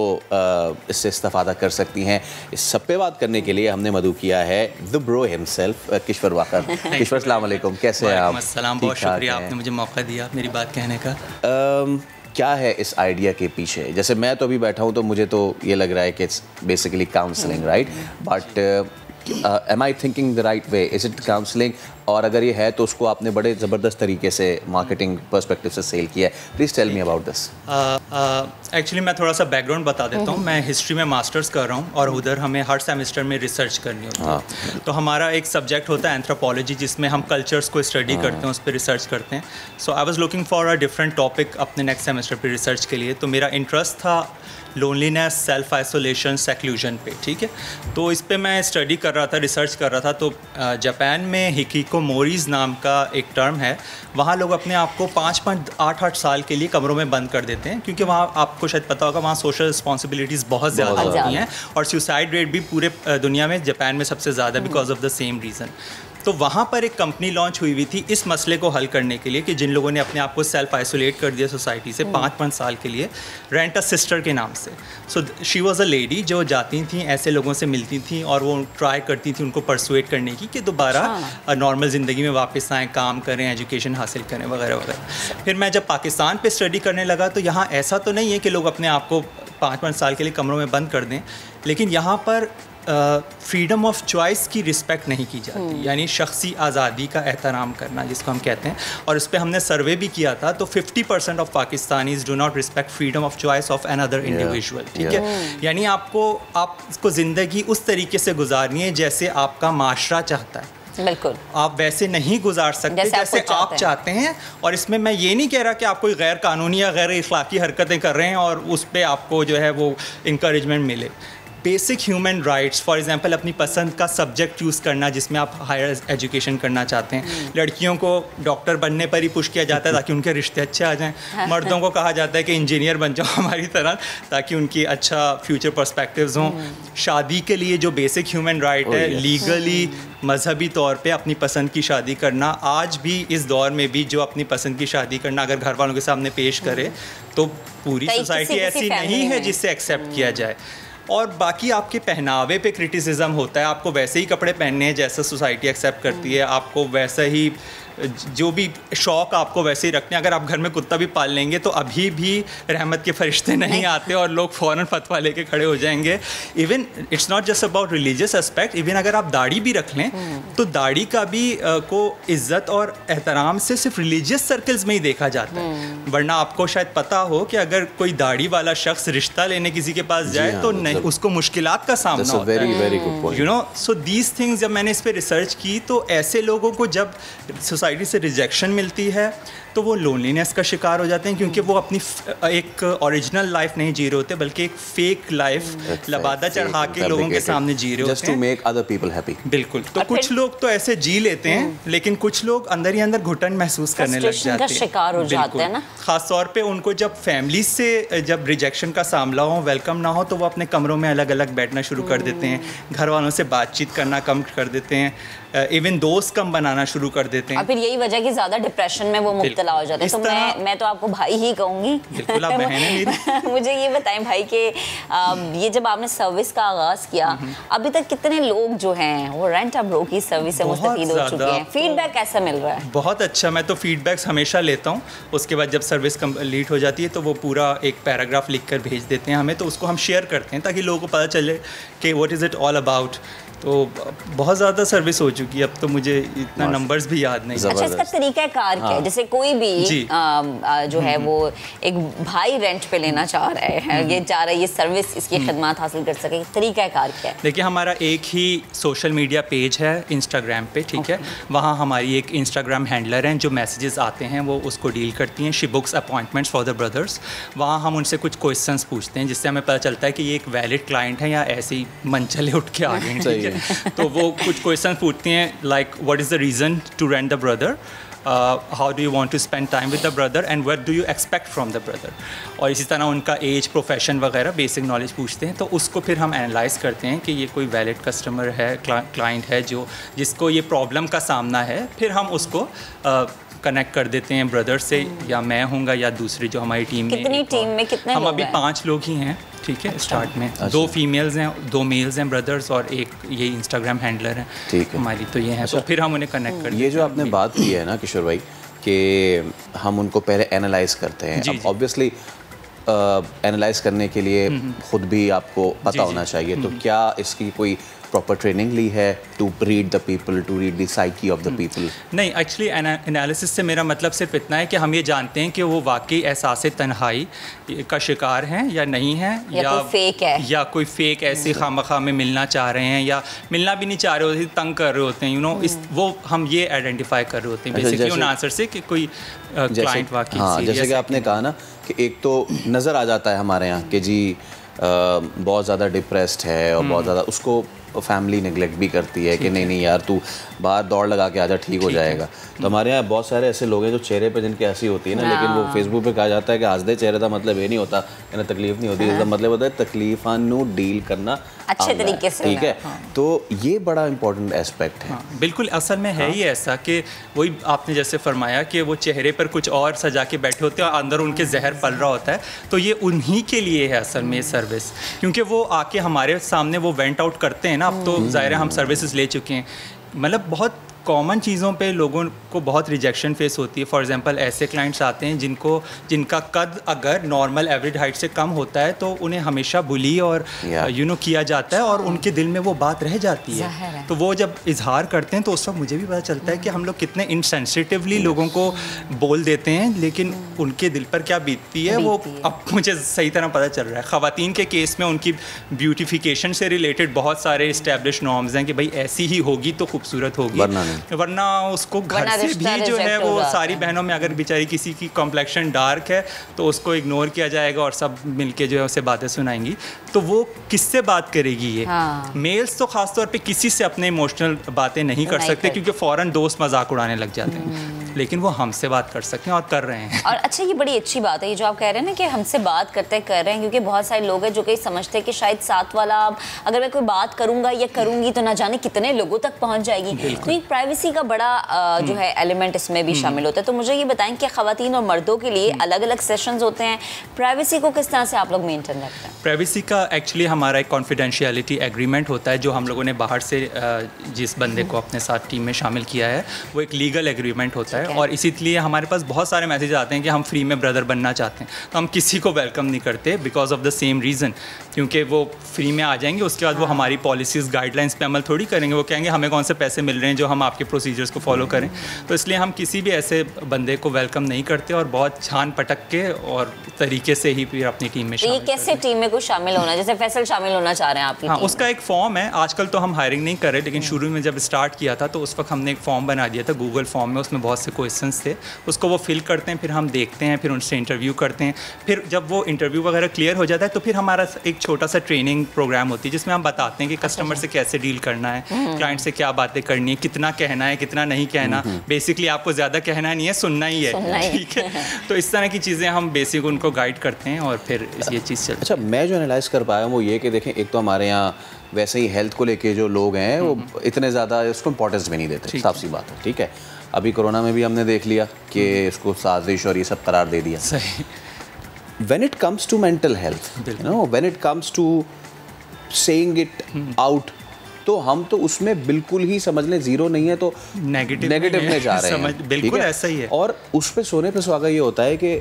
Speaker 13: इससे इस्तेफादा कर सकती हैं। इस सब पे बात करने के लिए हमने मदऊ किया है the bro himself Kishwar Waqar. Kishwar अस्सलाम वालेकुम, कैसे हैं आप?
Speaker 4: अस्सलाम, बहुत शुक्रिया आपने मुझे मौका दिया मेरी बात कहने का।
Speaker 13: क्या है इस आइडिया के पीछे? जैसे मैं तो अभी बैठा हूँ तो मुझे तो ये लग रहा है कि it's basically counselling, right? But am I thinking the right way? Is it counselling? और अगर ये है तो उसको आपने बड़े ज़बरदस्त तरीके से मार्केटिंग पर्सपेक्टिव से सेल किया है। Please tell me about this.
Speaker 4: Actually मैं थोड़ा सा बैकग्राउंड बता देता हूँ। मैं हिस्ट्री में मास्टर्स कर रहा हूँ और उधर हमें हर सेमेस्टर में रिसर्च करनी होती है। तो हमारा एक सब्जेक्ट होता है एंथ्रोपोलॉजी, जिसमें हम कल्चर्स को स्टडी करते हैं, उस पर रिसर्च करते हैं। So I was looking for a different topic अपने नेक्स्ट सेमेस्टर पे रिसर्च के लिए। तो मेरा इंटरेस्ट था लोनलीनेस, सेल्फ आइसोलेशन, सेक्लूजन पे, ठीक है। तो इस पे मैं स्टडी कर रहा था, रिसर्च कर रहा था। तो जापान में हिकिकोमोरीज नाम का एक टर्म है, वहाँ लोग अपने आप को 5-8 साल के लिए कमरों में बंद कर देते हैं, क्योंकि वहाँ आपको शायद पता होगा वहाँ सोशल रिस्पॉन्सिबिलिटीज़ बहुत ज़्यादा होती हैं और सुसाइड रेट भी पूरे दुनिया में जापान में सबसे ज़्यादा because of the same reason. तो वहाँ पर एक कंपनी लॉन्च हुई थी इस मसले को हल करने के लिए कि जिन लोगों ने अपने आप को सेल्फ आइसोलेट कर दिया सोसाइटी से 5-5 साल के लिए, रेंट अ सिस्टर के नाम से। So she was a lady जो जाती थी, ऐसे लोगों से मिलती थी और वो ट्राई करती थी उनको परसुएट करने की कि दोबारा नॉर्मल ज़िंदगी में वापस आएँ, काम करें, एजुकेशन हासिल करें वगैरह वगैरह। फिर मैं जब पाकिस्तान पर स्टडी करने लगा तो यहाँ ऐसा तो नहीं है कि लोग अपने आप को 5-5 साल के लिए कमरों में बंद कर दें, लेकिन यहाँ पर फ्रीडम ऑफ चॉइस की रिस्पेक्ट नहीं की जाती, यानी शख्सी आज़ादी का एहतराम करना जिसको हम कहते हैं। और इस पर हमने सर्वे भी किया था, तो 50% of Pakistanis do not respect freedom of choice of another individual, ठीक है। यानी आपको ज़िंदगी उस तरीके से गुजारनी है जैसे आपका माशरा चाहता है,
Speaker 11: बिल्कुल
Speaker 4: आप वैसे नहीं गुजार सकते जैसे आप चाहते हैं। और इसमें मैं ये नहीं कह रहा कि आप कोई गैर कानूनी या गैर इखलाकी हरकतें कर रहे हैं और उस पर आपको जो है वो इंकरेजमेंट मिले। Basic human rights, for example अपनी पसंद का सब्जेक्ट चूज़ करना जिसमें आप हायर एजुकेशन करना चाहते हैं। लड़कियों को डॉक्टर बनने पर ही पुश किया जाता है ताकि उनके रिश्ते अच्छे आ जाएं। मर्दों को कहा जाता है कि इंजीनियर बन जाओ हमारी तरह ताकि उनकी अच्छा फ्यूचर पर्सपेक्टिव्स हों। शादी के लिए जो बेसिक ह्यूमन राइट है, लीगली मजहबी तौर पे अपनी पसंद की शादी करना, आज भी इस दौर में भी जो अपनी पसंद की शादी करना अगर घर वालों के सामने पेश करे तो पूरी सोसाइटी ऐसी नहीं है जिससे एक्सेप्ट किया जाए। और बाकी आपके पहनावे पे क्रिटिसिज्म होता है, आपको वैसे ही कपड़े पहनने हैं जैसा सोसाइटी एक्सेप्ट करती है, आपको वैसा ही जो भी शौक आपको वैसे ही रखने। अगर आप घर में कुत्ता भी पाल लेंगे तो अभी भी रहमत के फरिश्ते नहीं आते और लोग फ़ौरन फतवा लेके खड़े हो जाएंगे। Even it's not just about religious aspect, even अगर आप दाढ़ी भी रख लें तो दाढ़ी का भी को इज़्ज़त और एहतराम से सिर्फ रिलीजियस सर्कल्स में ही देखा जाता है। वरना आपको शायद पता हो कि अगर कोई दाढ़ी वाला शख्स रिश्ता लेने किसी के पास जाए तो नहीं, उसको मुश्किलात का सामना होता है, you know. So these things जब मैंने इस पर रिसर्च की तो ऐसे लोगों को जब सोसाइटी से रिजेक्शन मिलती है तो वो लोनलीनेस का शिकार हो जाते हैं, क्योंकि वो अपनी एक ओरिजिनल लाइफ नहीं जी रहे होते बल्कि एक फेक लाइफ लबादा चढ़ा के लोगों के सामने जी रहे होते हैं,
Speaker 13: just to make other people happy।
Speaker 4: बिल्कुल। तो कुछ लोग तो ऐसे जी लेते हैं लेकिन कुछ लोग अंदर ही अंदर घुटन महसूस करने लग जाते हैं,
Speaker 11: शिकार हो जाते हैं ना।
Speaker 4: खास तौर पे उनको जब फैमिली से जब रिजेक्शन का सामना हो, वेलकम ना हो, तो वो अपने कमरों में अलग अलग बैठना शुरू कर देते हैं, घर वालों से बातचीत करना कम कर देते हैं, इवन दोस्त कम बनाना शुरू कर देते हैं।
Speaker 11: और फिर यही वजह कि ज़्यादा डिप्रेशन में वो मुब्तला हो जाते हैं। तो मैं तो आपको भाई ही कहूँगी।
Speaker 4: बिल्कुल, आप बहन हैं मेरी।
Speaker 11: मुझे ये बताएं भाई कि ये जब आपने सर्विस का आगाज़ किया, अभी तक कितने लोग जो हैं वो रेंट अ ब्रो की सर्विस से मुस्तफीद हो चुके हैं? फीडबैक कैसा मिल रहा है?
Speaker 4: बहुत अच्छा। मैं तो फीडबैक्स हमेशा लेता हूँ। उसके बाद जब सर्विस कंप्लीट हो जाती है तो वो पूरा एक पैराग्राफ लिख कर भेज देते हैं हमें, तो उसको हम शेयर करते हैं ताकि लोगों को पता चले कि what is it all about. तो बहुत ज़्यादा सर्विस हो चुकी है, अब तो मुझे इतना नंबर्स भी याद नहीं।
Speaker 11: अच्छा, इसका तरीका कार क्या है? जैसे कोई भी जो है वो एक भाई रेंट पे लेना चाह रहे हैं, ये चाह रहा है ये सर्विस, इसकी खिदमत हासिल कर सके, तरीका कार क्या है?
Speaker 4: देखिए, हमारा एक ही सोशल मीडिया पेज है इंस्टाग्राम पे, ठीक है। वहाँ हमारी एक इंस्टाग्राम हैंडलर हैं जो मैसेजेस आते हैं वो उसको डील करती हैं। She books appointments for the brothers. वहाँ हम उनसे कुछ क्वेश्चंस पूछते हैं जिससे हमें पता चलता है कि ये एक वैलिड क्लाइंट है या ऐसे ही मनचले उठ के आ गए, ठीक है। तो वो कुछ क्वेश्चन पूछती हैं like what is the reason to rent the brother, how do you want to spend time with the brother and what do you expect from the brother. और इसी तरह उनका एज, प्रोफेशन वगैरह बेसिक नॉलेज पूछते हैं। तो उसको फिर हम एनालाइज करते हैं कि ये कोई वैलिड कस्टमर है, क्लाइंट है जो जिसको ये प्रॉब्लम का सामना है। फिर हम उसको कनेक्ट कर देते हैं ब्रदर से, या मैं हूँगा या दूसरी जो हमारी टीम में।
Speaker 11: कितनी टीम में कितने
Speaker 4: हम
Speaker 11: लोग
Speaker 4: अभी
Speaker 11: हैं?
Speaker 4: 5 लोग ही हैं, ठीक है। स्टार्ट में 2 फीमेल्स हैं, 2 मेल्स हैं ब्रदर्स, और एक ये इंस्टाग्राम हैंडलर है,
Speaker 13: ठीक है
Speaker 4: हमारी। तो ये है, तो फिर हम उन्हें कनेक्ट कर।
Speaker 13: ये जो आपने बात की है ना किशोर भाई, कि हम उनको पहले एनालाइज करते हैं। अब ऑब्वियसली एनालाइज करने के लिए खुद भी आपको पता होना चाहिए, तो क्या इसकी कोई प्रॉपर ट्रेनिंग ली है to read the people, to read the psyche of the people?
Speaker 4: नहीं, एक्चुअली एनालिसिस से मेरा मतलब सिर्फ इतना है कि हम ये जानते हैं कि वो वाकई एहसास तन्हाई का शिकार हैं या नहीं हैं,
Speaker 11: या कोई फेक है,
Speaker 4: या कोई फेक ऐसी खामखा में मिलना चाह रहे हैं या मिलना भी नहीं चाह रहे होते, तंग कर रहे होते हैं, यू नो। इस वो हम ये आइडेंटिफाई कर रहे होते हैं बेसिकली उन आंसर से कि कोई क्लाइंट वाकई सीरियस।
Speaker 13: जैसे कि आपने कहा ना कि एक तो नज़र आ जाता है हमारे यहाँ कि जी बहुत ज़्यादा डिप्रेस्ड है और बहुत ज़्यादा, उसको फैमिली नेगलेक्ट भी करती है कि नहीं यार तू बाहर दौड़ लगा के आजा, ठीक हो जाएगा। तो हमारे यहाँ बहुत सारे ऐसे लोग हैं जो चेहरे पे जिनकी हंसी होती है ना, लेकिन वो फेसबुक पे कहा जाता है कि हंसदे चेहरे का मतलब ये नहीं होता कि ना तकलीफ नहीं होती, इसका मतलब होता है तकलीफां नू डील करना
Speaker 11: अच्छे तरीके से,
Speaker 13: ठीक है। तो ये बड़ा इंपॉर्टेंट एस्पेक्ट है।
Speaker 4: बिल्कुल, असल में है ही ऐसा कि वही आपने जैसे फरमाया कि वो चेहरे पर कुछ और सजा के बैठे होते हैं और अंदर उनके जहर पल रहा होता है। तो ये उन्हीं के लिए है असल में सर्विस, क्योंकि वो आके हमारे सामने वो वेंट आउट करते हैं ना। अब तो ज़ाहिर है हम सर्विसेज ले चुके हैं, मतलब बहुत कॉमन चीज़ों पे लोगों को बहुत रिजेक्शन फेस होती है। फॉर एग्जांपल ऐसे क्लाइंट्स आते हैं जिनका कद अगर नॉर्मल एवरेज हाइट से कम होता है तो उन्हें हमेशा बुली और किया जाता है और उनके दिल में वो बात रह जाती है। तो वो जब इजहार करते हैं तो उस वक्त मुझे भी पता चलता है कि हम लोग कितने इनसेंसिटिवली लोगों को बोल देते हैं, लेकिन उनके दिल पर क्या बीतती है वो अब मुझे सही तरह पता चल रहा है। ख़वातीन के केस में उनकी ब्यूटिफिकेशन से रिलेटेड बहुत सारे इस्टेब्लिश नॉर्म्स हैं कि भाई ऐसी ही होगी तो खूबसूरत होगी, वरना उसको घर से भी जो है वो सारी बहनों में अगर बेचारी किसी की कॉम्प्लेक्शन डार्क है तो उसको इग्नोर किया जाएगा और सब मिलके जो है उसे बातें सुनाएंगी। तो वो किससे बात करेगी ये? मेल्स तो खास तौर पे किसी से अपने इमोशनल बातें नहीं कर सकते क्योंकि फ़ौरन दोस्त मजाक उड़ाने लग जाते हैं, लेकिन वो हमसे बात कर सकते हैं और कर रहे हैं।
Speaker 11: और अच्छा, ये बड़ी अच्छी बात है ये जो आप कह रहे हैं ना कि हमसे बात करते कर रहे हैं, क्योंकि बहुत सारे लोग हैं जो कहीं समझते हैं कि शायद साथ वाला अगर मैं कोई बात करूंगा या करूंगी तो ना जाने कितने लोगों तक पहुंच जाएगी। तो एक प्राइवेसी का बड़ा जो है एलिमेंट इसमें भी शामिल होता है। तो मुझे ये बताएं कि ख़वातीन और मर्दों के लिए अलग अलग सेशंस होते हैं, प्राइवेसी को किस तरह से आप लोग मेंटेन रखते हैं?
Speaker 4: प्राइवेसी का एक्चुअली हमारा एक कॉन्फिडेंशियलिटी एग्रीमेंट होता है जो हम लोगों ने बाहर से जिस बंदे को अपने साथ टीम में शामिल किया है वो एक लीगल एग्रीमेंट होता है। और इसी लिए हमारे पास बहुत सारे मैसेज आते हैं कि हम फ्री में ब्रदर बनना चाहते हैं, तो हम किसी को वेलकम नहीं करते because of the same reason, क्योंकि वो फ्री में आ जाएंगे उसके बाद वो हमारी पॉलिसीज़ गाइडलाइंस पे अमल थोड़ी करेंगे, वो कहेंगे हमें कौन से पैसे मिल रहे हैं जो हम आपके प्रोसीजर्स को फॉलो करें। तो इसलिए हम किसी भी ऐसे बंदे को वेलकम नहीं करते और बहुत छान पटक के और तरीके से ही फिर अपनी टीम में
Speaker 11: शामिल। ये कैसे टीम में कुछ शामिल होना, जैसे फैसल शामिल होना चाह रहे हैं आपकी?
Speaker 4: हाँ, उसका एक फॉर्म है। आजकल तो हम हायरिंग नहीं कर रहे, लेकिन शुरू में जब स्टार्ट किया था तो उस वक्त हमने एक फॉर्म बना दिया था गूगल फॉर्म में, उसमें बहुत से क्वेश्चंस थे, उसको वो फिल करते हैं, फिर हम देखते हैं, फिर उनसे इंटरव्यू करते हैं। फिर जब वो इंटरव्यू वगैरह क्लियर हो जाता है तो फिर हमारा एक छोटा सा ट्रेनिंग प्रोग्राम होती है जिसमें हम बताते हैं कि कस्टमर से कैसे डील करना है, क्लाइंट से क्या बातें करनी है, कितना कहना है, कितना नहीं कहना। बेसिकली आपको ज़्यादा कहना नहीं है, सुनना ही है, ठीक है। तो इस तरह की चीज़ें हम बेसिक उनको गाइड करते हैं और फिर ये चीज़ चलती है।
Speaker 13: अच्छा, मैं जो एनालाइज कर पाया वो ये कि देखें, एक तो हमारे यहाँ वैसे ही हेल्थ को लेके जो लोग हैं वो इतने ज़्यादा इसको इम्पोर्टेंस भी नहीं देते, साफ सी बात है, ठीक है। अभी कोरोना में भी हमने देख लिया कि इसको साजिश और ये सब करार दे दिया।
Speaker 4: सही।
Speaker 13: When it comes to mental health, you know, when it comes to saying it out तो हम तो उसमें बिल्कुल ही समझ लें जीरो नहीं है तो नेगेटिव में जा रहे हैं।
Speaker 4: बिल्कुल ऐसा ही है।
Speaker 13: और उस पे सोने पे सुहागा ये होता है कि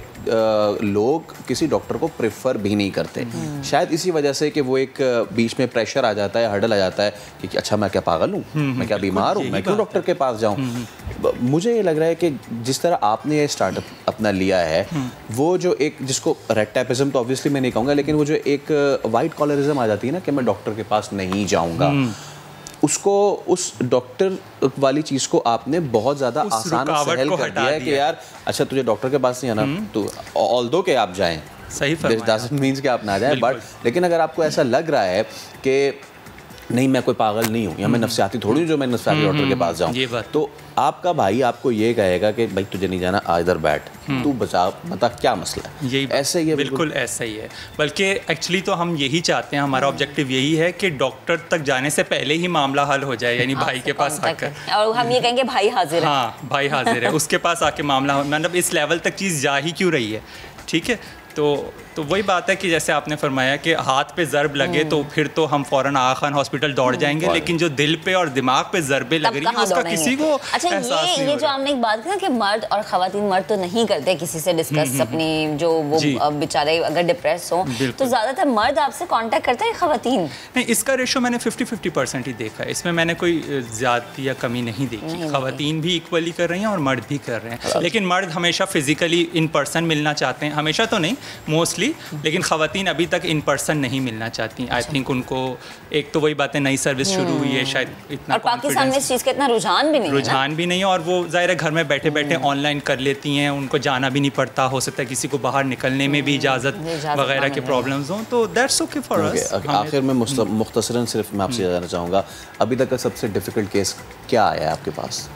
Speaker 13: लोग किसी डॉक्टर को प्रेफर भी नहीं करते, शायद इसी वजह से कि वो एक बीच में प्रेशर आ जाता है, हर्डल आ जाता है कि अच्छा मैं क्या पागल हूँ, मैं क्या बीमार हूँ, मैं क्यों डॉक्टर के पास जाऊँ। मुझे ये लग रहा है कि जिस तरह आपने ये स्टार्टअप अपना लिया है, वो जो एक जिसको रेड टैपिज्म तो ऑब्वियसली मैं नहीं कहूँगा, लेकिन वो जो एक वाइट कॉलरिज्म आ जाती है ना कि मैं डॉक्टर के पास नहीं जाऊँगा, उसको उस डॉक्टर वाली चीज़ को आपने बहुत ज़्यादा आसान सहल कर दिया है कि यार अच्छा तुझे डॉक्टर के पास नहीं आना, तो ऑल्दो के आप जाएं,
Speaker 4: सही
Speaker 13: डजंट मीन्स कि आप ना जाएं, बट लेकिन अगर आपको ऐसा लग रहा है कि नहीं मैं कोई पागल नहीं हूँ या मैं नफ्सियाती थोड़ी हूँ जो मैं नफ्सियाती डॉक्टर के पास जाऊँ, तो आपका भाई आपको ये कहेगा कि भाई तुझे नहीं जाना, आ इधर बैठ, तू बता क्या मसला है।
Speaker 4: यही
Speaker 13: ऐसे ही है,
Speaker 4: बिल्कुल ऐसा ही है। बल्कि एक्चुअली तो हम यही चाहते हैं, हमारा ऑब्जेक्टिव यही है कि डॉक्टर तक जाने से पहले ही मामला हल हो जाए, यानी भाई के पास आकर,
Speaker 11: और हम ये कहेंगे भाई हाजिर है।
Speaker 4: हाँ भाई हाजिर है, उसके पास आके मामला, मतलब इस लेवल तक चीज़ जा ही क्यों रही है। ठीक है, तो वही बात है कि जैसे आपने फरमाया कि हाथ पे ज़रब लगे तो फिर तो हम फ़ौरन आगा खान हॉस्पिटल दौड़ जाएंगे, लेकिन जो दिल पे और दिमाग पे ज़रबे लग रही है उसका किसी को
Speaker 11: अच्छा ये जो आपने एक बात की ना कि मर्द और ख़वातीन, मर्द तो नहीं करते किसी से डिस्कस अपनी जो वो बेचारे अगर डिप्रेस हो, तो ज़्यादातर मर्द आपसे कांटेक्ट करते हैं ख़वातीन?
Speaker 4: नहीं, इसका रेशो मैंने 50-50% ही देखा है, इसमें मैंने कोई ज़्यादती या कमी नहीं देखी। ख़वातीन भी इक्वली कर रही हैं और मर्द भी कर रहे हैं, लेकिन मर्द हमेशा फिजिकली इन पर्सन मिलना चाहते हैं, हमेशा तो नहीं मोस्टली, लेकिन ख़वातीन अभी तक इन पर्सन नहीं मिलना चाहती। आई थिंक उनको एक तो वही बात है, नई सर्विस शुरू हुई है, शायद इतना,
Speaker 11: और पाकिस्तान में इस चीज़ का इतना रुझान भी
Speaker 4: नहीं है, और वो ज़ाहिर है घर में बैठे बैठे ऑनलाइन कर लेती हैं, उनको जाना भी नहीं पड़ता, हो सकता है किसी को बाहर निकलने में भी इजाज़त वगैरह के प्रॉब्लम्स हों, तो दैट्स ओके फॉर अस।
Speaker 13: आखिर में मुख्तसरन सिर्फ मैं आपसे जानना चाहूँगा, अभी तक का सबसे डिफ़िकल्ट केस क्या आया है आपके पास?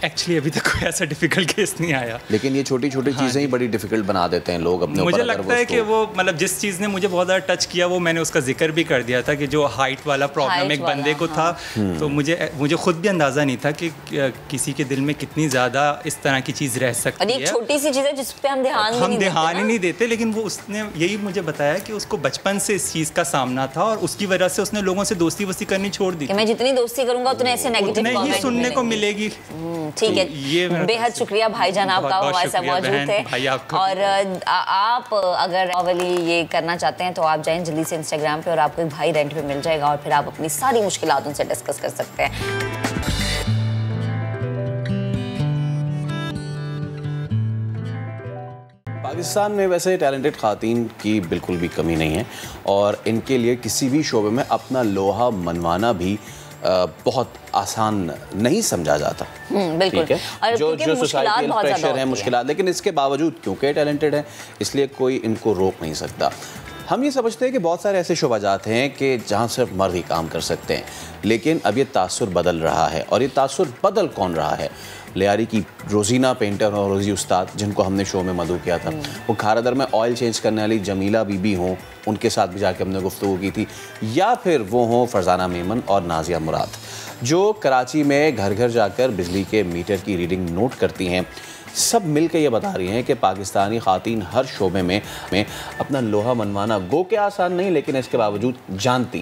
Speaker 4: एक्चुअली अभी तक कोई ऐसा डिफिकल्ट केस नहीं आया,
Speaker 13: लेकिन ये छोटी छोटी चीज़ें ही बड़ी डिफिकल्ट बना देते हैं लोग अपने ऊपर।
Speaker 4: मुझे लगता है कि वो मतलब जिस चीज़ ने मुझे बहुत ज़्यादा टच किया, वो मैंने उसका जिक्र भी कर दिया था कि जो हाइट वाला प्रॉब्लम एक बंदे को था, तो मुझे खुद भी अंदाज़ा नहीं था कि किसी के दिल में कितनी ज़्यादा इस तरह की चीज़ रह सकती है।
Speaker 11: एक छोटी सी चीज़ है जिस पे हम ध्यान
Speaker 4: ही नहीं देते, लेकिन वो उसने यही मुझे बताया कि उसको बचपन से इस चीज़ का सामना था और उसकी वजह से उसने लोगों से दोस्ती वस्ती करनी छोड़ दी।
Speaker 11: मैं जितनी दोस्ती करूँगा उतने ऐसे नेगेटिव
Speaker 4: ही सुनने को मिलेगी।
Speaker 11: ठीक है, ये बेहद शुक्रिया भाईजान आपका, हमारे साथ मौजूद थे। और आप अगर नॉवेली ये करना चाहते हैं तो आप जाएं जल्दी से इंस्टाग्राम पे और आपको एक भाई रेंट पे मिल जाएगा और फिर आप अपनी सारी मुश्किलात उनसे डिस्कस कर सकते हैं।
Speaker 13: पाकिस्तान में वैसे टैलेंटेड ख़वातीन की बिल्कुल भी कमी नहीं है और इनके लिए किसी भी शोबे में अपना लोहा मनवाना भी बहुत आसान नहीं समझा जाता।
Speaker 11: बिल्कुल।
Speaker 13: ठीक है, जो सोसाइटल प्रेशर है, मुश्किलात, लेकिन इसके बावजूद क्योंकि टैलेंटेड है इसलिए कोई इनको रोक नहीं सकता। हम ये समझते हैं कि बहुत सारे ऐसे शोबाजात हैं कि जहाँ सिर्फ मर्द ही काम कर सकते हैं, लेकिन अब ये तासुर बदल रहा है। और ये तासुर बदल कौन रहा है? लियारी की रोज़ीना पेंटर और रोज़ी उस्ताद, जिनको हमने शो में मदऊ किया था, वो खारादर में ऑयल चेंज करने वाली जमीला बीबी हों, उनके साथ भी जाके हमने गुफ्तगू की थी, या फिर वो हों फरजाना मेमन और नाजिया मुराद, जो कराची में घर घर जाकर बिजली के मीटर की रीडिंग नोट करती हैं। सब मिलकर ये बता रही हैं कि पाकिस्तानी ख़वातीन हर शोबे में अपना लोहा मनवाना गो के आसान नहीं, लेकिन इसके बावजूद जानती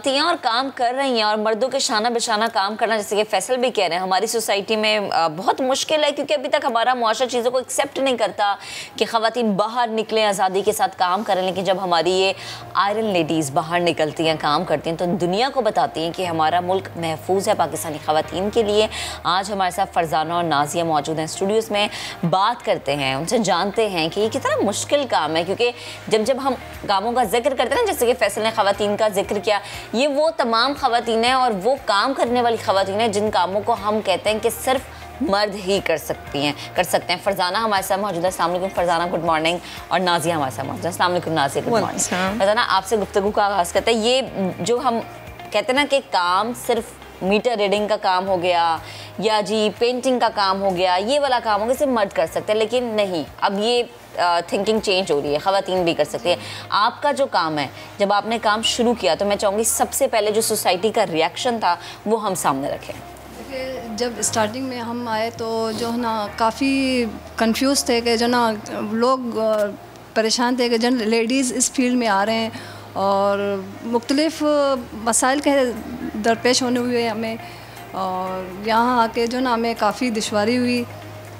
Speaker 13: हैं
Speaker 11: और काम कर रही हैं। और मर्दों के शाना बेशाना काम करना, जैसे कि फैसल भी कह रहे हैं, हमारी सोसाइटी में बहुत मुश्किल है, क्योंकि अभी तक हमारा मुआशरा चीज़ों को एक्सेप्ट नहीं करता कि ख़वातीन बाहर निकलें, आज़ादी के साथ काम करें। लेकिन जब हमारी ये आयरन लेडीज़ बाहर निकलती हैं, काम करती हैं, तो दुनिया को बताती हैं कि हमारा मुल्क महफूज है पाकिस्तानी ख़वातीन के लिए। आज हमारे साथ फरजाना और नाजिया मौजूद हैं स्टूडियोज़ में, बात करते हैं उनसे, जानते हैं कि ये कितना मुश्किल काम है। क्योंकि जब हम कामों का जिक्र करते हैं ना, जैसे कि फैसल ने ख़वातीन का जिक्र किया, ये वो तमाम ख़वातीन हैं और वो काम करने वाली ख़वातीन हैं जिन कामों को हम कहते हैं कि सिर्फ मर्द ही कर सकते हैं। फरजाना हमारे साथ मौजूद है। अस्सलाम वालेकुम फरजाना, गुड मॉर्निंग। और नाजिया हमारे साथ मौजूद है। अस्सलाम वालेकुम नाजिया, गुड मॉर्निंग। फरजाना, आपसे गुफ्तगू का आगाज़ करते हैं। ये जो हम कहते हैं ना कि काम सिर्फ मीटर रीडिंग का काम हो गया या जी पेंटिंग का काम हो गया, ये वाला काम हो गया, सिर्फ मर्द कर सकते हैं, लेकिन नहीं, अब ये थिंकिंग चेंज हो रही है, ख़वातीन भी कर सकती है। आपका जो काम है, जब आपने काम शुरू किया तो मैं चाहूँगी सबसे पहले जो सोसाइटी का रिएक्शन था वो हम सामने रखें।
Speaker 5: देखिए, जब स्टार्टिंग में हम आए तो जो है ना काफ़ी कंफ्यूज थे कि जो ना लोग परेशान थे कि जो लेडीज़ इस फील्ड में आ रहे हैं और मुख्तलिफ़ मसाइल के दरपेश होने हुए हमें, और यहाँ आके जो ना हमें काफ़ी दुश्वारी हुई।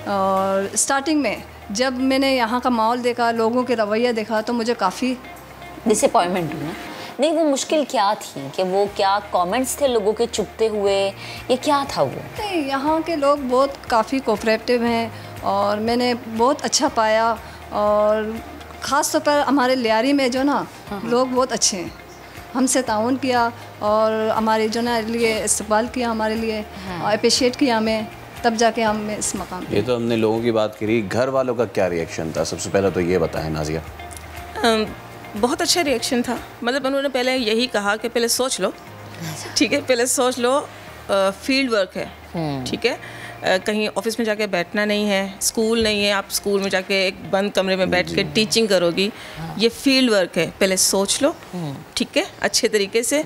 Speaker 5: और स्टार्टिंग में जब मैंने यहाँ का माहौल देखा, लोगों के रवैया देखा, तो मुझे काफ़ी
Speaker 11: डिसअपॉइंटमेंट हुआ। नहीं, वो मुश्किल क्या थी कि वो क्या कमेंट्स थे लोगों के चुभते हुए, ये क्या था वो?
Speaker 5: नहीं, यहाँ के लोग बहुत काफ़ी कोऑपरेटिव हैं और मैंने बहुत अच्छा पाया। और ख़ास तौर पर हमारे लियारी में जो ना लोग बहुत अच्छे हैं, हमसे ताउन किया और हमारे जो ना लिए इस्तकबाल किया, हमारे लिए अप्रिशिएट किया हमें, तब जाके हम इस मकाम पे।
Speaker 13: ये तो हमने लोगों की बात करी, घर वालों का क्या रिएक्शन था? सबसे पहले तो ये बताएं नाजिया।
Speaker 1: बहुत अच्छा रिएक्शन था। मतलब उन्होंने पहले यही कहा कि पहले सोच लो, ठीक है, पहले सोच लो, फील्ड वर्क है, ठीक है, कहीं ऑफिस में जाके बैठना नहीं है, स्कूल नहीं है, आप स्कूल में जाके एक बंद कमरे में बैठ के टीचिंग करोगी, ये फील्ड वर्क है, पहले सोच लो, ठीक है, अच्छे तरीके से।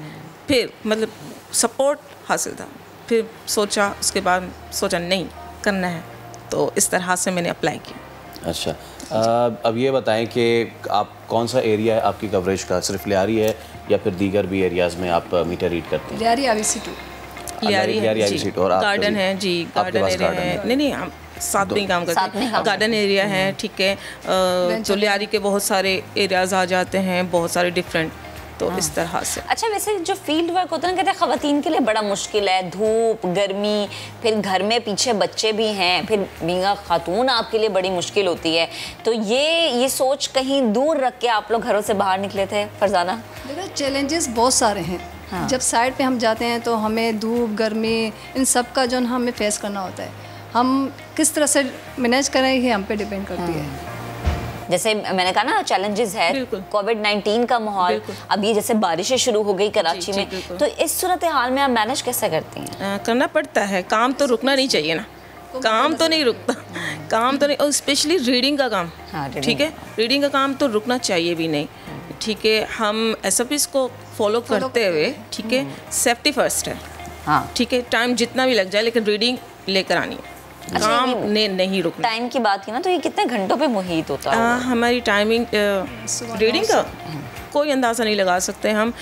Speaker 1: फिर मतलब सपोर्ट हासिल था, फिर सोचा, उसके बाद सोचा नहीं करना है, तो इस तरह से मैंने अप्लाई किया।
Speaker 13: अच्छा, अब ये बताएं कि आप कौन सा एरिया है आपकी कवरेज का? सिर्फ लियारी है या फिर दीगर भी एरियाज़ में आप मीटर रीड करते हैं?
Speaker 5: लियारी आईवीसी 2,
Speaker 1: लियारी है जी,
Speaker 13: और
Speaker 1: गार्डन है जी, गार्डन एरिया है। नहीं, हम साथ में ही काम करते हैं, गार्डन एरिया है, ठीक है। तो लियारी के बहुत सारे एरियाज़ आ जाते हैं, बहुत सारे डिफरेंट, तो इस तरह से।
Speaker 11: अच्छा, वैसे जो फील्ड वर्क होता है ना, कहते हैं ख़वातीन के लिए बड़ा मुश्किल है, धूप, गर्मी, फिर घर में पीछे बच्चे भी हैं, फिर बींगा खातून आपके लिए बड़ी मुश्किल होती है। तो ये सोच कहीं दूर रख के आप लोग घरों से बाहर निकले थे फरजाना?
Speaker 5: देखो, चैलेंजेस बहुत सारे हैं। जब साइड पे हम जाते हैं तो हमें धूप, गर्मी, इन सब का जो हमें फेस करना होता है। हम किस तरह से मैनेज करें, ये हम पे डिपेंड करती है।
Speaker 11: जैसे मैंने कहा ना, चैलेंजेस है, कोविड-19 का माहौल, अभी जैसे बारिशें शुरू हो गई कराची में, तो इस सूरत हाल में आप मैनेज कैसे करती हैं?
Speaker 1: करना पड़ता है, काम तो रुकना नहीं चाहिए ना, काम तो नहीं रुकता, काम तो नहीं, और स्पेशली रीडिंग का काम, ठीक है, रीडिंग का काम तो रुकना चाहिए भी नहीं, ठीक है। हम SOPs को फॉलो करते हुए, ठीक है, सेफ्टी फर्स्ट है, ठीक है, टाइम जितना भी लग जाए, लेकिन रीडिंग लेकर आनी है, काम ने नहीं रुकना।
Speaker 11: टाइम की बात की ना, तो ये कितने घंटों पे मुहित होता है?
Speaker 1: हमारी टाइमिंग रीडिंग का कोई अंदाज़ा नहीं लगा सकते हम।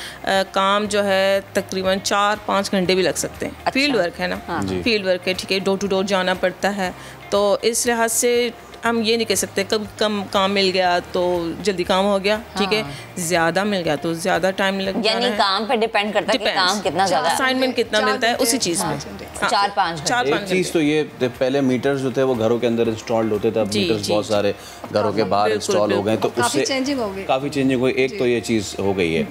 Speaker 1: काम जो है तकरीबन 4-5 घंटे भी लग सकते हैं। फील्ड वर्क है ना, फील्ड वर्क है, ठीक है, डोर टू डोर जाना पड़ता है, तो इस लिहाज से हम ये नहीं कह सकते कब कम काम मिल गया तो जल्दी काम हो गया, ठीक है, ज़्यादा मिल गया तो ज़्यादा टाइम लग जाना है।
Speaker 11: यानी काम पे डिपेंड करता है कि काम कितना ज़्यादा,
Speaker 1: असाइनमेंट कितना मिलता है, उसी चीज़ में
Speaker 11: 4-5
Speaker 13: एक चीज़ तो ये पहले मीटर्स जो थे वो घरों के अंदर इंस्टॉल्ड होते थे, अब मीटर्स बहुत सारे घरों के बाहर इंस्टॉल हो गए, तो उससे काफ़ी चेंजिंग हुई। एक तो ये चीज़ हो गई है।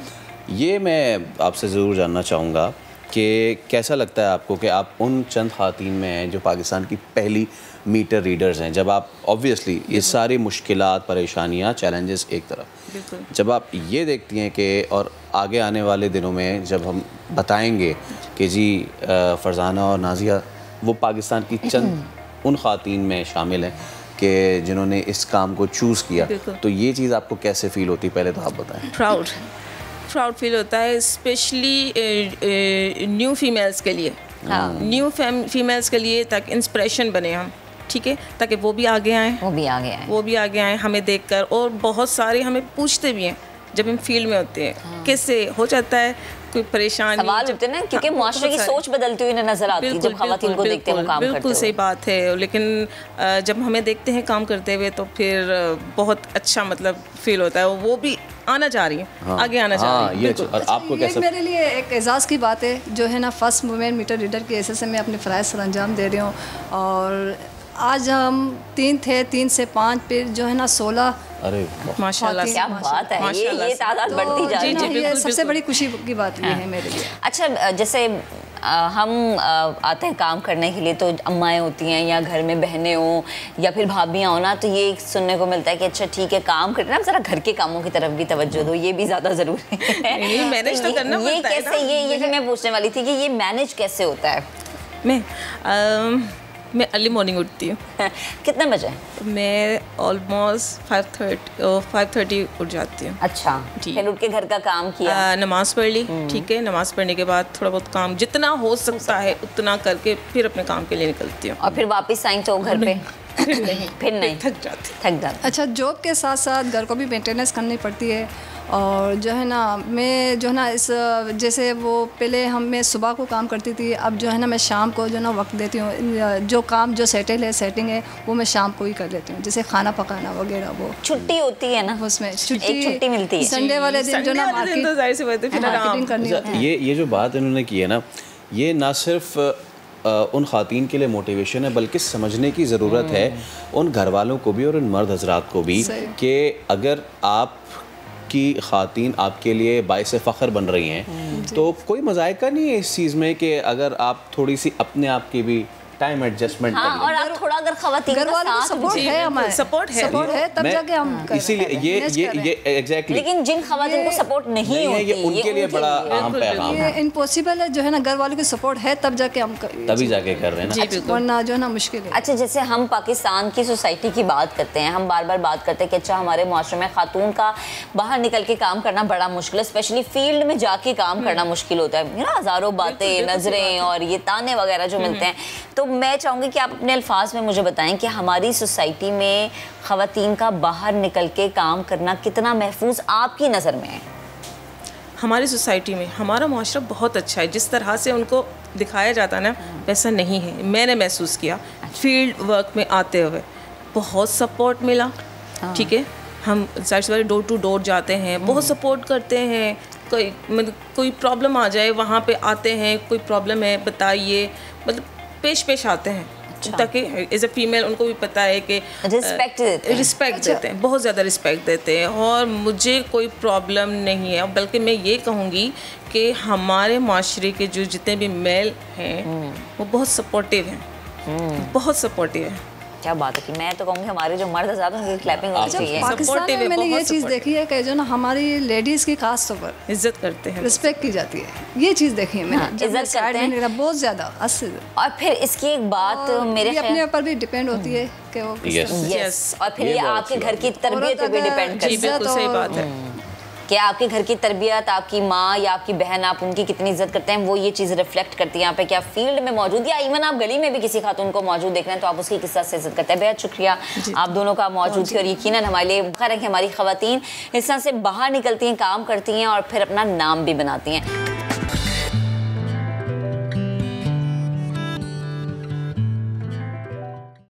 Speaker 13: ये मैं आपसे ज़रूर जानना चाहूँगा कि कैसा लगता है आपको कि आप उन चंद ख़वातीन में हैं जो पाकिस्तान की पहली मीटर रीडर्स हैं, जब आप ऑब्वियसली ये सारी मुश्किलात, परेशानियाँ, चैलेंजेस एक तरफ, जब आप ये देखती हैं कि और आगे आने वाले दिनों में जब हम बताएंगे कि जी फरजाना और नाजिया वो पाकिस्तान की चंद उन ख़वातीन में शामिल हैं कि जिन्होंने इस काम को चूज़ किया, तो ये चीज़ आपको कैसे फ़ील होती है? पहले तो आप बताएं।
Speaker 1: प्राउड फील होता है, स्पेशली न्यू फीमेल्स के लिए, न्यू फीमेल्स के लिए, ताकि इंस्पिरेशन बने हम, ठीक है, ताकि वो भी आगे आएँ, वो भी आगे आएँ हमें देखकर। और बहुत सारे हमें पूछते भी हैं जब हम फील्ड में होते हैं, कैसे हो जाता है, कोई परेशानी,
Speaker 11: सवाल होते हैं ना, क्योंकि मुआशरे की सोच बदलती हुई नजर आती है जब ख़वातीन को देखते हैं काम करते हुए।
Speaker 1: बिल्कुल सही बात है, लेकिन जब हमें देखते हैं काम करते हुए तो फिर बहुत अच्छा मतलब फील होता है, वो भी आना चाह रही है, आगे आना चाह रही है।
Speaker 13: और आपको कैसा?
Speaker 5: मेरे लिए एक एजाज़ की बात है जो है ना, फर्स्ट वुमेन मीटर रीडर के ऐसे से मैं अपने फ़राइज़ सर अंजाम दे रही हूँ। और आज हम 3 थे, 3 से 5 फिर जो है ना 16।
Speaker 13: अरे
Speaker 11: माशाल्लाह, क्या बात है, ये तादाद बढ़ती जा रही है।
Speaker 5: ये सबसे बड़ी खुशी की बात ये है मेरे लिए।
Speaker 11: अच्छा, जैसे हम आते हैं काम करने के लिए, तो अम्माएँ होती हैं या घर में बहनें हो या फिर भाभियाँ हो ना, तो ये सुनने को मिलता है कि अच्छा ठीक है, काम करना, ज़रा घर के कामों की तरफ भी तवज्जो दो, ये भी ज़्यादा ज़रूरी है।
Speaker 1: मैनेज तो करना
Speaker 11: ये कैसे, ये मैं पूछने वाली थी कि ये मैनेज कैसे होता है?
Speaker 1: मैं अर्ली मॉर्निंग उठती हूँ।
Speaker 11: कितने बजे?
Speaker 1: मैं ऑलमोस्ट 5:30 उठ जाती हूँ।
Speaker 11: अच्छा, फिर उठ के घर का काम किया,
Speaker 1: नमाज़ पढ़ ली, ठीक है, नमाज़ पढ़ने के बाद थोड़ा बहुत काम जितना हो सकता है उतना करके फिर अपने काम के लिए निकलती हूँ।
Speaker 11: और फिर वापस आई तो घर पे फिर नहीं
Speaker 1: थक जाती।
Speaker 11: अच्छा,
Speaker 5: जॉब के साथ साथ घर को भी मेंटेनेंस करनी पड़ती है और जो है ना मैं जो है ना इस जैसे वो पहले मैं सुबह को काम करती थी, अब जो है ना मैं शाम को जो ना वक्त देती हूँ। जो काम जो सेटिंग है वो मैं शाम को ही कर लेती हूँ, जैसे खाना पकाना वगैरह। वो
Speaker 11: छुट्टी होती है ना
Speaker 5: उसमें,
Speaker 11: एक छुट्टी मिलती है
Speaker 5: संडे वाले दिन जो ना मार्केटिंग करनी होती है।
Speaker 13: ये जो बात इन्होंने की है ना, ये ना सिर्फ उन ख़ातीन के लिए मोटिवेशन है, बल्कि समझने की ज़रूरत है उन घर वालों को भी और उन मर्द हजरात को भी कि अगर आप की ख़ातीन आपके लिए बाइस फ़ख्र बन रही हैं तो कोई मज़ायका नहीं है इस चीज़ में कि अगर आप थोड़ी सी अपने आप की भी टाइम एडजस्टमेंट
Speaker 11: हाँ, और आप थोड़ा अगर खवातीन का साथ
Speaker 5: सपोर्ट है, हमारे सपोर्ट है तब जाके हम
Speaker 13: इसीलिए ये एग्जैक्टली।
Speaker 11: लेकिन जिन खवातीन को सपोर्ट नहीं होती
Speaker 13: ये उनके लिए बड़ा अहम पैगाम है।
Speaker 5: इम्पॉसिबल है जो है ना, घर वालों की सपोर्ट है तब जाके हम
Speaker 13: तभी जाके कर रहे हैं ना,
Speaker 5: वरना जो है ना मुश्किल है।
Speaker 11: अच्छा, जैसे हम पाकिस्तान की सोसाइटी की बात करते हैं, हम बार बार बात करते हैं कि अच्छा हमारे मुआशरे में खातून का बाहर निकल के काम करना बड़ा मुश्किल है, स्पेशली फील्ड में जाके काम करना मुश्किल होता है, हज़ारों बातें, नजरें और ये ताने वगैरह जो मिलते हैं। तो मैं चाहूँगी कि आप अपने अल्फाज में मुझे बताएं कि हमारी सोसाइटी में ख़वातीन का बाहर निकल के काम करना कितना महफूज आपकी नज़र में है?
Speaker 1: हमारी सोसाइटी में हमारा मुआशरा बहुत अच्छा है, जिस तरह से उनको दिखाया जाता है ना वैसा नहीं है। मैंने महसूस किया फील्ड वर्क में आते हुए बहुत सपोर्ट मिला। ठीक है, हम साइड डोर टू डोर जाते हैं, बहुत सपोर्ट करते हैं। कोई प्रॉब्लम आ जाए वहाँ पे आते हैं, कोई प्रॉब्लम है बताइए, मतलब पेश आते हैं। ताकि एज ए फीमेल उनको भी पता है कि रिस्पेक्ट देते हैं, बहुत ज़्यादा रिस्पेक्ट देते हैं। और मुझे कोई प्रॉब्लम नहीं है, बल्कि मैं ये कहूँगी कि हमारे माशरे के जो जितने भी मेल हैं वो बहुत सपोर्टिव हैं, बहुत सपोर्टिव है।
Speaker 11: क्या बात है कि मैं तो कहूँगी हमारे जो मर्द ज़्यादा उनकी क्लैपिंग होनी चाहिए।
Speaker 5: पाकिस्तान में मैंने ये चीज़ देखी है कि जो ना हमारी लेडीज़ की खास तौर पर
Speaker 1: इज्जत करते हैं,
Speaker 5: रिस्पेक्ट की जाती है। ये चीज़ देखी है मैंने,
Speaker 11: इज्जत करते हैं
Speaker 5: बहुत ज़्यादा असर।
Speaker 11: और फिर इसकी एक बात मेरे
Speaker 5: अपने ऊपर भी डिपेंड होती है कि वो
Speaker 11: यस, और फिर ये आपके घर की तरबियत पे भी डिपेंड करती है।
Speaker 1: बिल्कुल सही बात है
Speaker 11: कि आपके घर की तरबियत, आपकी माँ या आपकी बहन, आप उनकी कितनी इज्जत करते हैं, वो ये चीज़ रिफ्लेक्ट करती है यहाँ पे। क्या फील्ड में मौजूद या इवन आप गली में भी किसी खातून को मौजूद देख रहे हैं तो आप उसकी किस तरह से इज्जत करते हैं। बेहद शुक्रिया आप दोनों का मौजूद थी और यकीनन हमारे लिए खैर है कि हमारी ख़वातीन इस तरह से बाहर निकलती हैं, काम करती हैं और फिर अपना नाम भी बनाती हैं।